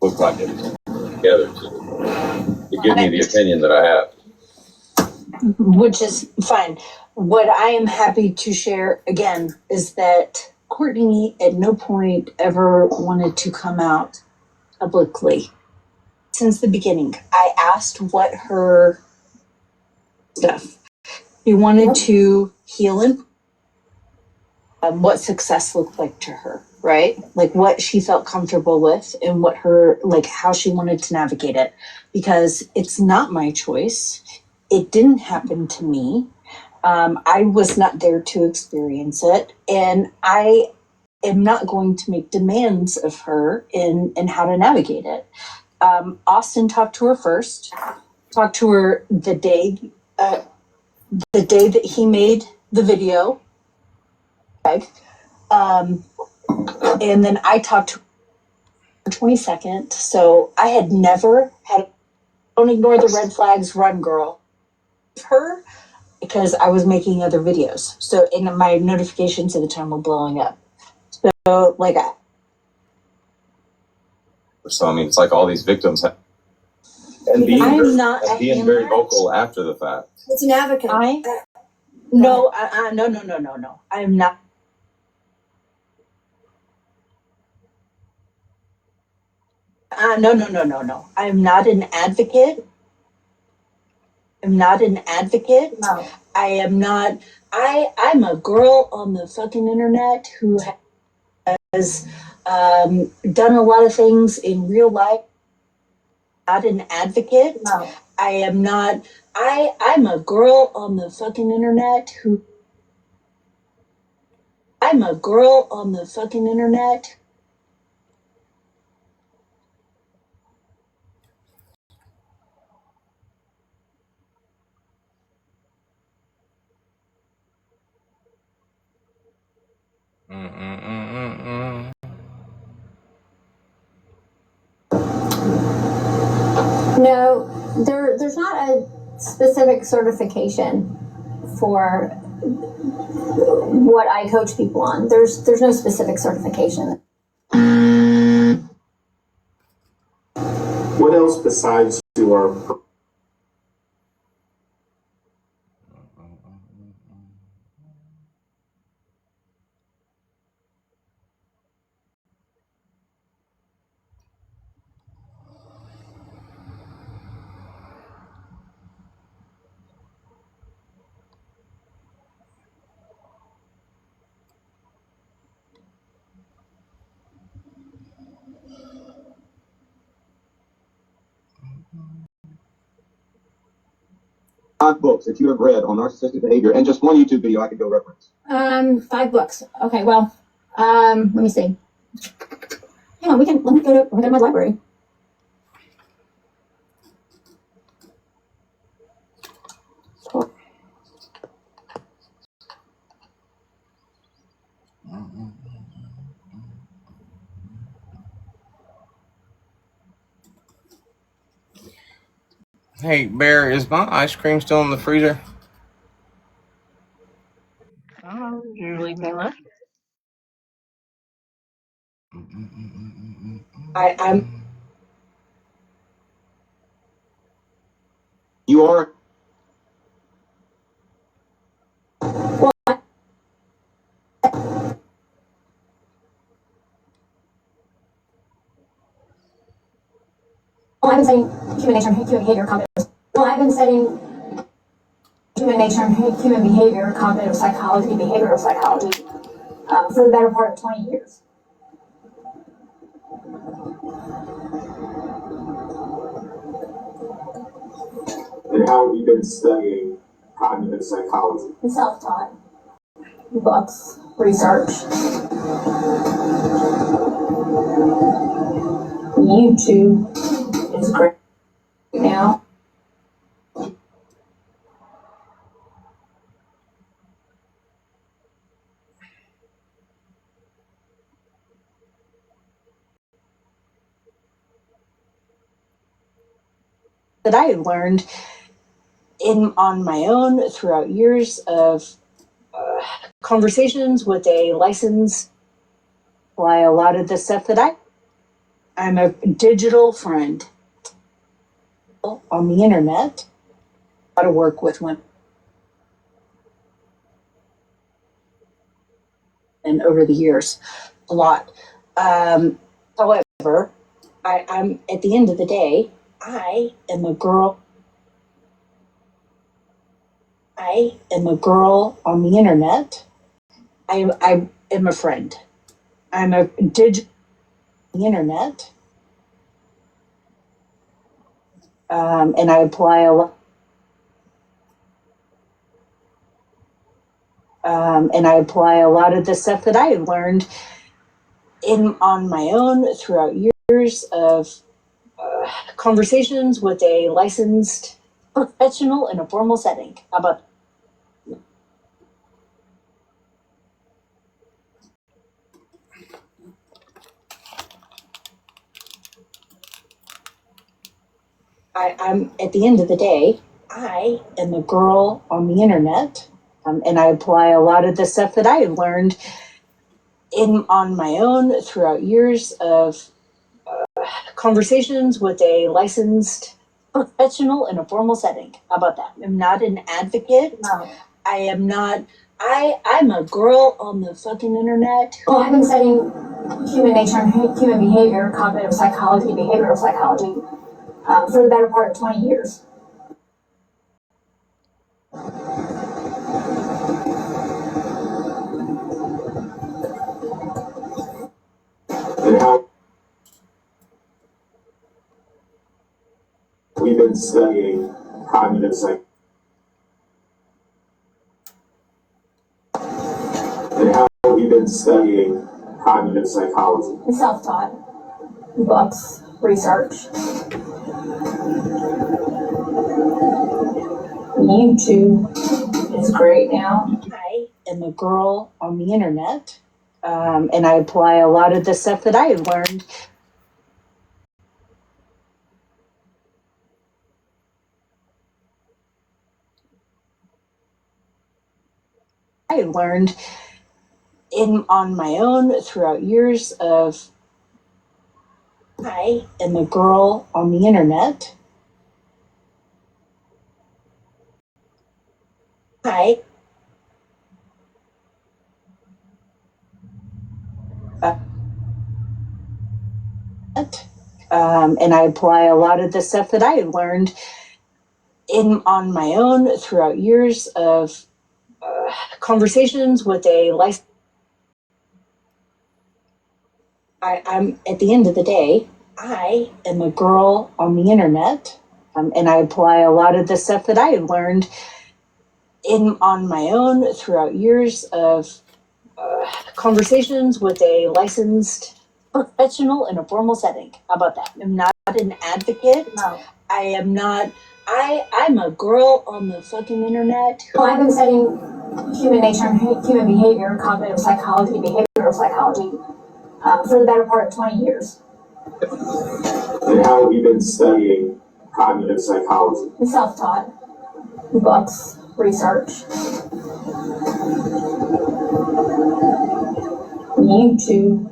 look like it together to give me the opinion that I have. Which is fine. What I am happy to share again is that Courtney at no point ever wanted to come out publicly. Since the beginning, I asked what her stuff. She wanted to heal and what success looked like to her, right? Like what she felt comfortable with and what her, like how she wanted to navigate it. Because it's not my choice. It didn't happen to me. I was not there to experience it. And I am not going to make demands of her in how to navigate it. Austin talked to her first, talked to her the day that he made the video. Okay. And then I talked to her 22nd. So I had never had, don't ignore the red flags, run girl. Her, because I was making other videos. So in my notifications at the time were blowing up. So like So I mean, it's like all these victims have, and being very vocal after the fact. It's an advocate. No. I am not. No. I am not an advocate. I'm not an advocate. No. I am not. I'm a girl on the fucking internet who has done a lot of things in real life. Not an advocate. No. I am not. I'm a girl on the fucking internet who. I'm a girl on the fucking internet. No, there's not a specific certification for what I coach people on. There's no specific certification. What else besides your Five books that you have read on narcissistic behavior and just one YouTube video I could go reference. 5 books. Okay, well, let me see. Hang on, let me go to my library. Hey, Bear, is my ice cream still in the freezer? Usually Kayla. I'm. You are. Well, I've been studying human nature and human behavior, cognitive. Well, I've been studying human nature and human behavior, cognitive psychology, behavioral psychology, for the better part of 20 years. And how have you been studying cognitive psychology? Self-taught. Books, research. YouTube is great now. That I have learned on my own throughout years of conversations with a licensed, why a lot of the stuff that I'm a digital friend on the internet. How to work with women. And over the years, a lot. However, I'm at the end of the day, I am a girl. I am a girl on the internet. I am a friend. I'm a digital on the internet. And I apply a lot. And I apply a lot of the stuff that I have learned on my own throughout years of conversations with a licensed professional in a formal setting. How about I'm at the end of the day, I am a girl on the internet, and I apply a lot of the stuff that I have learned on my own throughout years of conversations with a licensed professional in a formal setting. How about that? I'm not an advocate. No. I am not. I'm a girl on the fucking internet. Well, I've been studying human nature and human behavior, cognitive psychology, behavioral psychology, for the better part of 20 years. And how we've been studying cognitive psychology. And how have you been studying cognitive psychology? Self-taught. Books, research. YouTube is great now. I am a girl on the internet, and I apply a lot of the stuff that I have learned. I have learned on my own throughout years of. I am a girl on the internet. Hi. And I apply a lot of the stuff that I have learned on my own throughout years of conversations with a licensed. I'm at the end of the day, I am a girl on the internet, and I apply a lot of the stuff that I have learned on my own throughout years of conversations with a licensed professional in a formal setting. How about that? I'm not an advocate. No. I am not. I'm a girl on the fucking internet. Well, I've been studying human nature and human behavior, cognitive psychology, behavioral psychology, for the better part of 20 years. And how have you been studying cognitive psychology? Self-taught, books, research. YouTube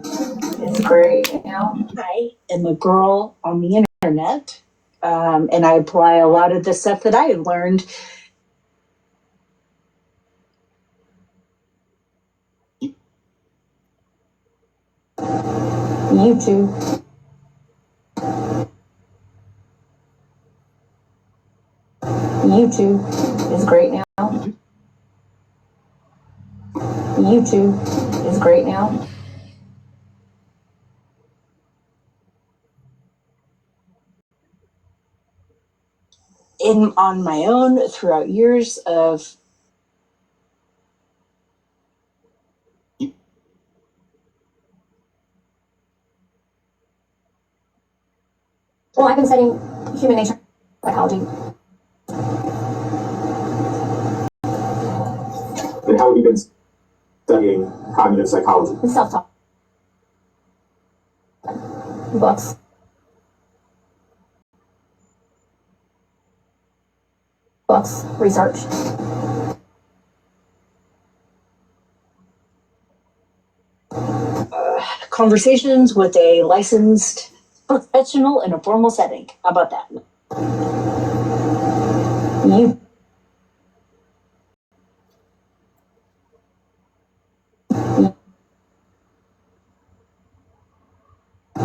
is great, you know. I am a girl on the internet, and I apply a lot of the stuff that I have learned. YouTube. YouTube is great now. YouTube is great now. On my own throughout years of Well, I've been studying human nature, psychology. And how have you been studying cognitive psychology? Self-taught. Books. Books, research. Conversations with a licensed professional in a formal setting. How about that?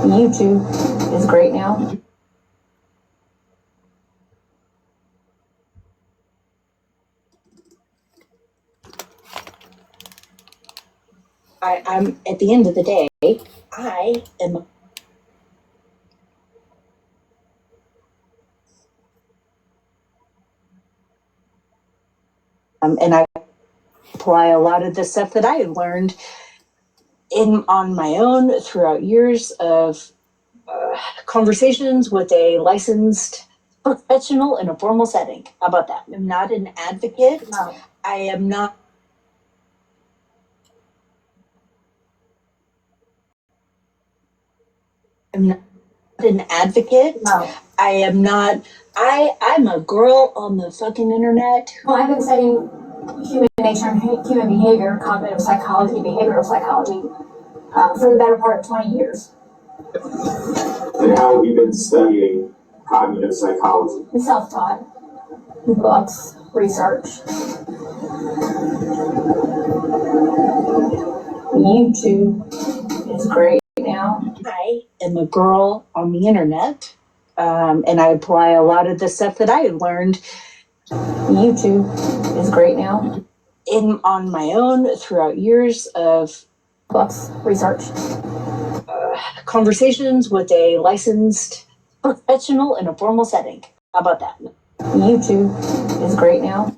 YouTube is great now. I'm at the end of the day, I am and I apply a lot of the stuff that I have learned on my own throughout years of conversations with a licensed professional in a formal setting. How about that? I'm not an advocate. No. I am not. I'm not an advocate. No. I am not. I'm a girl on the fucking internet. Well, I've been studying human nature and human behavior, cognitive psychology, behavioral psychology, for the better part of 20 years. And how have you been studying cognitive psychology? Self-taught, books, research. YouTube is great now. I am a girl on the internet, and I apply a lot of the stuff that I have learned. YouTube is great now. On my own throughout years of books, research. Conversations with a licensed professional in a formal setting. How about that? YouTube is great now.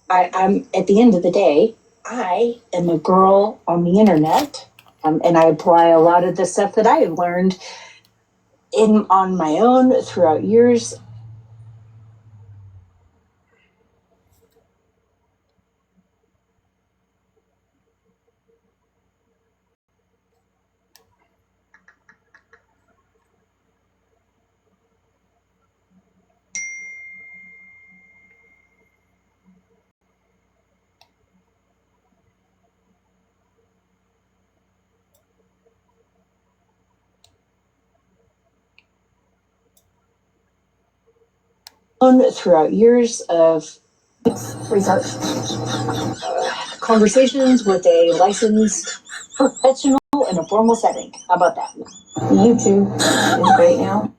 I'm at the end of the day, I am a girl on the internet, and I apply a lot of the stuff that I have learned on my own throughout years. Throughout years of research, conversations with a licensed professional in a formal setting. How about that? YouTube is great now.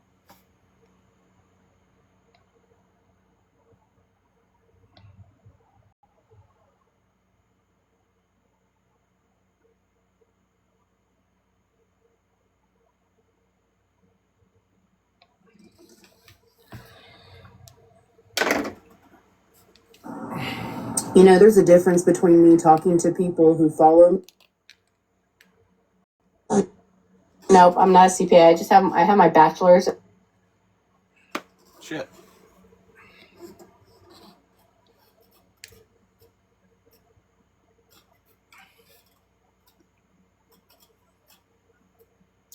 You know, there's a difference between me talking to people who follow me. Nope, I'm not a CPA. I have my bachelor's. Shit.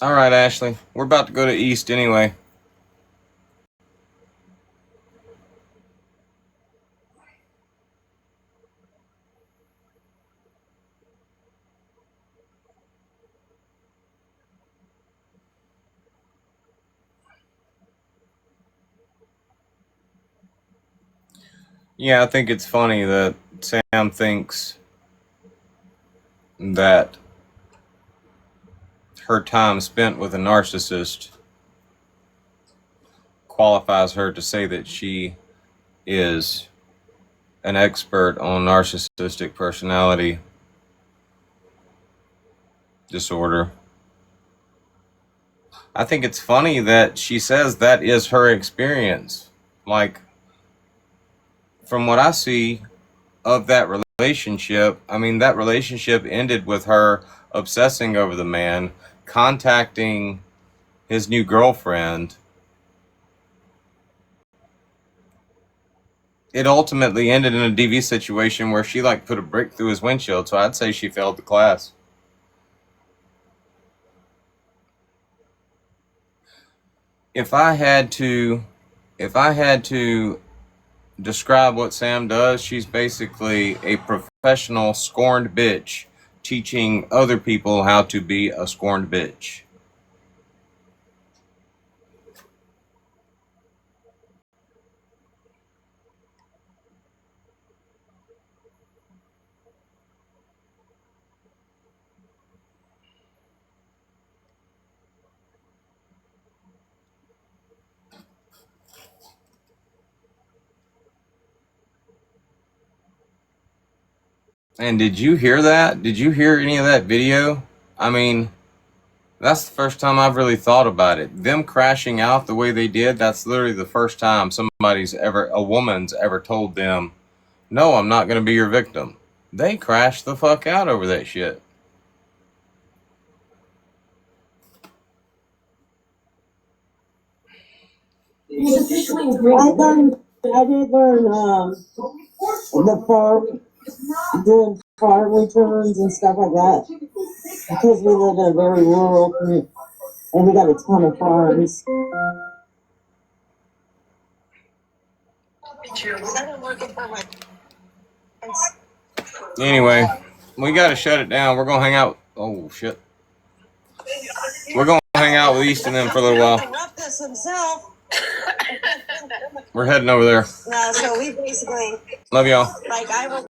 All right, Ashley. We're about to go to East anyway. Yeah, I think it's funny that Sam thinks that her time spent with a narcissist qualifies her to say that she is an expert on narcissistic personality disorder. I think it's funny that she says that is her experience. Like, from what I see of that relationship, I mean, that relationship ended with her obsessing over the man, contacting his new girlfriend. It ultimately ended in a DV situation where she like put a brick through his windshield, so I'd say she failed the class. If I had to describe what Sam does, she's basically a professional scorned bitch teaching other people how to be a scorned bitch. And did you hear that? Did you hear any of that video? I mean, that's the first time I've really thought about it. Them crashing out the way they did, that's literally the first time a woman's ever told them, no, I'm not going to be your victim. They crashed the fuck out over that shit. I did learn doing farm returns and stuff like that because we live in a very rural community and we got a ton of farms. Anyway, we got to shut it down. We're going to hang out. Oh, shit. We're going to hang out with East and them for a little while. We're heading over there. No, so we basically. Love y'all. Like, I will.